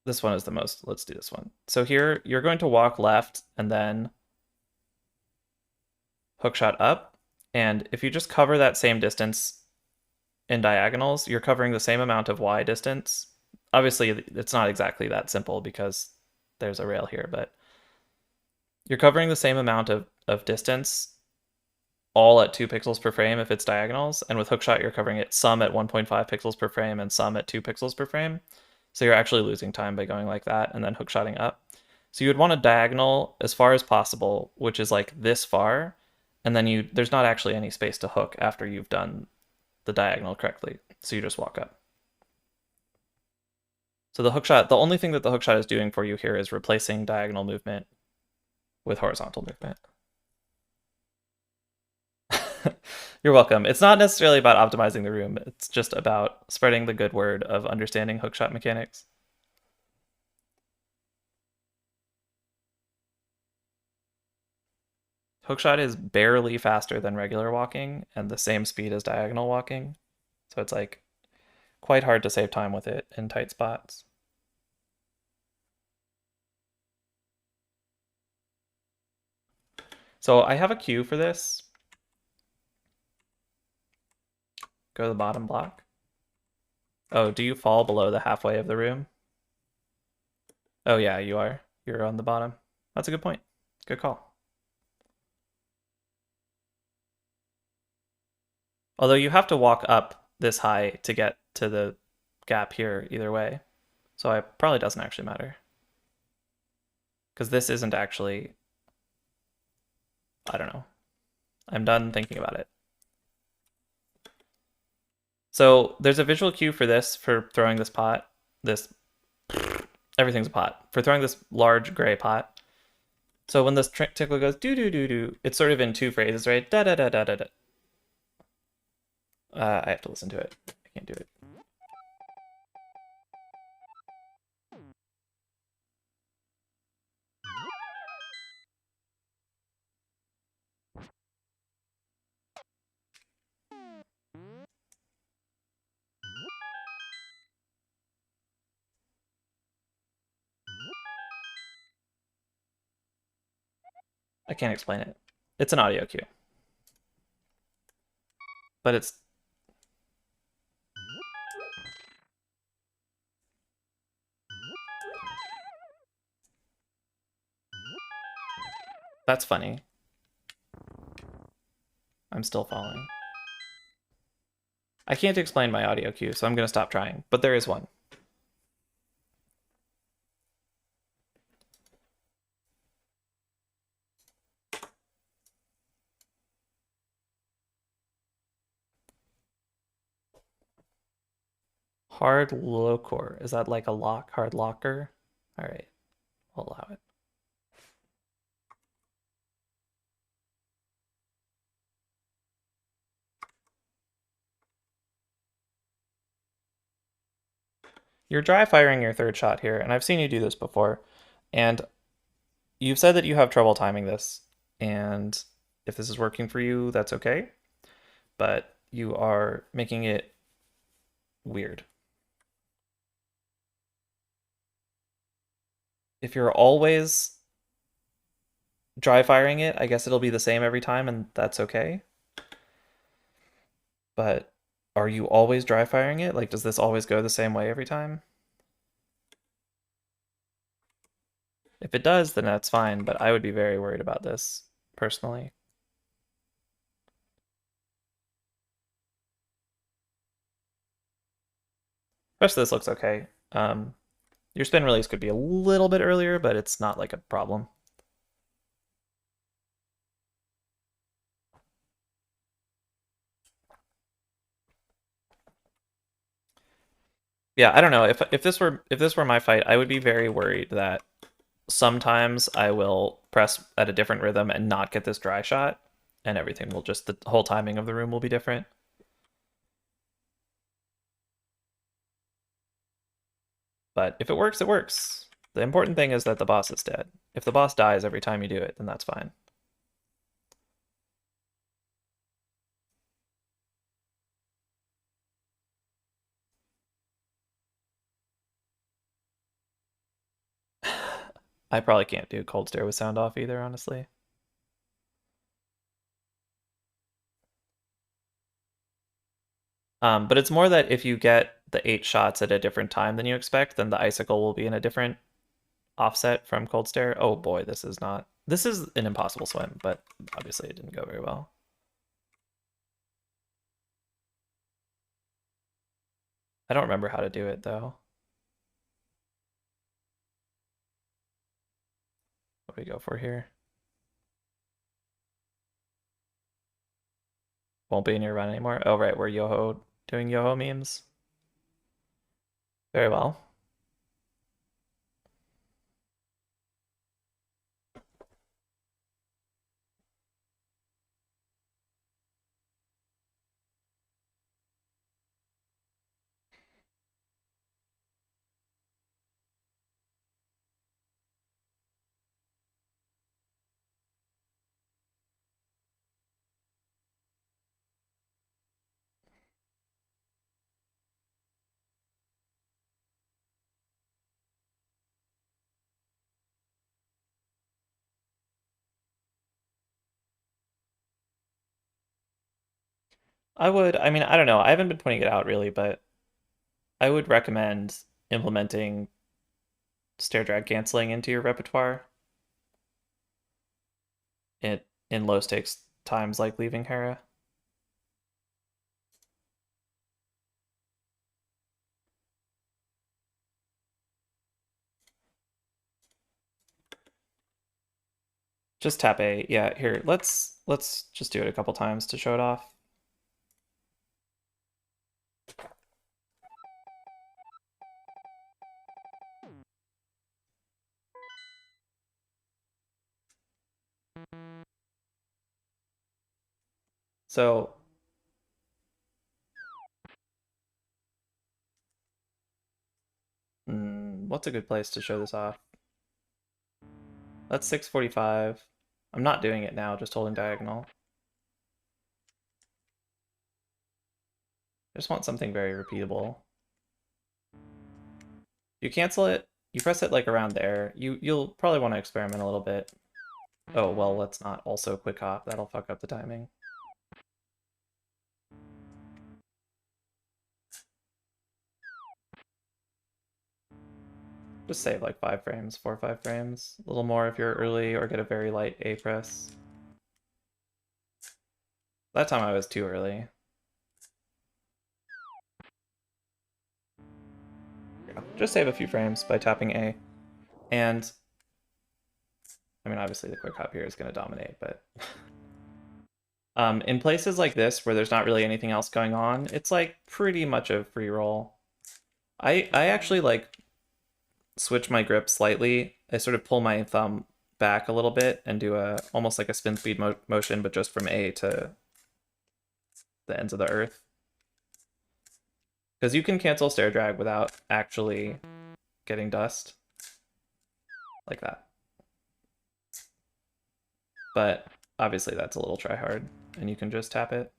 this one is the most... Let's do this one. So here, you're going to walk left and then hookshot up. And if you just cover that same distance in diagonals, you're covering the same amount of Y distance. Obviously, it's not exactly that simple because there's a rail here, but you're covering the same amount of distance all at 2 pixels per frame if it's diagonals, and with hookshot you're covering it some at 1.5 pixels per frame and some at 2 pixels per frame. So you're actually losing time by going like that and then hookshotting up. So you would want a diagonal as far as possible, which is like this far, and then there's not actually any space to hook after you've done the diagonal correctly. So you just walk up. So the hookshot, the only thing that the hookshot is doing for you here is replacing diagonal movement with horizontal movement. You're welcome. It's not necessarily about optimizing the room. It's just about spreading the good word of understanding hookshot mechanics. Hookshot is barely faster than regular walking and the same speed as diagonal walking. So it's like quite hard to save time with it in tight spots. So I have a cue for this. Go to the bottom block. Oh, do you fall below the halfway of the room? Oh yeah, you are. You're on the bottom. That's a good point. Good call. Although you have to walk up this high to get to the gap here either way. So it probably doesn't actually matter. Because this isn't actually... I don't know. I'm done thinking about it. So there's a visual cue for this, for throwing this pot. This... Everything's a pot. For throwing this large gray pot. So when this tickle goes do-do-do-do, it's sort of in 2 phrases, right? Da-da-da-da-da-da. I have to listen to it. I can't do it. I can't explain it. It's an audio cue. But that's funny. I'm still following. I can't explain my audio cue, so I'm going to stop trying. But there is one. Hard locker. Is that like a lock? Hard locker? All right, we'll allow it. You're dry firing your third shot here, and I've seen you do this before. And you've said that you have trouble timing this. And if this is working for you, that's okay. But you are making it weird. If you're always dry firing it, I guess it'll be the same every time, and that's okay. But are you always dry firing it? Like, does this always go the same way every time? If it does, then that's fine, but I would be very worried about this, personally. The rest of this looks okay. Your spin release could be a little bit earlier, but it's not like a problem. Yeah, I don't know. If this were my fight, I would be very worried that sometimes I will press at a different rhythm and not get this dry shot, and everything will just the whole timing of the room will be different. But if it works, it works. The important thing is that the boss is dead. If the boss dies every time you do it, then that's fine. I probably can't do cold stare with sound off either, honestly. But it's more that if you get the 8 shots at a different time than you expect, then the icicle will be in a different offset from cold stare. Oh boy, this is not. This is an impossible swim, but obviously it didn't go very well. I don't remember how to do it though. What do we go for here? Won't be in your run anymore. Oh right, we're Yoho doing Yoho memes. Very well. I mean, I don't know. I haven't been pointing it out really, but I would recommend implementing stair drag canceling into your repertoire in low stakes times like leaving Hera. Just tap A. Yeah, here, let's just do it a couple times to show it off. So what's a good place to show this off? That's 645. I'm not doing it now, just holding diagonal. I just want something very repeatable. You cancel it, you press it like around there. You'll probably want to experiment a little bit. Oh, well, let's not also quick hop. That'll fuck up the timing. Just save like 5 frames, 4 or 5 frames. A little more if you're early or get a very light A press. That time I was too early. Just save a few frames by tapping A. And, I mean, obviously the quick hop here is going to dominate, but... in places like this where there's not really anything else going on, it's like pretty much a free roll. I actually like switch my grip slightly. I sort of pull my thumb back a little bit and do a almost like a spin speed motion, but just from A to the ends of the earth. Because you can cancel stair drag without actually getting dust. Like that. But obviously that's a little try hard, and you can just tap it.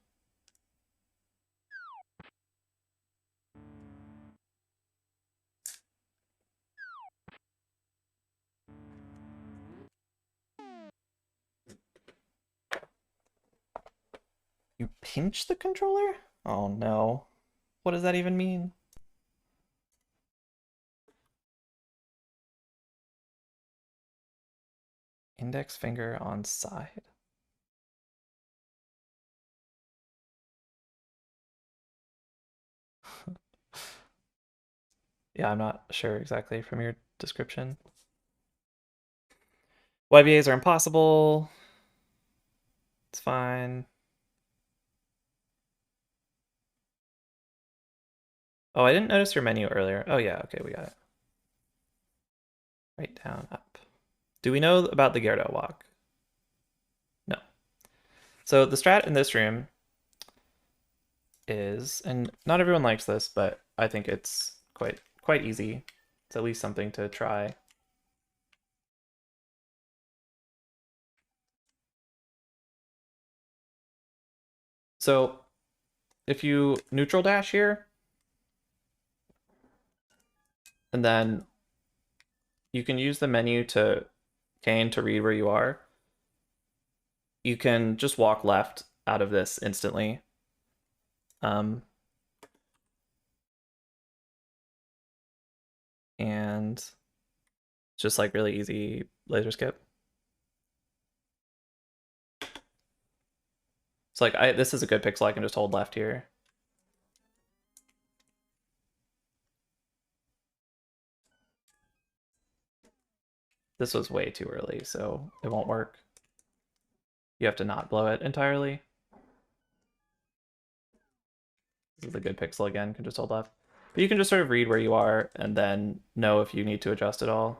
You pinch the controller? Oh no. What does that even mean? Index finger on side. Yeah, I'm not sure exactly from your description. YBAs are impossible. It's fine. Oh, I didn't notice your menu earlier. Oh yeah, okay, we got it. Right, down, up. Do we know about the Gyarados walk? No. So the strat in this room is, and not everyone likes this, but I think it's quite easy. It's at least something to try. So if you neutral dash here, and then you can use the menu to cane to read where you are. You can just walk left out of this instantly. And just like really easy laser skip. So like this is a good pixel. I can just hold left here. This was way too early, so it won't work. You have to not blow it entirely. This is a good pixel again, can just hold left. But you can just sort of read where you are and then know if you need to adjust at all.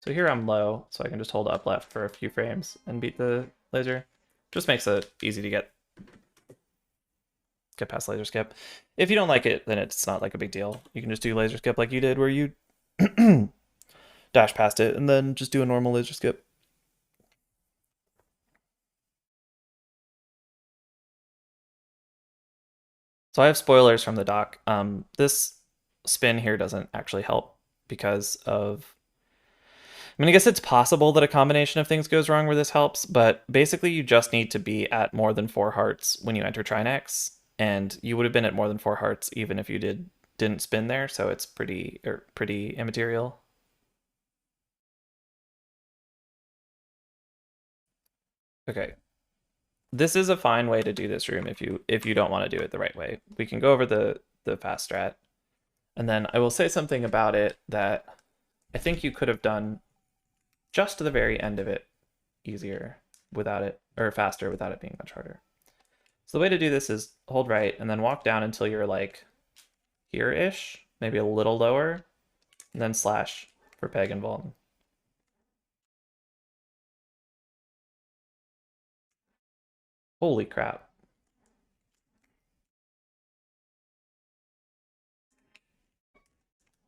So here I'm low, so I can just hold up left for a few frames and beat the laser. Just makes it easy to get past laser skip. If you don't like it, then it's not like a big deal. You can just do laser skip like you did, where you dash past it and then just do a normal laser skip. So I have spoilers from the doc. This spin here doesn't actually help because of... I mean, I guess it's possible that a combination of things goes wrong where this helps, but basically you just need to be at more than 4 hearts when you enter Trinex, and you would have been at more than 4 hearts even if you didn't spin there, so it's pretty immaterial. Okay. This is a fine way to do this room if you don't want to do it the right way. We can go over the fast strat, and then I will say something about it that I think you could have done just to the very end of it easier without it, or faster without it being much harder. So the way to do this is hold right and then walk down until you're like here-ish, maybe a little lower, and then slash for peg and vault. Holy crap.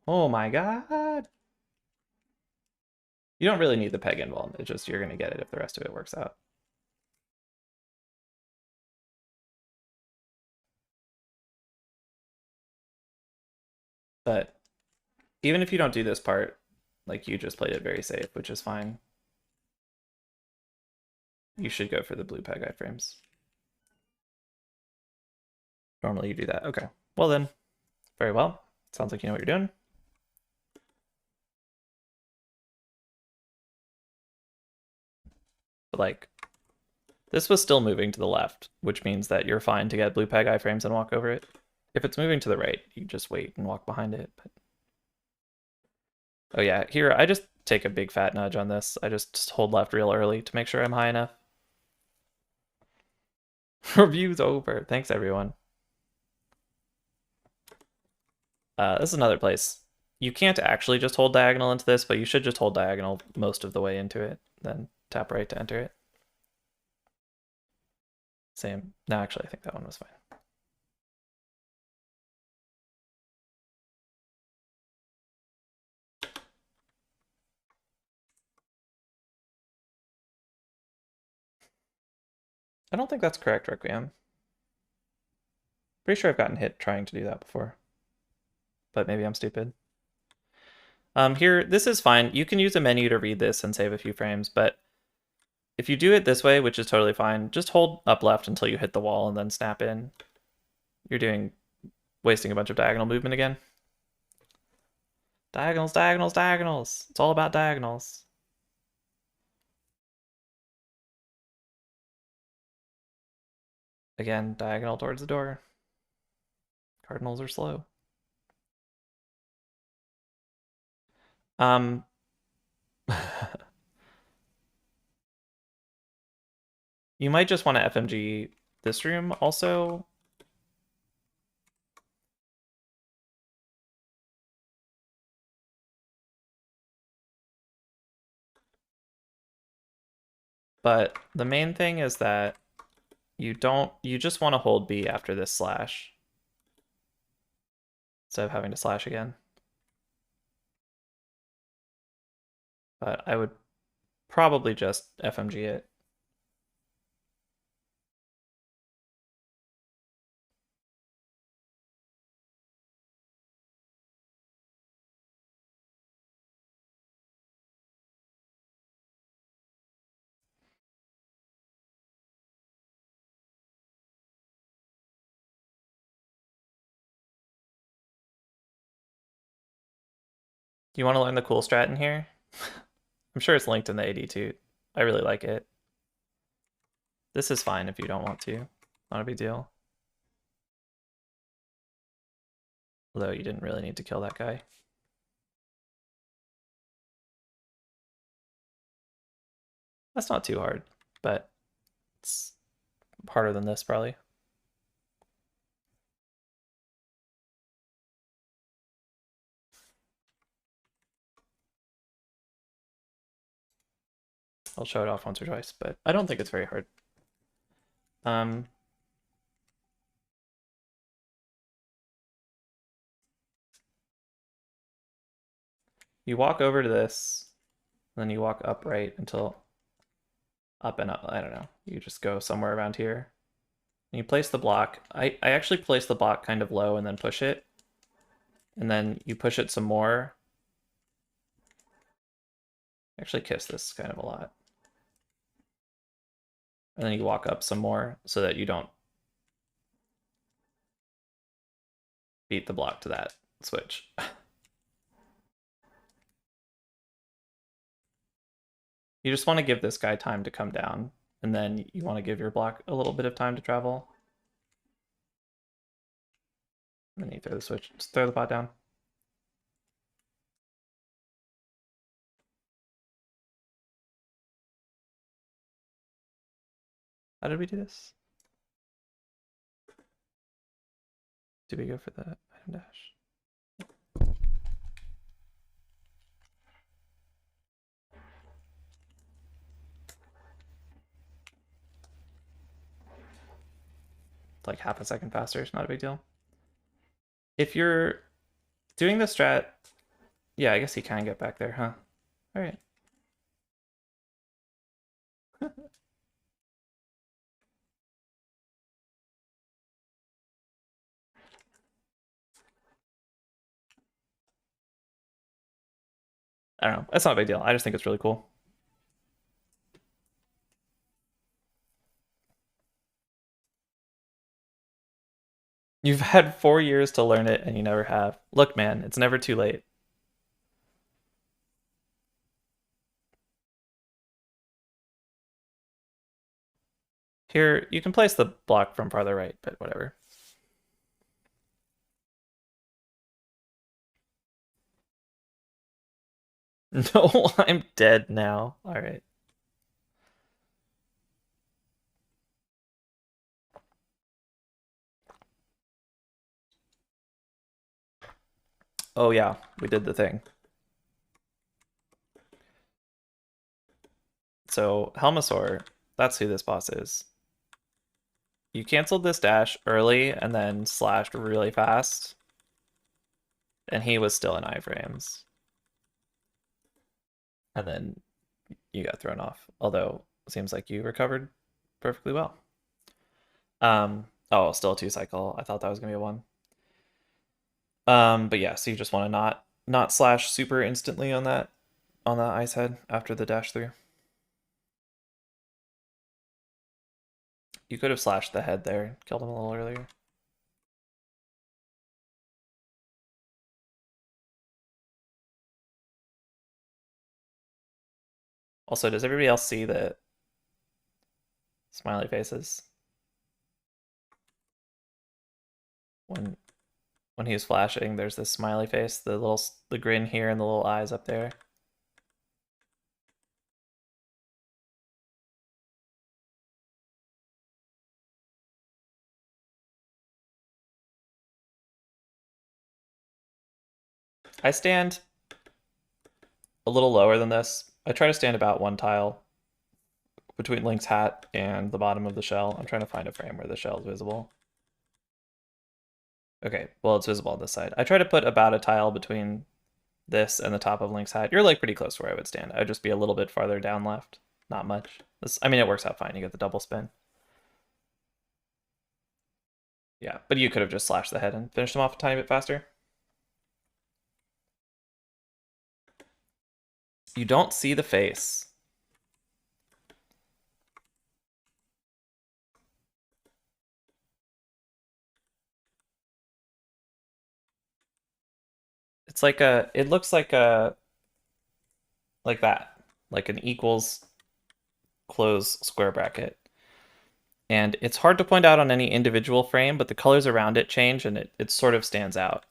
Oh my god. You don't really need the peg and vault. It's just you're going to get it if the rest of it works out. But even if you don't do this part, Like, you just played it very safe, which is fine. You should go for the blue peg iframes. Normally you do that. Okay. Well then, very well. Sounds like you know what you're doing. But like, this was still moving to the left, which means that you're fine to get blue peg iframes and walk over it. If it's moving to the right, you just wait and walk behind it. But... Oh yeah, here, I just take a big fat nudge on this. I just hold left real early to make sure I'm high enough. Review's over. Thanks, everyone. This is another place. You can't actually just hold diagonal into this, but you should just hold diagonal most of the way into it, then tap right to enter it. Same. No, actually, I think that one was fine. I don't think that's correct, Requiem. Pretty sure I've gotten hit trying to do that before. But maybe I'm stupid. Here, this is fine. You can use a menu to read this and save a few frames, but if you do it this way, which is totally fine, just hold up left until you hit the wall and then snap in. You're wasting a bunch of diagonal movement again. Diagonals, diagonals, diagonals. It's all about diagonals. Again, diagonal towards the door. Cardinals are slow. You might just want to FMG this room also. But the main thing is that you just want to hold B after this slash instead of having to slash again. But I would probably just FMG it. Do you want to learn the cool strat in here? I'm sure it's linked in the AD too. I really like it. This is fine if you don't want to. Not a big deal. Although you didn't really need to kill that guy. That's not too hard, but it's harder than this probably. I'll show it off once or twice, but I don't think it's very hard. You walk over to this, then you walk upright until up and up. I don't know. You just go somewhere around here. And you place the block. I actually place the block kind of low and then push it. And then you push it some more. Actually kiss this kind of a lot. And then you walk up some more so that you don't beat the block to that switch. You just want to give this guy time to come down, and then you want to give your block a little bit of time to travel. And then you throw the switch, just throw the pot down. How did we do this? Did we go for the item dash? It's like half a second faster, it's not a big deal. If you're doing the strat, yeah, I guess he can get back there, huh? All right. I don't know. That's not a big deal. I just think it's really cool. You've had 4 years to learn it and you never have. Look, man, it's never too late. Here, you can place the block from farther right, but whatever. No, I'm dead now. All right. Oh yeah, we did the thing. So Helmasaur, that's who this boss is. You canceled this dash early and then slashed really fast, and he was still in iframes. And then you got thrown off. Although it seems like you recovered perfectly well. Oh, still a 2 cycle. I thought that was gonna be a 1. But yeah, so you just want to not slash super instantly on that ice head after the dash through. You could have slashed the head there, killed him a little earlier. Also, does everybody else see the smiley faces when he's flashing? There's this smiley face, the grin here, and the little eyes up there. I stand a little lower than this. I try to stand about 1 tile between Link's hat and the bottom of the shell. I'm trying to find a frame where the shell is visible. Okay, well, it's visible on this side. I try to put about a tile between this and the top of Link's hat. You're like pretty close to where I would stand. I would just be a little bit farther down left. Not much. I mean, it works out fine. You get the double spin. Yeah, but you could have just slashed the head and finished him off a tiny bit faster. You don't see the face. It's like it looks like like that, like an equals close square bracket. And it's hard to point out on any individual frame, but the colors around it change and it sort of stands out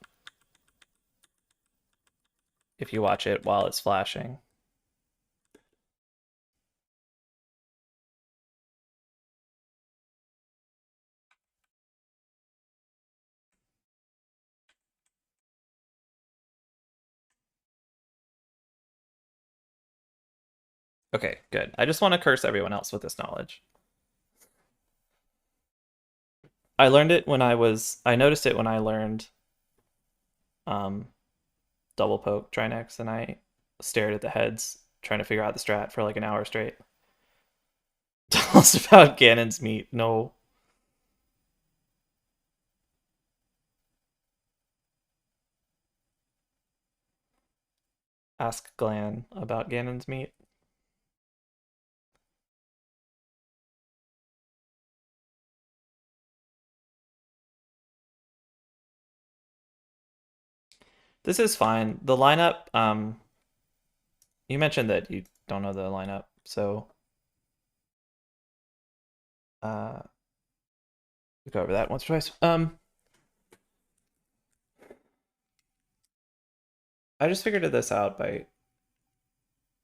if you watch it while it's flashing. Okay, good. I just want to curse everyone else with this knowledge. I learned it when I noticed it when I learned um, double poke Trinex, and I stared at the heads trying to figure out the strat for like an hour straight. Tell us about Ganon's meat. No. Ask Glan about Ganon's meat. This is fine. The lineup, you mentioned that you don't know the lineup, so we go over that once or twice. I just figured this out by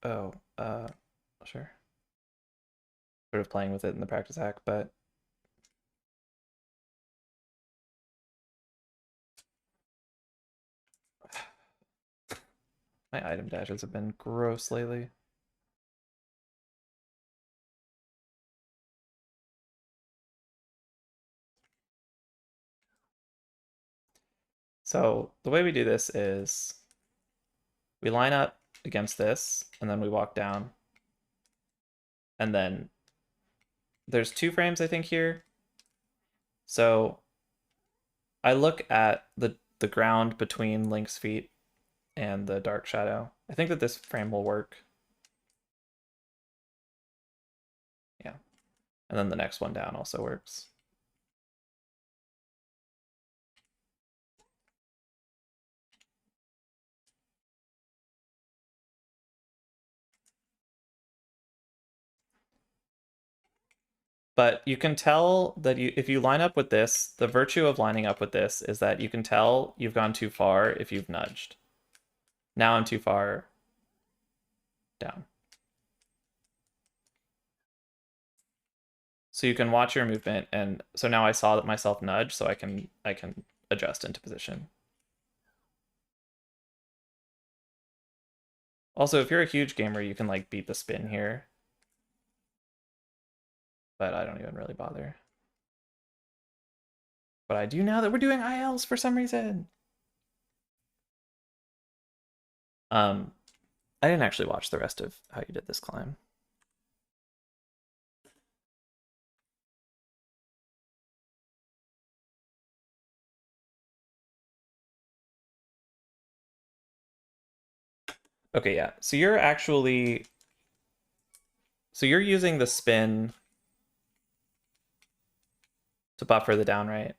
oh, sure. Sort of playing with it in the practice hack, but my item dashes have been gross lately. So the way we do this is we line up against this, and then we walk down. And then there's 2 frames, I think, here. So I look at the ground between Link's feet, and the dark shadow. I think that this frame will work. Yeah. And then the next one down also works. But you can tell that if you line up with this, the virtue of lining up with this is that you can tell you've gone too far if you've nudged. Now I'm too far down. So you can watch your movement, and so now I saw that myself nudge, so I can adjust into position. Also, if you're a huge gamer, you can like beat the spin here. But I don't even really bother. But I do now that we're doing ILs for some reason. I didn't actually watch the rest of how you did this climb. Okay, yeah. So you're using the spin to buffer the down right.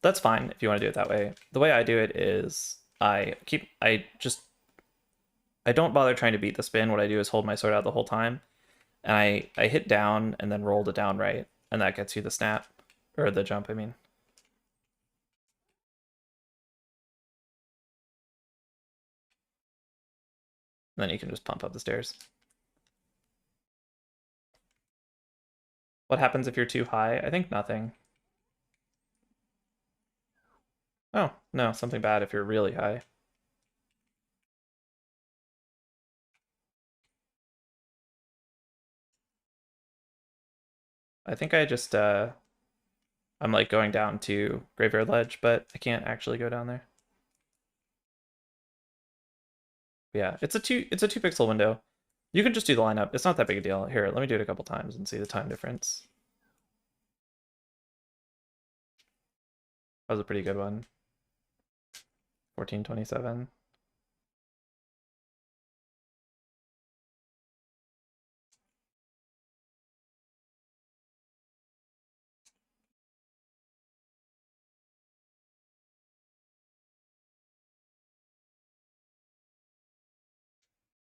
That's fine if you want to do it that way. The way I do it is I don't bother trying to beat the spin. What I do is hold my sword out the whole time. And I hit down and then roll the down right, and that gets you the snap. Or the jump, I mean. And then you can just pump up the stairs. What happens if you're too high? I think nothing. Oh, no, something bad if you're really high. I think I just I'm like going down to Graveyard Ledge, but I can't actually go down there. Yeah, it's a two pixel window. You can just do the lineup. It's not that big a deal. Here, let me do it a couple times and see the time difference. That was a pretty good one. 14:27.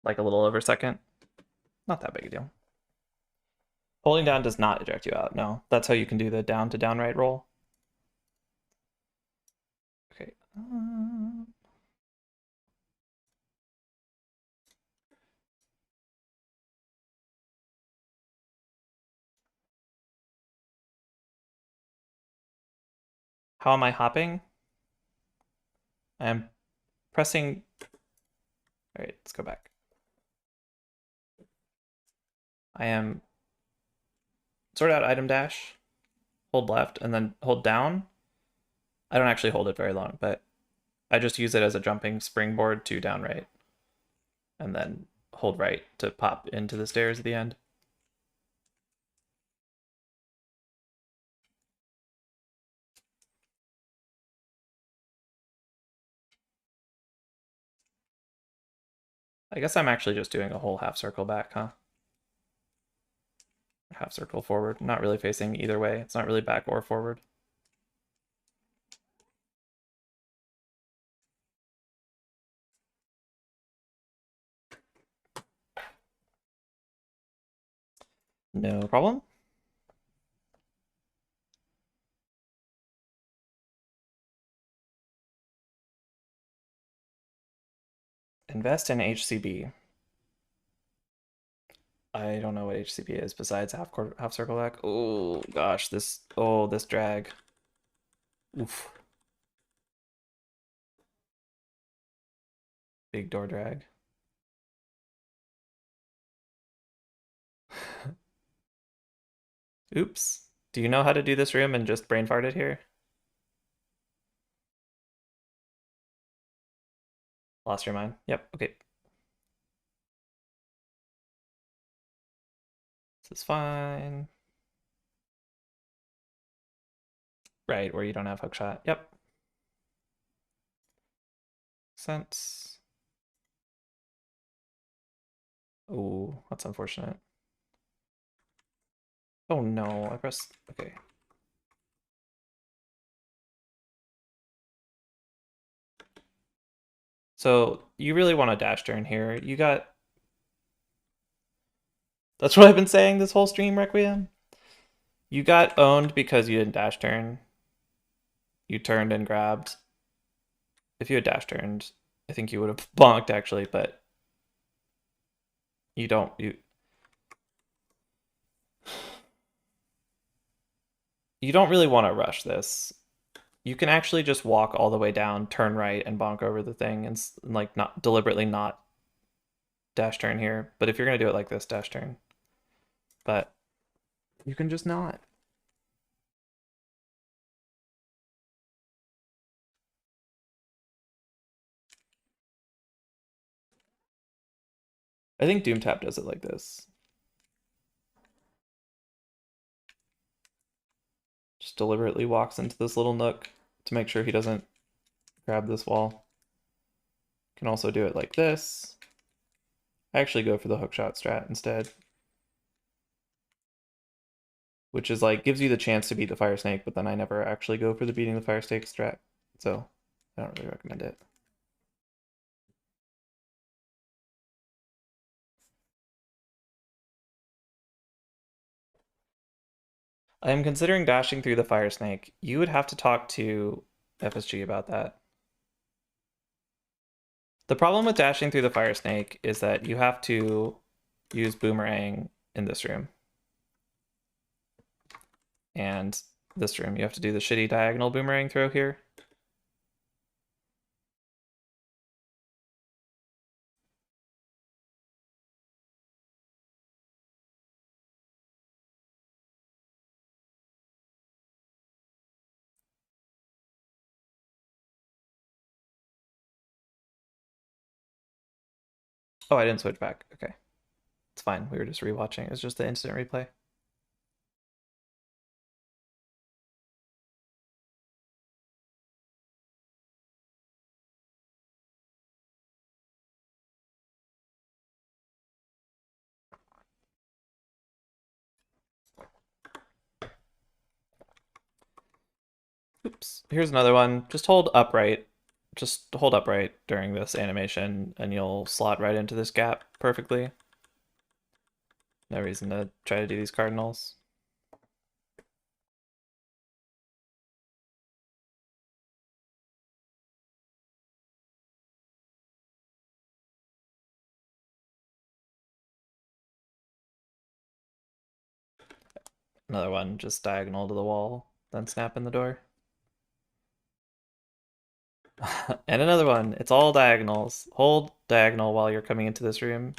Like a little over a second. Not that big a deal. Holding down does not eject you out. No, that's how you can do the down to down right roll. Okay. How am I hopping? I am pressing. All right, let's go back. I am sort out item dash, hold left, and then hold down. I don't actually hold it very long, but I just use it as a jumping springboard to down right, and then hold right to pop into the stairs at the end. I guess I'm actually just doing a whole half circle back, huh? Half circle forward, not really facing either way. It's not really back or forward. No problem. Invest in HCB. I don't know what HCB is besides half circle back. Oh gosh, this drag. Oof. Big door drag. Oops. Do you know how to do this room and just brain farted here? Lost your mind. Yep, okay. This is fine. Right, where you don't have hookshot. Yep. Sense. Oh, that's unfortunate. Oh no, I pressed, okay. So you really want a dash turn here. That's what I've been saying this whole stream, Requiem. You got owned because you didn't dash turn. You turned and grabbed. If you had dash turned, I think you would have bonked actually, but you don't really want to rush this. You can actually just walk all the way down, turn right, and bonk over the thing, and like not deliberately not dash turn here. But if you're gonna do it like this, dash turn. But you can just not. I think Doomtap does it like this. Just deliberately walks into this little nook to make sure he doesn't grab this wall. Can also do it like this. I actually go for the hookshot strat instead, which is like gives you the chance to beat the fire snake, but then I never actually go for the beating the fire snake strat, so I don't really recommend it. I am considering dashing through the fire snake. You would have to talk to FSG about that. The problem with dashing through the fire snake is that you have to use boomerang in this room. And this room, you have to do the shitty diagonal boomerang throw here. Oh, I didn't switch back. Okay. It's fine. We were just rewatching. It's just the instant replay. Oops. Here's another one. Just hold upright. Just hold upright during this animation and you'll slot right into this gap perfectly. No reason to try to do these cardinals. Another one, just diagonal to the wall, then snap in the door. And another one. It's all diagonals. Hold diagonal while you're coming into this room.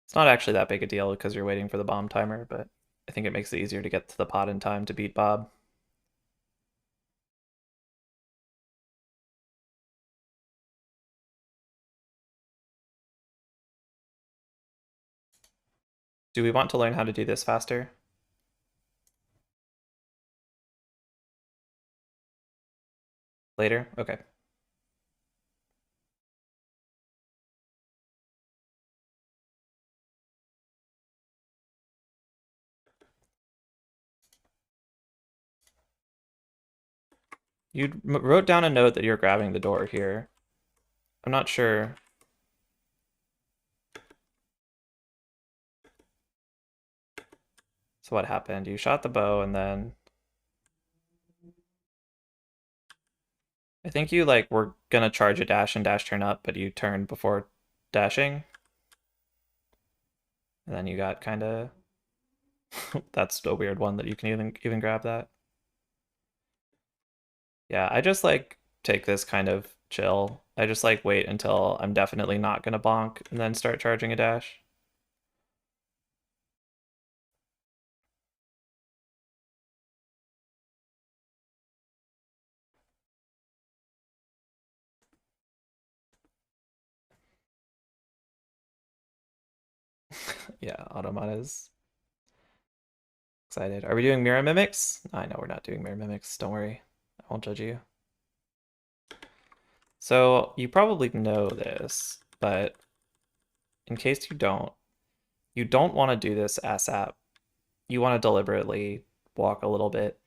It's not actually that big a deal because you're waiting for the bomb timer, but I think it makes it easier to get to the pot in time to beat Bob. Do we want to learn how to do this faster? Later? Okay. You wrote down a note that you're grabbing the door here. I'm not sure. So what happened? You shot the bow and then I think you like were gonna charge a dash and dash turn up, but you turned before dashing. And then you got kind of that's a weird one that you can even grab that. Yeah, I just like take this kind of chill. I just like wait until I'm definitely not gonna bonk and then start charging a dash. Yeah, Automata is excited. Are we doing mirror mimics? I know we're not doing mirror mimics. Don't worry. I won't judge you. So you probably know this, but in case you don't want to do this ASAP. You want to deliberately walk a little bit.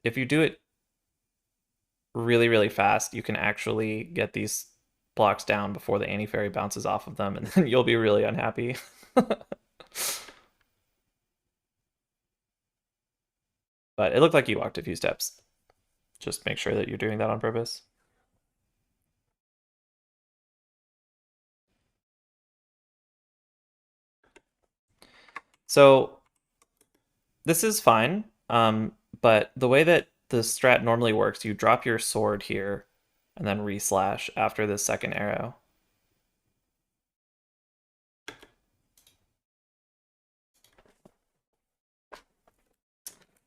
If you do it really, really fast, you can actually get these blocks down before the anti-fairy bounces off of them, and then you'll be really unhappy. But it looked like you walked a few steps. Just make sure that you're doing that on purpose. So this is fine, but the way that the strat normally works, you drop your sword here and then re-slash after the second arrow.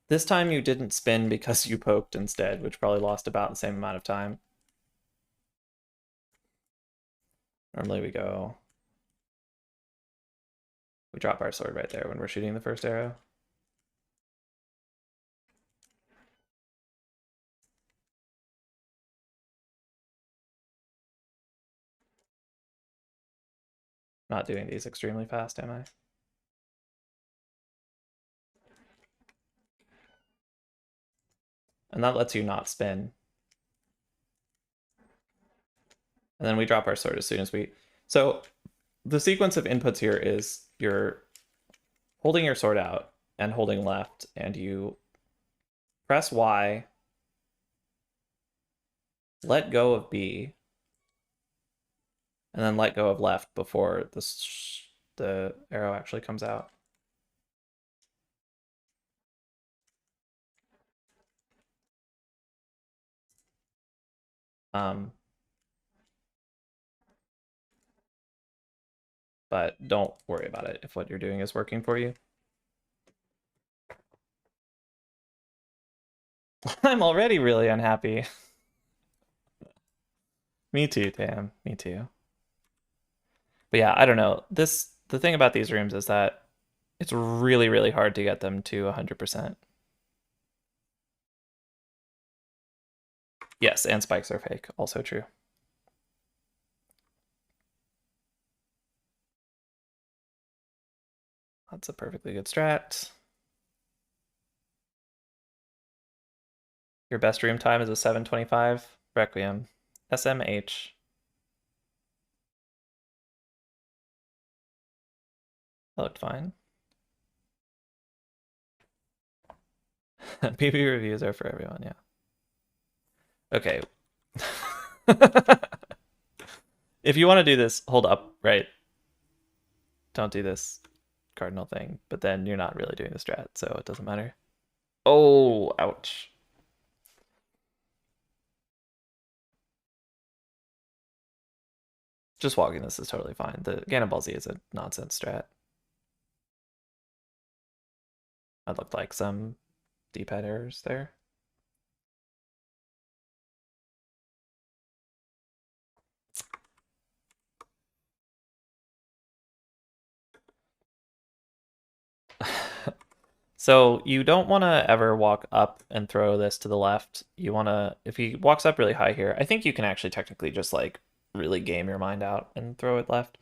This time you didn't spin because you poked instead, which probably lost about the same amount of time. Normally we drop our sword right there when we're shooting the first arrow. Not doing these extremely fast, am I? And that lets you not spin. And then we drop our sword as soon as we... So the sequence of inputs here is you're holding your sword out and holding left, and you press Y, let go of B, and then let go of left before the arrow actually comes out. But don't worry about it if what you're doing is working for you. I'm already really unhappy. Me too, Tam. Me too. But yeah, I don't know. The thing about these rooms is that it's really, really hard to get them to 100%. Yes, and spikes are fake. Also true. That's a perfectly good strat. Your best room time is a 7:25. Requiem. SMH. That looked fine. PB reviews are for everyone, yeah. Okay. If you want to do this, hold up, right? Don't do this cardinal thing, but then you're not really doing the strat, so it doesn't matter. Oh, ouch. Just walking this is totally fine. The Ganon Z is a nonsense strat. That looked like some D-pad errors there. So you don't want to ever walk up and throw this to the left. You want to, if he walks up really high here, I think you can actually technically just like really game your mind out and throw it left.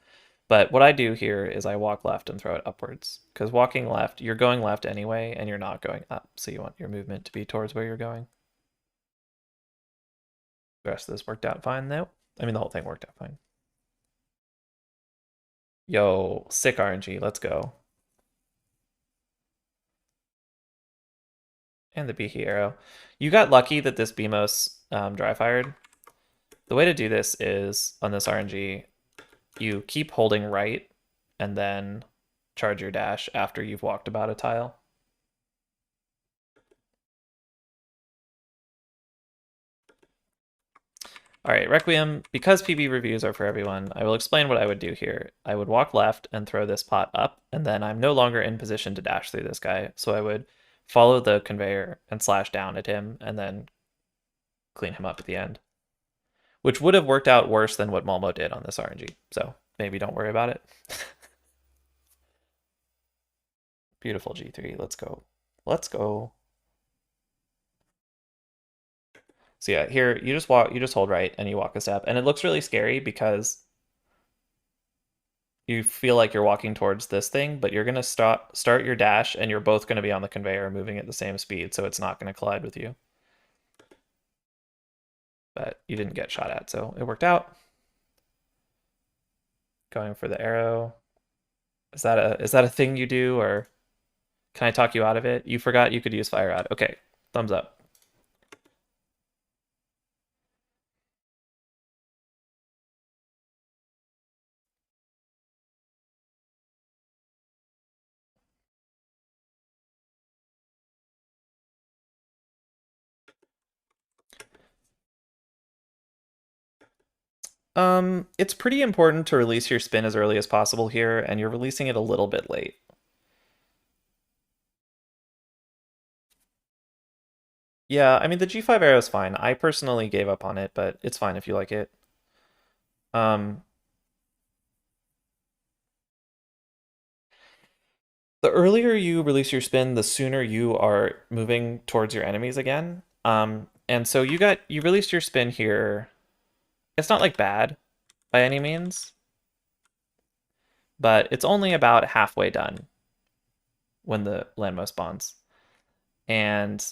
But what I do here is I walk left and throw it upwards. Because walking left, you're going left anyway, and you're not going up. So you want your movement to be towards where you're going. The rest of this worked out fine, though. I mean, the whole thing worked out fine. Yo, sick RNG. Let's go. And the Beaky arrow. You got lucky that this BMOS dry fired. The way to do this is, on this RNG, you keep holding right and then charge your dash after you've walked about a tile. All right, Requiem, because PB reviews are for everyone, I will explain what I would do here. I would walk left and throw this pot up, and then I'm no longer in position to dash through this guy, so I would follow the conveyor and slash down at him and then clean him up at the end. Which would have worked out worse than what Malmo did on this RNG, so maybe don't worry about it. Beautiful G3, let's go. Let's go. So yeah, here you just hold right and you walk a step. And it looks really scary because you feel like you're walking towards this thing, but you're gonna start your dash and you're both gonna be on the conveyor moving at the same speed, so it's not gonna collide with you. But you didn't get shot at, so it worked out. Going for the arrow. Is that a thing you do, or can I talk you out of it? You forgot you could use fire rod. Okay, thumbs up. It's pretty important to release your spin as early as possible here, and you're releasing it a little bit late. Yeah, I mean the G5 arrow is fine. I personally gave up on it, but it's fine if you like it. Um, the earlier you release your spin, the sooner you are moving towards your enemies again. And so you released your spin here. It's not like bad by any means, but it's only about halfway done when the landmo spawns. And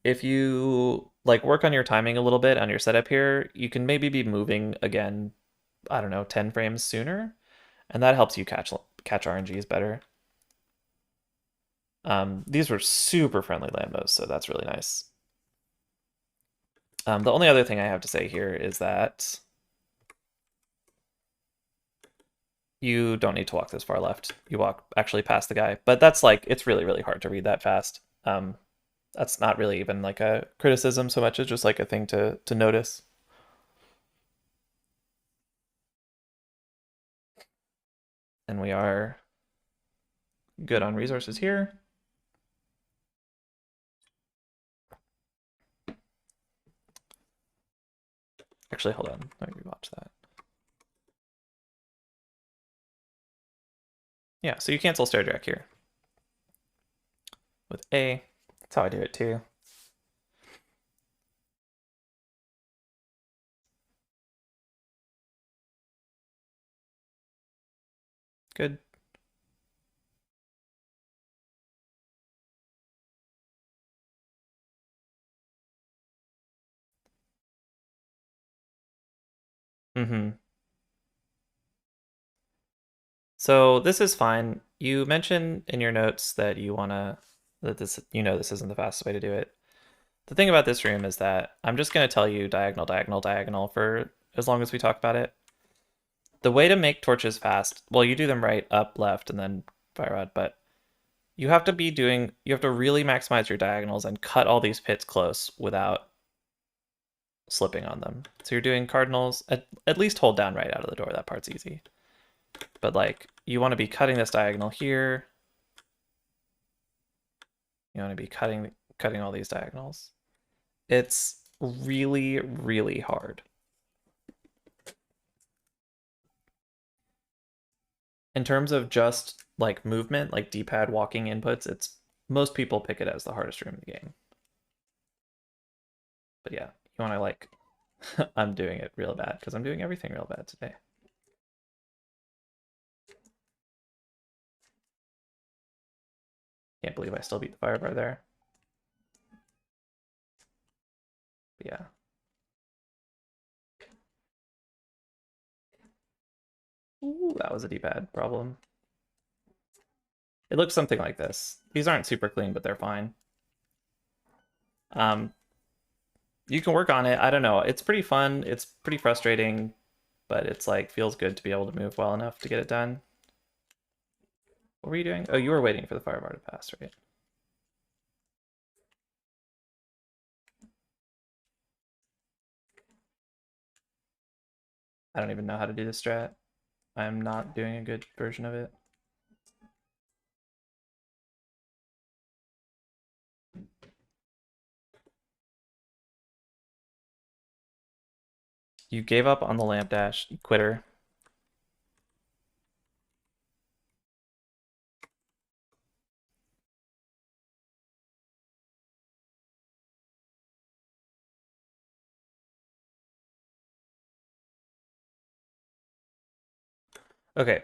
if you like work on your timing a little bit on your setup here, you can maybe be moving again, I don't know, 10 frames sooner, and that helps you catch RNGs better. These were super friendly landmos, so that's really nice. The only other thing I have to say here is that you don't need to walk this far left. You walk actually past the guy, but that's like it's really really hard to read that fast. That's not really even like a criticism so much as just like a thing to notice. And we are good on resources here. Actually, hold on. Let me rewatch that. Yeah, so you cancel Stair Jack here with A. That's how I do it too. Good. Mm-hmm. So this is fine. You mentioned in your notes that this isn't the fastest way to do it. The thing about this room is that I'm just going to tell you diagonal, diagonal, diagonal for as long as we talk about it. The way to make torches fast, well, you do them right, up, left, and then fire rod, but you have to really maximize your diagonals and cut all these pits close without slipping on them. So you're doing cardinals, at least hold down right out of the door. That part's easy. But like, you want to be cutting this diagonal here. You want to be cutting all these diagonals. It's really, really hard. In terms of just like movement, like D-pad walking inputs, it's most people pick it as the hardest room in the game. But yeah, you want to like, I'm doing it real bad because I'm doing everything real bad today. Can't believe I still beat the fire bar there. But yeah. Ooh, that was a D-pad problem. It looks something like this. These aren't super clean, but they're fine. You can work on it. I don't know. It's pretty fun. It's pretty frustrating, but it's like feels good to be able to move well enough to get it done. What were you doing? Oh, you were waiting for the fire bar to pass, right? I don't even know how to do this strat. I'm not doing a good version of it. You gave up on the lamp dash, you quitter. Okay,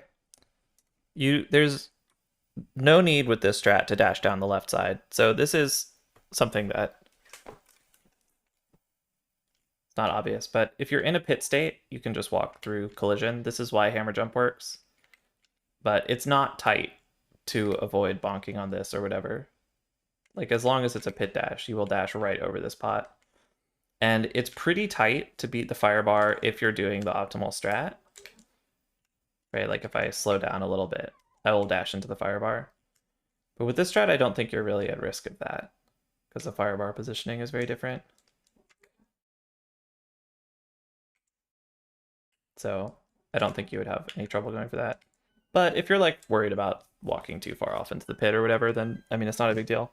there's no need with this strat to dash down the left side. So this is something that it's not obvious, but if you're in a pit state, you can just walk through collision. This is why hammer jump works. But it's not tight to avoid bonking on this or whatever. Like as long as it's a pit dash, you will dash right over this pot. And it's pretty tight to beat the fire bar if you're doing the optimal strat. Right, like if I slow down a little bit, I will dash into the fire bar. But with this strat, I don't think you're really at risk of that because the fire bar positioning is very different. So I don't think you would have any trouble going for that. But if you're like worried about walking too far off into the pit or whatever, then I mean, it's not a big deal.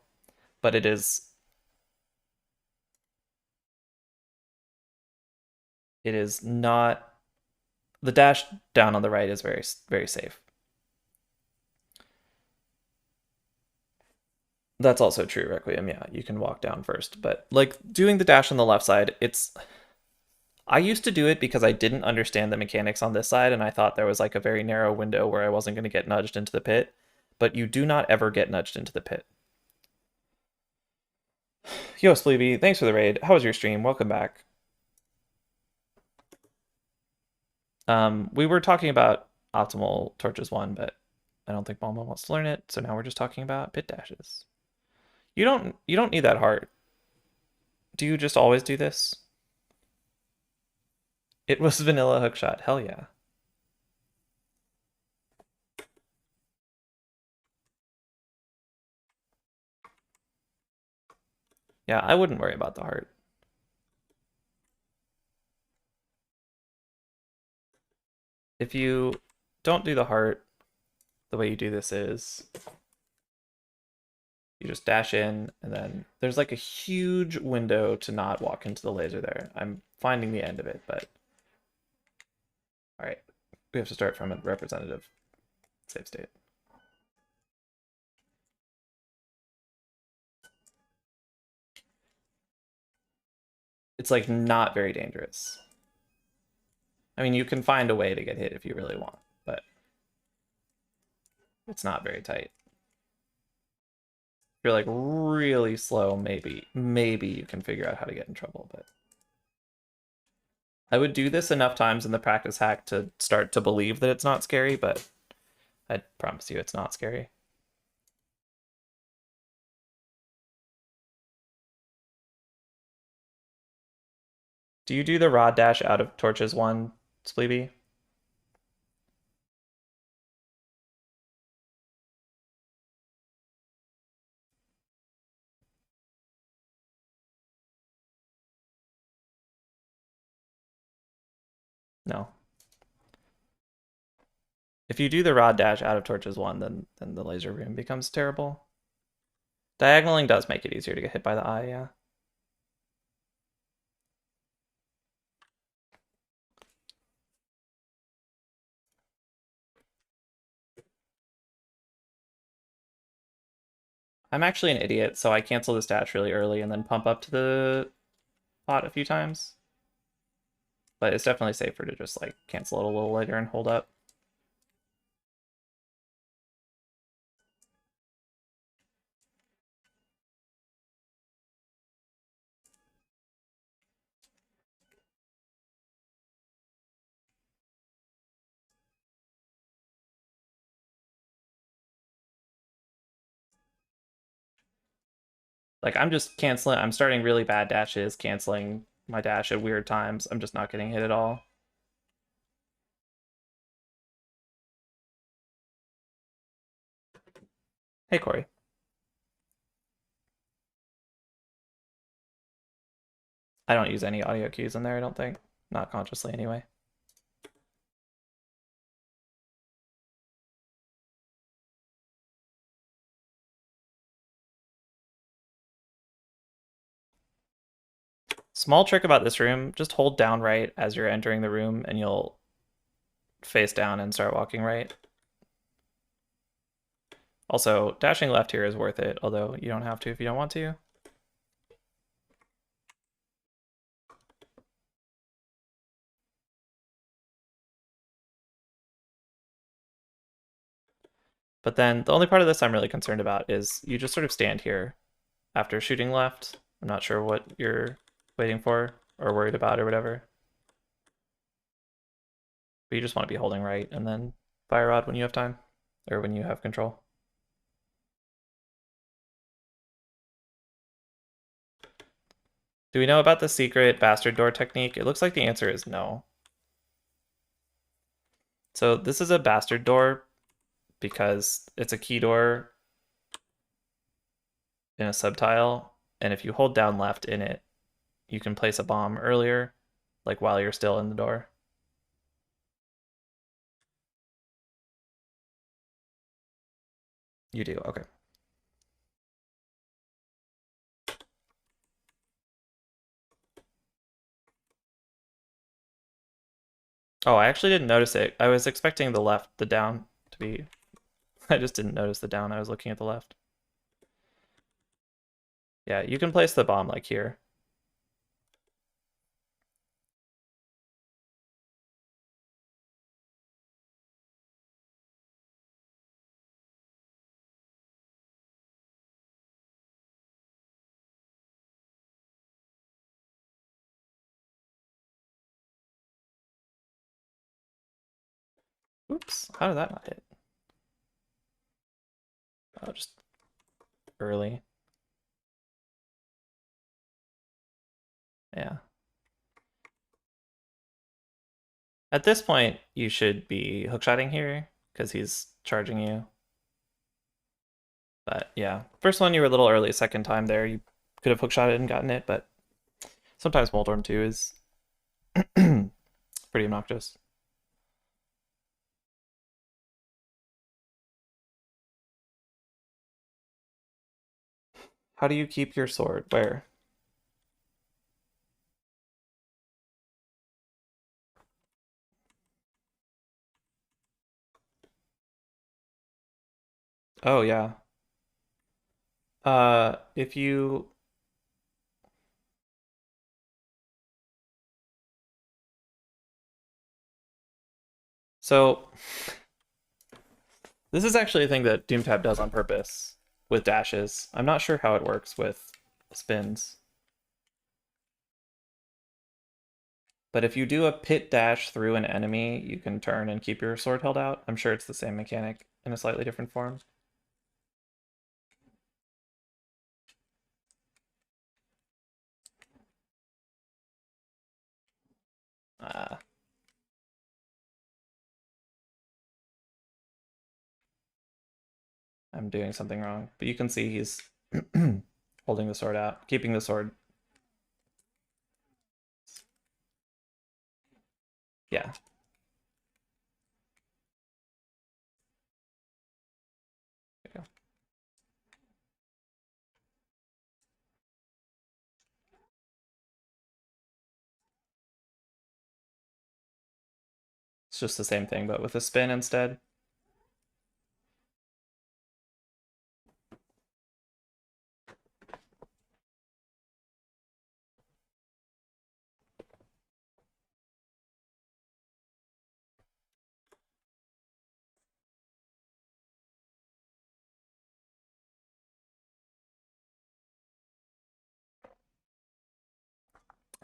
But it is not, the dash down on the right is very, very safe. That's also true, Requiem. Yeah, you can walk down first. But like doing the dash on the left side, I used to do it because I didn't understand the mechanics on this side, and I thought there was like a very narrow window where I wasn't going to get nudged into the pit. But you do not ever get nudged into the pit. Yo, Sleevy, thanks for the raid. How was your stream? Welcome back. We were talking about optimal torches 1, but I don't think Malmo wants to learn it, so now we're just talking about pit dashes. You don't need that hard. Do you just always do this? It was vanilla hookshot. Hell yeah. Yeah, I wouldn't worry about the heart. If you don't do the heart, the way you do this is you just dash in, and then there's like a huge window to not walk into the laser there. I'm finding the end of it, but all right, we have to start from a representative save state. It's like not very dangerous. I mean, you can find a way to get hit if you really want, but it's not very tight. If you're like really slow, maybe you can figure out how to get in trouble, but I would do this enough times in the practice hack to start to believe that it's not scary, but I promise you it's not scary. Do you do the rod dash out of torches 1, Spleeby? No. If you do the rod dash out of torches 1, then the laser room becomes terrible. Diagonaling does make it easier to get hit by the eye, yeah. I'm actually an idiot, so I cancel this dash really early and then pump up to the pot a few times. But it's definitely safer to just like cancel it a little later and hold up. Like I'm just canceling, I'm starting really bad dashes, canceling my dash at weird times. I'm just not getting hit at all. Hey, Corey. I don't use any audio cues in there, I don't think. Not consciously, anyway. Small trick about this room, just hold down right as you're entering the room and you'll face down and start walking right. Also, dashing left here is worth it, although you don't have to if you don't want to. But then the only part of this I'm really concerned about is you just sort of stand here after shooting left. I'm not sure what you're waiting for or worried about or whatever. But you just want to be holding right and then fire rod when you have time or when you have control. Do we know about the secret bastard door technique? It looks like the answer is no. So this is a bastard door because it's a key door in a subtile, and if you hold down left in it, you can place a bomb earlier, like while you're still in the door. You do, okay. Oh, I actually didn't notice it. I was expecting the down to be... I just didn't notice the down. I was looking at the left. Yeah, you can place the bomb like here. Oops, how did that not hit? Oh, just early. Yeah. At this point, you should be hookshotting here because he's charging you. But yeah, first one you were a little early. Second time there, you could have hookshotted and gotten it, but sometimes Moldorm 2 is pretty obnoxious. How do you keep your sword? Where? Oh yeah. If you so this is actually a thing that Doomtab does on purpose with dashes. I'm not sure how it works with spins. But if you do a pit dash through an enemy, you can turn and keep your sword held out. I'm sure it's the same mechanic in a slightly different form. Uh, I'm doing something wrong. But you can see he's holding the sword out, keeping the sword. Yeah. There you go. It's just the same thing, but with a spin instead.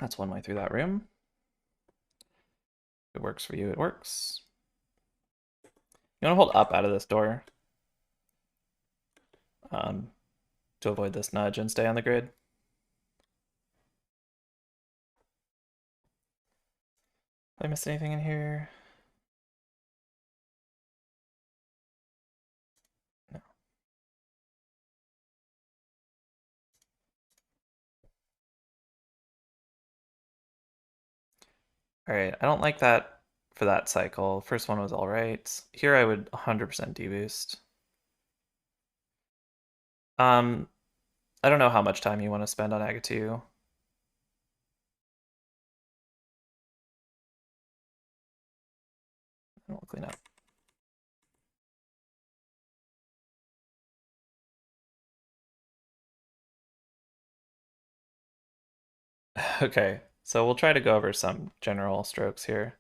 That's one way through that room. If it works for you, it works. You want to hold up out of this door um, to avoid this nudge and stay on the grid. Did I miss anything in here? No. All right, I don't like that for that cycle. First one was all right. Here I would 100% deboost. Um, I don't know how much time you want to spend on Agatu. We'll clean up. Okay, so we'll try to go over some general strokes here.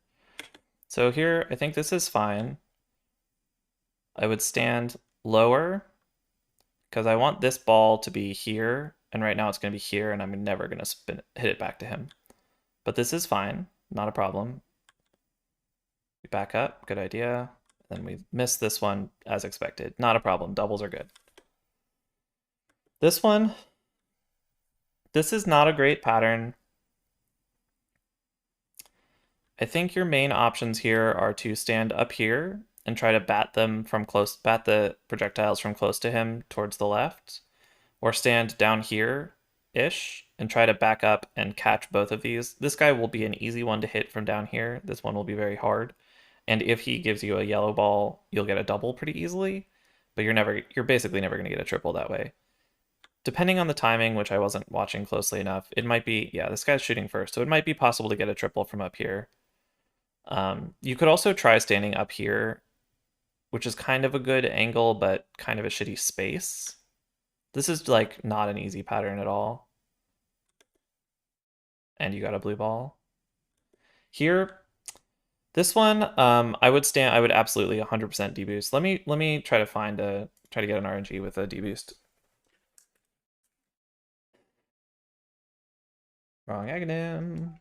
So here, I think this is fine. I would stand lower because I want this ball to be here, and right now it's going to be here, and I'm never going to hit it back to him. But this is fine, not a problem. We back up, good idea. Then we miss this one as expected. Not a problem, doubles are good. This one, this is not a great pattern. I think your main options here are to stand up here and try to bat the projectiles from close to him towards the left, or stand down here-ish and try to back up and catch both of these. This guy will be an easy one to hit from down here. This one will be very hard. And if he gives you a yellow ball, you'll get a double pretty easily, but you're basically never going to get a triple that way. Depending on the timing, which I wasn't watching closely enough, it might be, yeah, this guy's shooting first, so it might be possible to get a triple from up here. You could also try standing up here, which is kind of a good angle, but kind of a shitty space. This is like not an easy pattern at all. And you got a blue ball. Here, this one, I would absolutely 100% deboost. Let me try to get an RNG with a deboost. Wrong aghanim.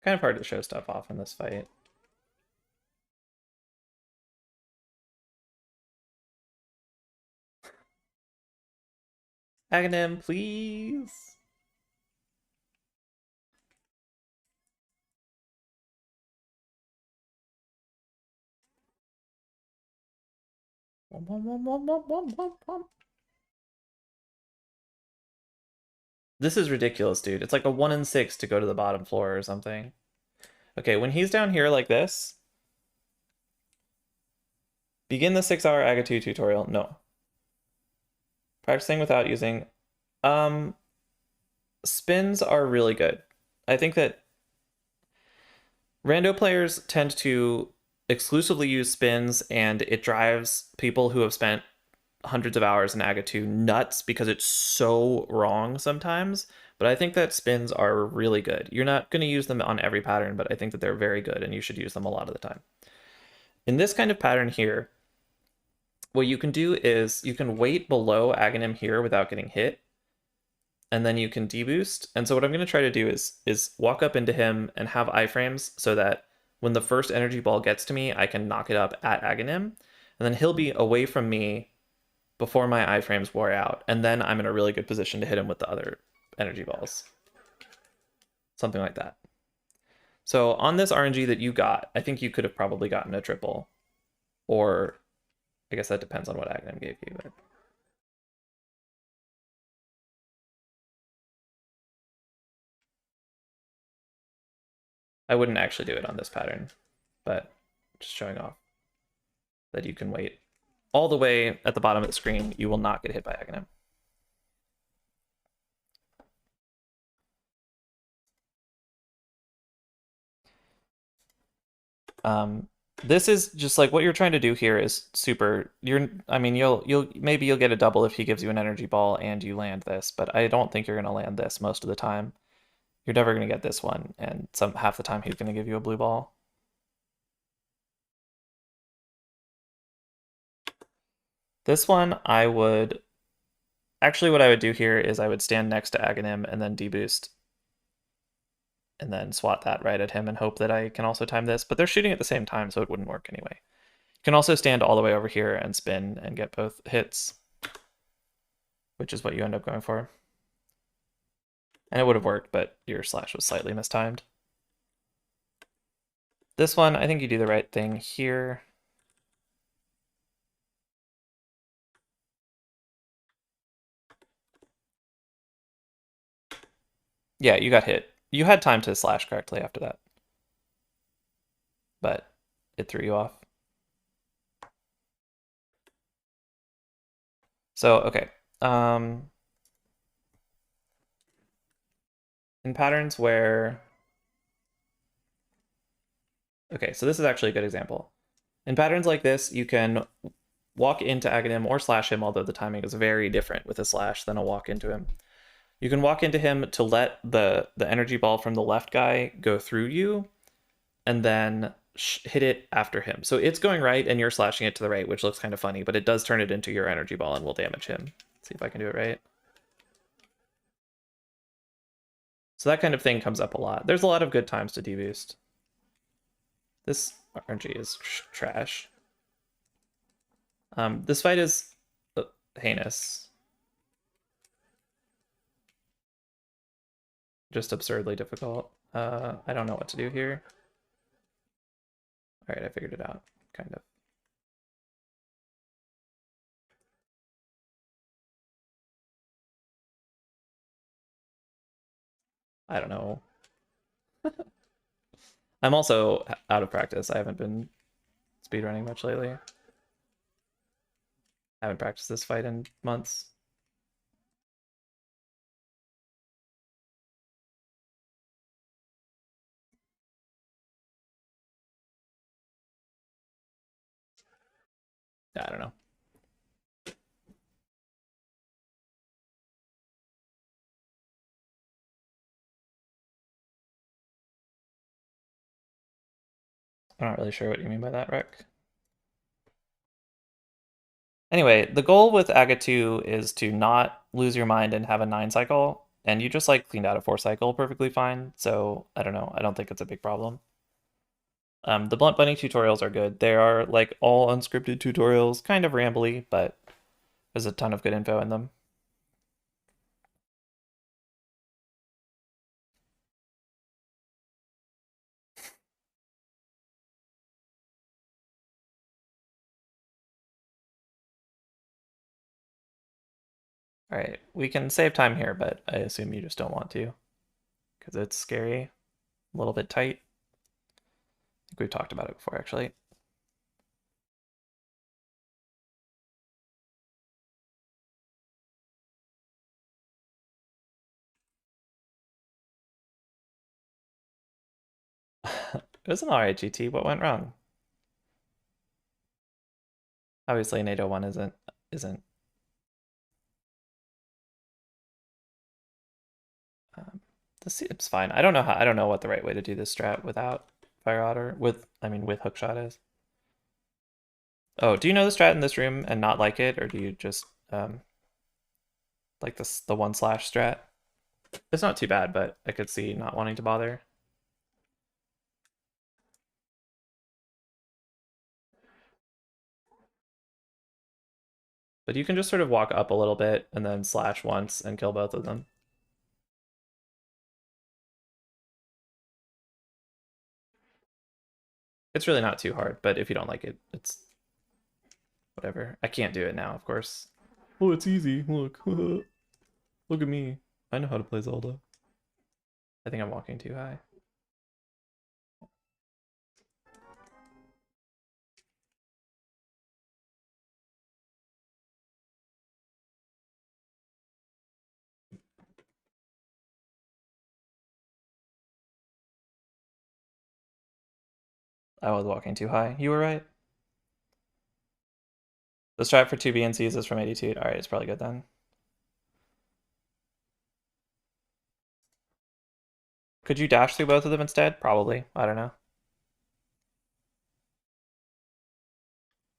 Kind of hard to show stuff off in this fight. Aghanim, please. This is ridiculous, dude. It's like a 1 in 6 to go to the bottom floor or something. Okay, when he's down here like this, begin the 6-hour Aga2 tutorial. No. Practicing without using. Spins are really good. I think that rando players tend to exclusively use spins, and it drives people who have spent hundreds of hours in Aga2 nuts because it's so wrong sometimes. But I think that spins are really good. You're not going to use them on every pattern, but I think that they're very good and you should use them a lot of the time. In this kind of pattern here, what you can do is you can wait below Aghanim here without getting hit, and then you can deboost. And so what I'm going to try to do is walk up into him and have iframes so that when the first energy ball gets to me, I can knock it up at Aghanim, and then he'll be away from me before my iframes wore out, and then I'm in a really good position to hit him with the other energy balls. Something like that. So on this RNG that you got, I think you could have probably gotten a triple, or I guess that depends on what Aghanim gave you. But I wouldn't actually do it on this pattern, but just showing off that you can wait all the way at the bottom of the screen. You will not get hit by Aghanim. This is just like what you're trying to do here is super. Maybe you'll get a double if he gives you an energy ball and you land this, but I don't think you're gonna land this most of the time. You're never gonna get this one, and half the time he's gonna give you a blue ball. This one I would actually what I would do here is I would stand next to Aghanim and then deboost and then swat that right at him and hope that I can also time this. But they're shooting at the same time, so it wouldn't work anyway. You can also stand all the way over here and spin and get both hits, which is what you end up going for. And it would have worked, but your slash was slightly mistimed. This one, I think you do the right thing here. Yeah, you got hit. You had time to slash correctly after that, but it threw you off. So, okay. In patterns where... Okay, so this is actually a good example. In patterns like this, you can walk into Aghanim or slash him, although the timing is very different with a slash than a walk into him. You can walk into him to let the energy ball from the left guy go through you, and then hit it after him. So it's going right, and you're slashing it to the right, which looks kind of funny, but it does turn it into your energy ball and will damage him. Let's see if I can do it right. So that kind of thing comes up a lot. There's a lot of good times to deboost. This RNG is trash. This fight is heinous. Just absurdly difficult. I don't know what to do here. All right, I figured it out, kind of. I don't know. I'm also out of practice. I haven't been speedrunning much lately. I haven't practiced this fight in months. I don't know. I'm not really sure what you mean by that, Rick. Anyway, the goal with Aga 2 is to not lose your mind and have a 9 cycle, and you just like cleaned out a 4 cycle perfectly fine, so I don't know. I don't think it's a big problem. The Blunt Bunny tutorials are good. They are like all unscripted tutorials, kind of rambly, but there's a ton of good info in them. All right, we can save time here, but I assume you just don't want to because it's scary, a little bit tight. I think we've talked about it before, actually. It was an alright GT. What went wrong? Obviously, NATO 1 isn't. This seems fine. I don't know how. I don't know what the right way to do this strat without Fire Otter. With hookshot is. Oh, do you know the strat in this room and not like it, or do you just like the 1 slash strat? It's not too bad, but I could see not wanting to bother. But you can just sort of walk up a little bit and then slash once and kill both of them. It's really not too hard, but if you don't like it, it's whatever. I can't do it now, of course. Oh, it's easy. Look. Look at me. I know how to play Zelda. I think I'm walking too high. I was walking too high. You were right. The strat for 2 BNCs is from 82. Alright, it's probably good then. Could you dash through both of them instead? Probably. I don't know.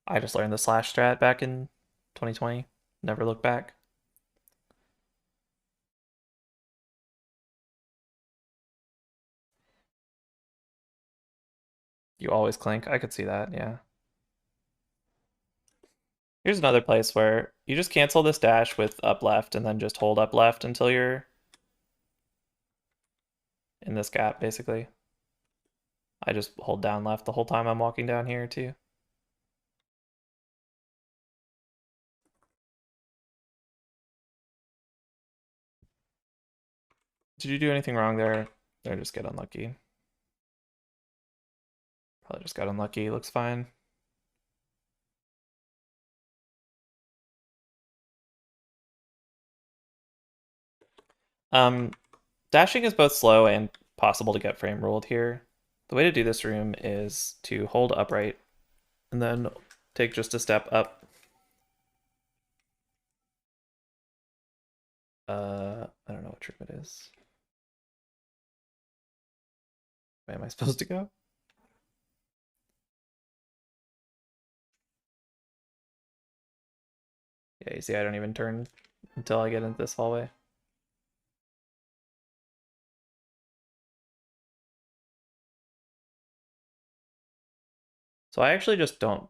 I just learned the slash strat back in 2020. Never looked back. You always clink. I could see that, yeah. Here's another place where you just cancel this dash with up left and then just hold up left until you're in this gap, basically. I just hold down left the whole time I'm walking down here, too. Did you do anything wrong there? Or just get unlucky? Probably just got unlucky. Looks fine. Um, Dashing is both slow and possible to get frame ruled here. The way to do this room is to hold upright and then take just a step up. I don't know which room it is. Where am I supposed to go? Yeah, you see I don't even turn until I get into this hallway. So I actually just don't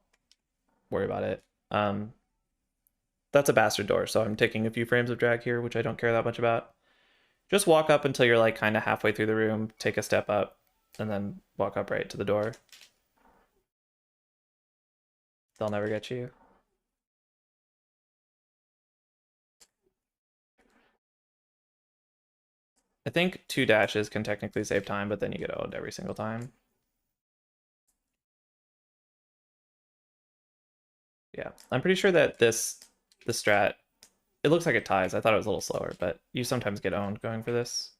worry about it. That's a bastard door, so I'm taking a few frames of drag here, which I don't care that much about. Just walk up until you're like kind of halfway through the room, take a step up, and then walk up right to the door. They'll never get you. I think 2 dashes can technically save time, but then you get owned every single time. Yeah, I'm pretty sure that the strat, it looks like it ties. I thought it was a little slower, but you sometimes get owned going for this.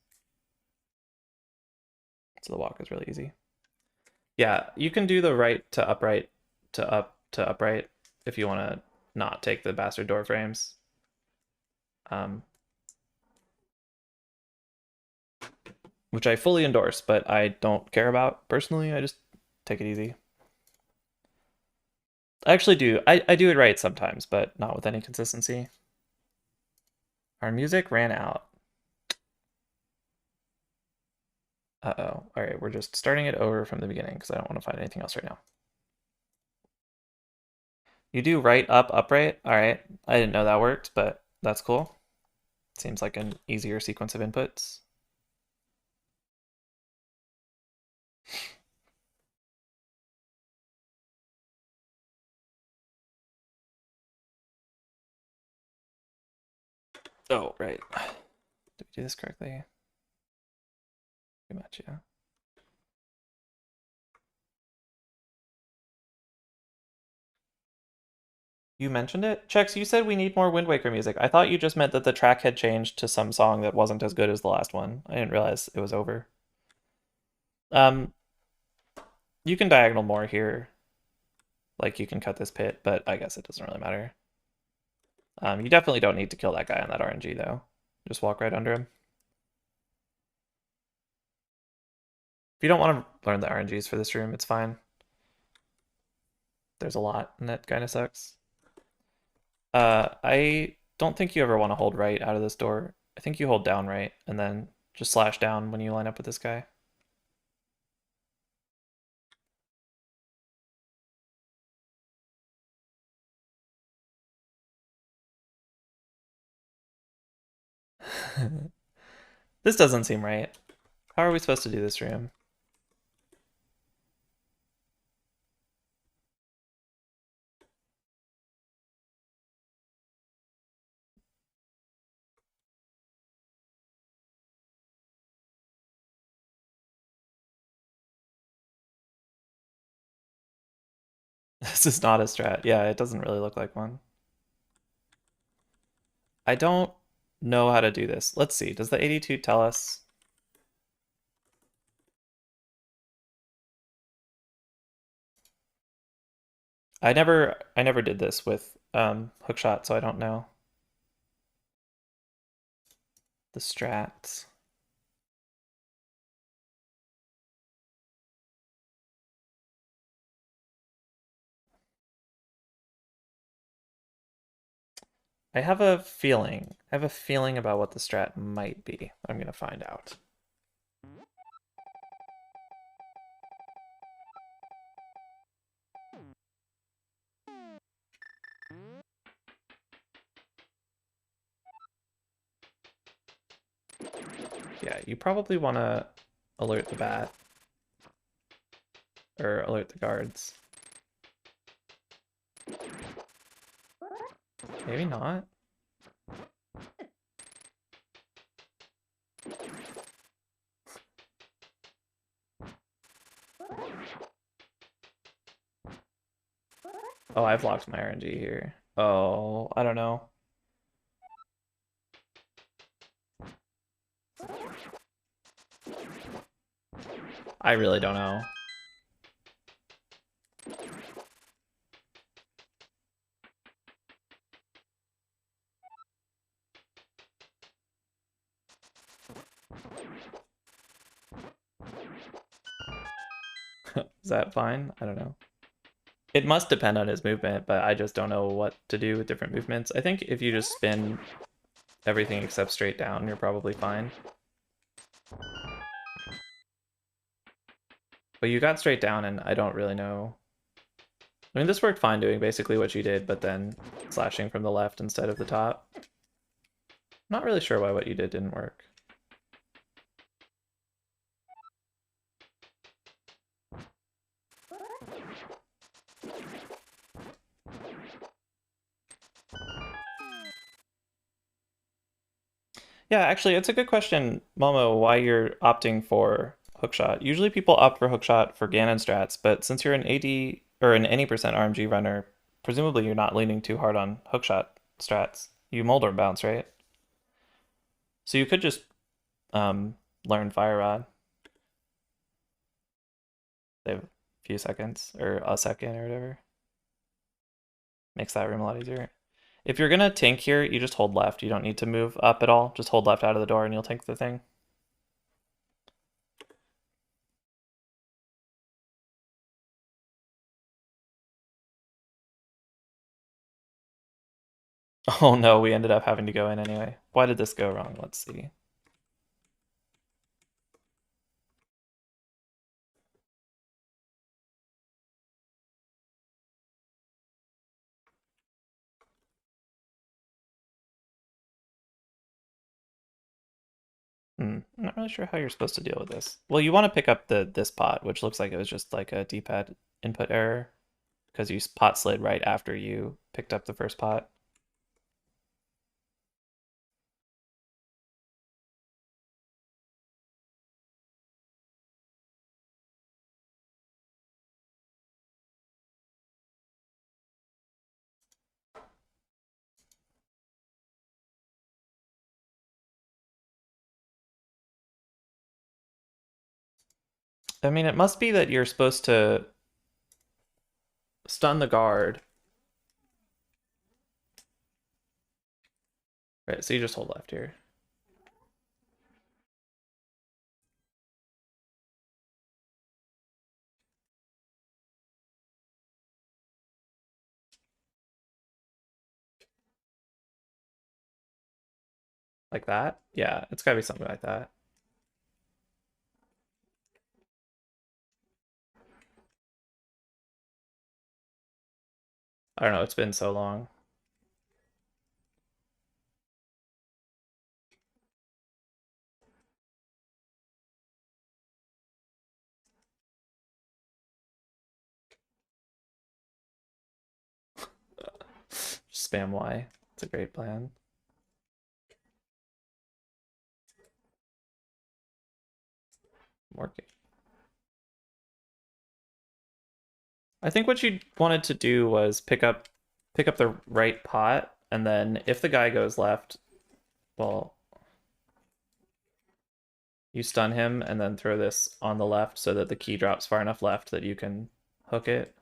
So the walk is really easy. Yeah, you can do the right to upright to up to upright if you want to not take the bastard door frames. Which I fully endorse, but I don't care about personally. I just take it easy. I actually do. I do it right sometimes, but not with any consistency. Our music ran out. Uh-oh. All right, we're just starting it over from the beginning because I don't want to find anything else right now. You do right, up, upright. All right. I didn't know that worked, but that's cool. Seems like an easier sequence of inputs. Oh, right. Did we do this correctly? Pretty much, yeah. You mentioned it? Chex, you said we need more Wind Waker music. I thought you just meant that the track had changed to some song that wasn't as good as the last one. I didn't realize it was over. Um, you can diagonal more here. Like you can cut this pit, but I guess it doesn't really matter. You definitely don't need to kill that guy on that RNG though. Just walk right under him. If you don't want to learn the RNGs for this room, it's fine. There's a lot, and that kind of sucks. I don't think you ever want to hold right out of this door. I think you hold down right, and then just slash down when you line up with this guy. This doesn't seem right. How are we supposed to do this room? This is not a strat. Yeah, it doesn't really look like one. I don't know how to do this. Let's see. Does the 82 tell us? I never did this with hookshot, so I don't know the strats. I have a feeling. I have a feeling about what the strat might be. I'm gonna find out. Yeah, you probably want to alert the bat or alert the guards. Maybe not. Oh, I've locked my RNG here. Oh, I don't know. I really don't know. Is that fine? I don't know. It must depend on his movement, but I just don't know what to do with different movements. I think if you just spin everything except straight down, you're probably fine. But you got straight down, and I don't really know. I mean, this worked fine doing basically what you did, but then slashing from the left instead of the top. Not really sure why what you did didn't work. Yeah, actually, it's a good question, Momo, why you're opting for hookshot. Usually people opt for hookshot for Ganon strats, but since you're an AD or an any percent RMG runner, presumably you're not leaning too hard on hookshot strats. You Molder bounce, right? So you could just um, learn Fire Rod. They have a few seconds or a second or whatever. Makes that room a lot easier. If you're gonna tank here, you just hold left. You don't need to move up at all. Just hold left out of the door and you'll tank the thing. Oh no, we ended up having to go in anyway. Why did this go wrong? Let's see. I'm not really sure how you're supposed to deal with this. Well, you want to pick up this pot, which looks like it was just like a D-pad input error because you pot slid right after you picked up the first pot. I mean, it must be that you're supposed to stun the guard. Right, so you just hold left here. Like that? Yeah, it's gotta be something like that. I don't know, it's been so long. Spam Y. It's a great plan. Working. I think what you wanted to do was pick up the right pot, and then if the guy goes left, well, you stun him and then throw this on the left so that the key drops far enough left that you can hook it.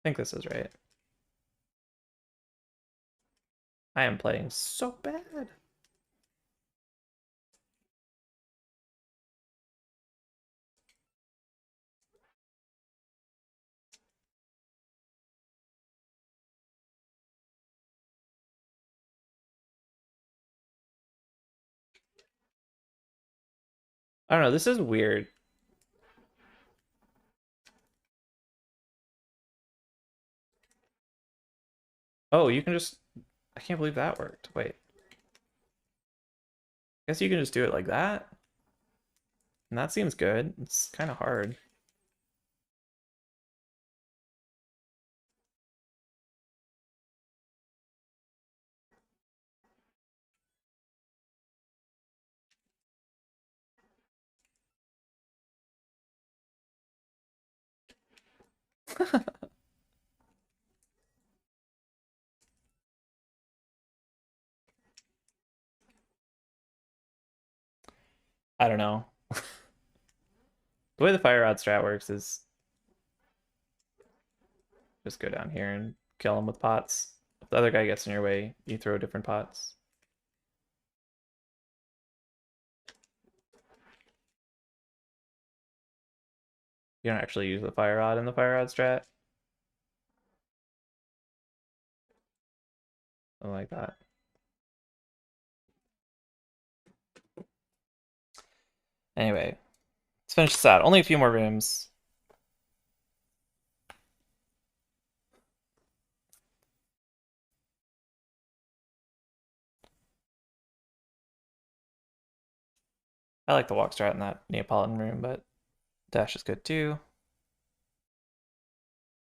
I think this is right. I am playing so bad. I don't know, this is weird. Oh, you can just... I can't believe that worked. Wait. I guess you can just do it like that? And that seems good. It's kind of hard. I don't know. The way the fire rod strat works is just go down here and kill him with pots. If the other guy gets in your way, you throw different pots. You don't actually use the fire rod in the fire rod strat. Something like that. Anyway, let's finish this out. Only a few more rooms. I like the walk strat in that Neapolitan room, but dash is good too. You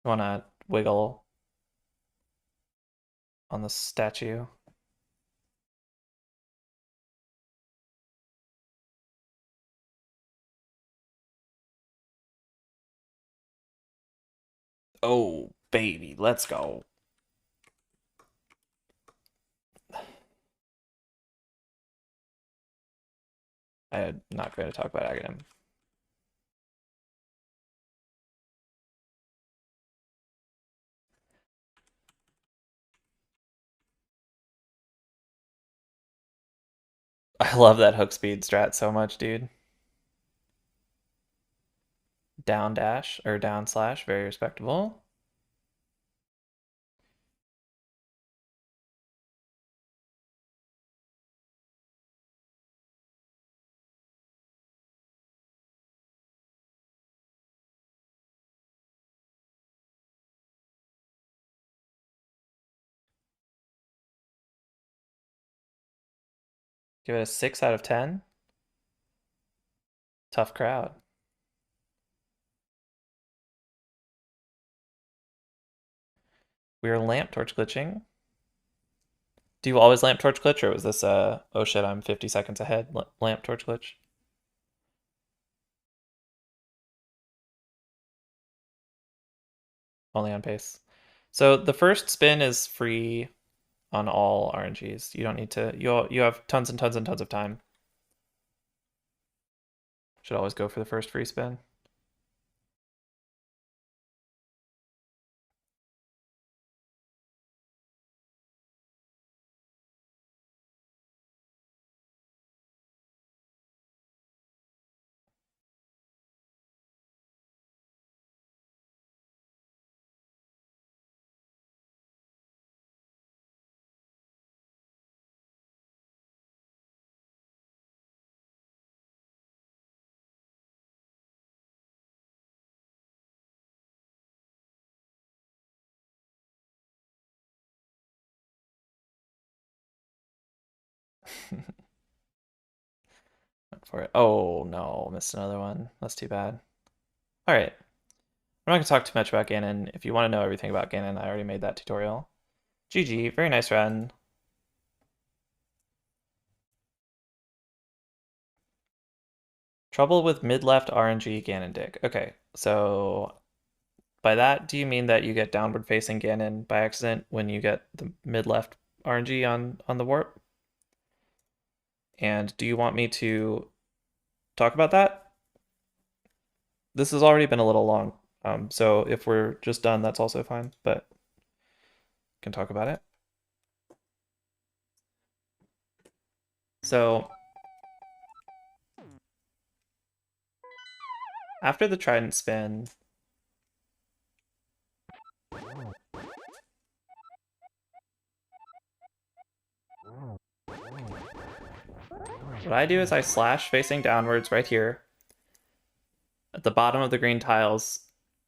want to wiggle on the statue. Oh, baby, let's go. I'm not going to talk about Aghanim. I love that hook speed strat so much, dude. Down dash, or down slash, very respectable. Give it a 6 out of 10. Tough crowd. We are lamp torch glitching. Do you always lamp torch glitch, or was this oh shit, I'm 50 seconds ahead lamp torch glitch? Only on pace. So the first spin is free on all RNGs. You don't need to, you have tons and tons and tons of time. Should always go for the first free spin. Went for it. Oh no, missed another one. That's too bad. All right. I'm not going to talk too much about Ganon. If you want to know everything about Ganon, I already made that tutorial. GG, very nice run. Trouble with mid-left RNG Ganon Dick. Okay, so by that, do you mean that you get downward facing Ganon by accident when you get the mid-left RNG on the warp? And do you want me to talk about that? This has already been a little long, so if we're just done, that's also fine, but can talk about it. So after the Trident spin, what I do is I slash facing downwards right here at the bottom of the green tiles.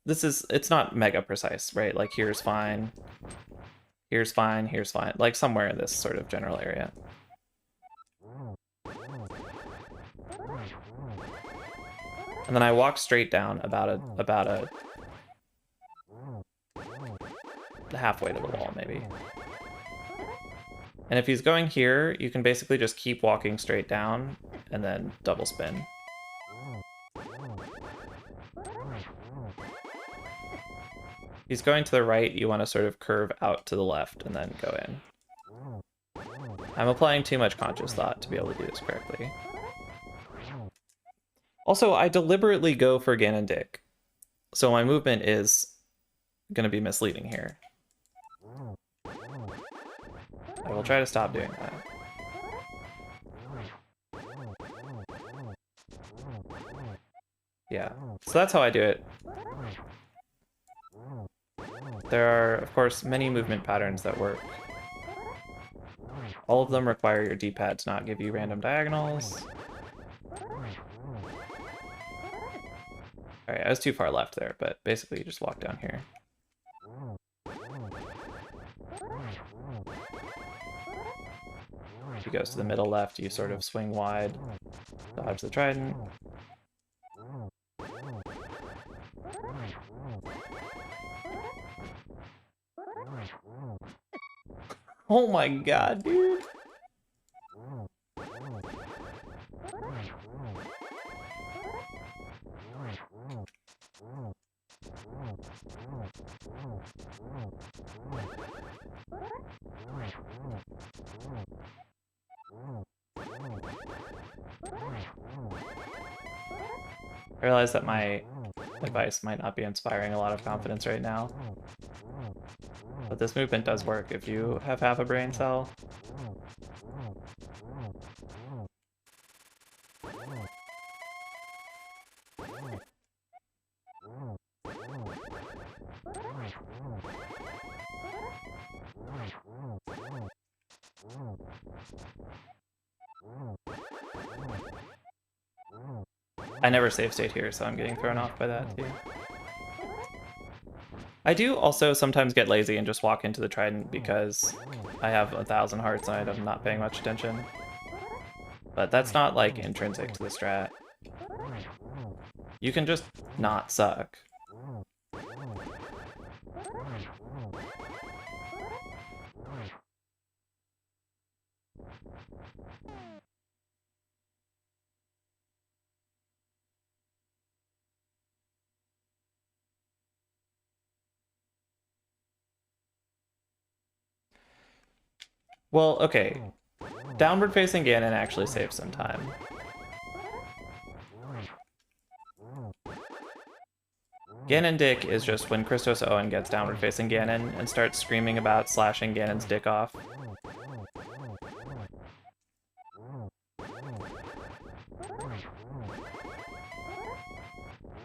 It's not mega precise, right? Like here's fine, here's fine, here's fine, like somewhere in this sort of general area. And then I walk straight down about a halfway to the wall, maybe. And if he's going here, you can basically just keep walking straight down and then double spin. He's going to the right, you want to sort of curve out to the left and then go in. I'm applying too much conscious thought to be able to do this correctly. Also, I deliberately go for Ganon Dick, so my movement is going to be misleading here. I will try to stop doing that. Yeah, so that's how I do it. There are, of course, many movement patterns that work. All of them require your D-pad to not give you random diagonals. Alright, I was too far left there, but basically you just walk down here. If he goes to the middle left, you sort of swing wide, dodge the trident. Oh my god, dude! I realize that my advice might not be inspiring a lot of confidence right now. But this movement does work if you have half a brain cell. I never save state here, so I'm getting thrown off by that too. I do also sometimes get lazy and just walk into the trident because I have 1,000 hearts and I'm not paying much attention. But that's not like intrinsic to the strat. You can just not suck. Well, okay. Downward facing Ganon actually saves some time. Ganon Dick is just when Christos Owen gets downward facing Ganon and starts screaming about slashing Ganon's dick off.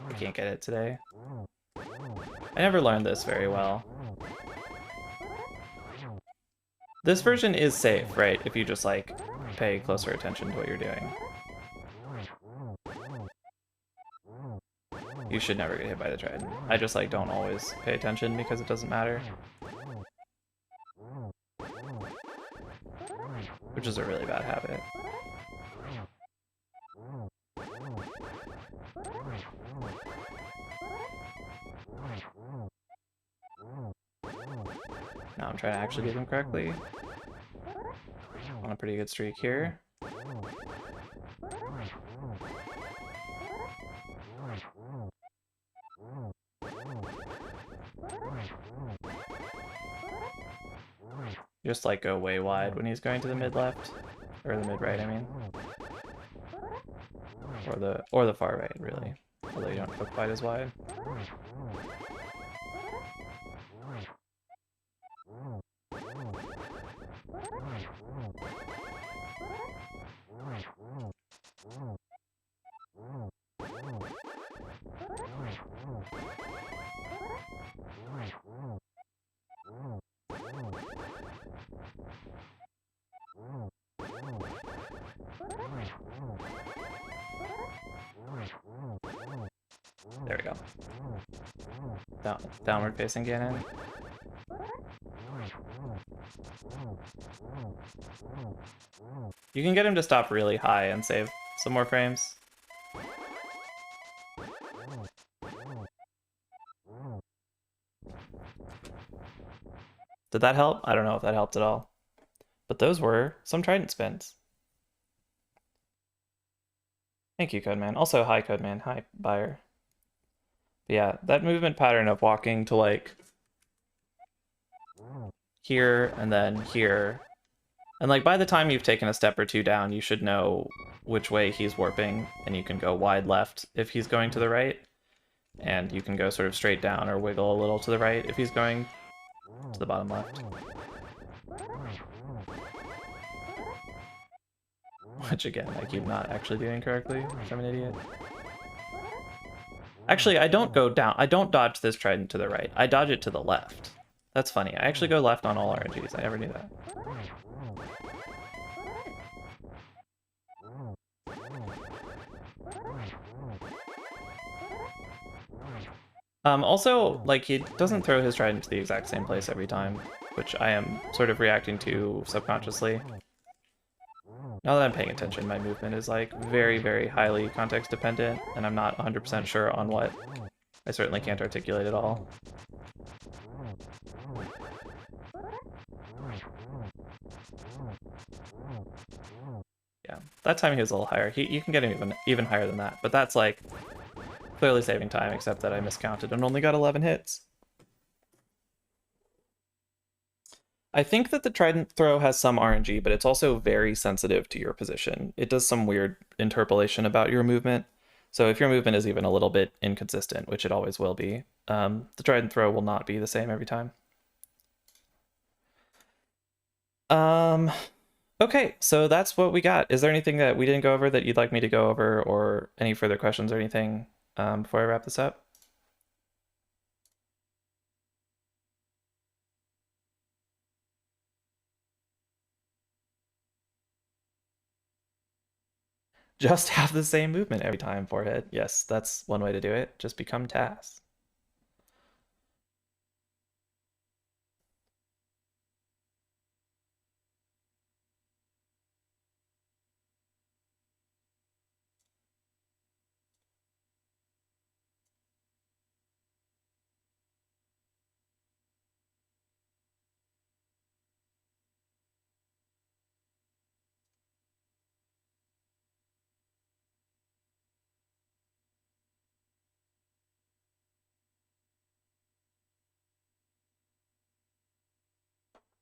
I can't get it today. I never learned this very well. This version is safe, right? If you just, like, pay closer attention to what you're doing. You should never get hit by the trident. I just, like, don't always pay attention because it doesn't matter. Which is a really bad habit. Now I'm trying to actually get him correctly. On a pretty good streak here. Just like go way wide when he's going to the mid left. Or the mid right, I mean. Or the far right, really. Although you don't go quite as wide. There we go. Downward facing Ganon. You can get him to stop really high and save some more frames. Did that help? I don't know if that helped at all. But those were some trident spins. Thank you, Codeman. Also, hi, Codeman. Hi, Buyer. But yeah, that movement pattern of walking to, like, here, and then here. And like by the time you've taken a step or two down, you should know which way he's warping, and you can go wide left if he's going to the right, and you can go sort of straight down or wiggle a little to the right if he's going to the bottom left. Which again, I keep not actually doing correctly, because I'm an idiot. Actually, I don't go down. I don't dodge this trident to the right. I dodge it to the left. That's funny. I actually go left on all RNGs. I never knew that. Also, like, he doesn't throw his trident to the exact same place every time, which I am sort of reacting to subconsciously. Now that I'm paying attention, my movement is, like, very, very highly context dependent, and I'm not 100% sure on what. I certainly can't articulate it all. Yeah, that time he was a little higher. You can get him even higher than that, but that's, like, clearly saving time, except that I miscounted and only got 11 hits. I think that the trident throw has some RNG, but it's also very sensitive to your position. It does some weird interpolation about your movement. So if your movement is even a little bit inconsistent, which it always will be, the trident throw will not be the same every time. Okay, so that's what we got. Is there anything that we didn't go over that you'd like me to go over, or any further questions or anything before I wrap this up? Just have the same movement every time, forehead. Yes, that's one way to do it. Just become TAS.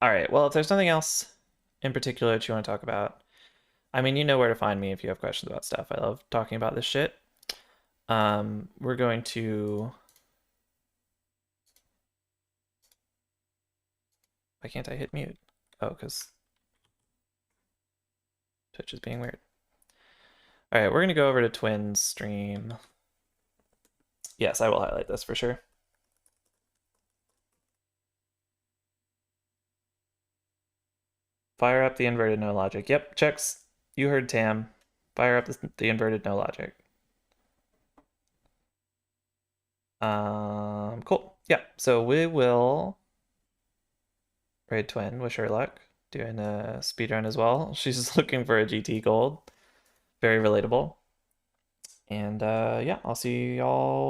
All right, well, if there's nothing else in particular that you want to talk about, I mean, you know where to find me if you have questions about stuff. I love talking about this shit. We're going to... Why can't I hit mute? Oh, because Twitch is being weird. All right, we're going to go over to Twins stream. Yes, I will highlight this for sure. Fire up the inverted no logic. Yep, checks. You heard Tam. Fire up the inverted no logic. Cool. Yeah, so we will raid Twin. Wish her luck. Doing a speedrun as well. She's looking for a GT gold. Very relatable. And yeah, I'll see y'all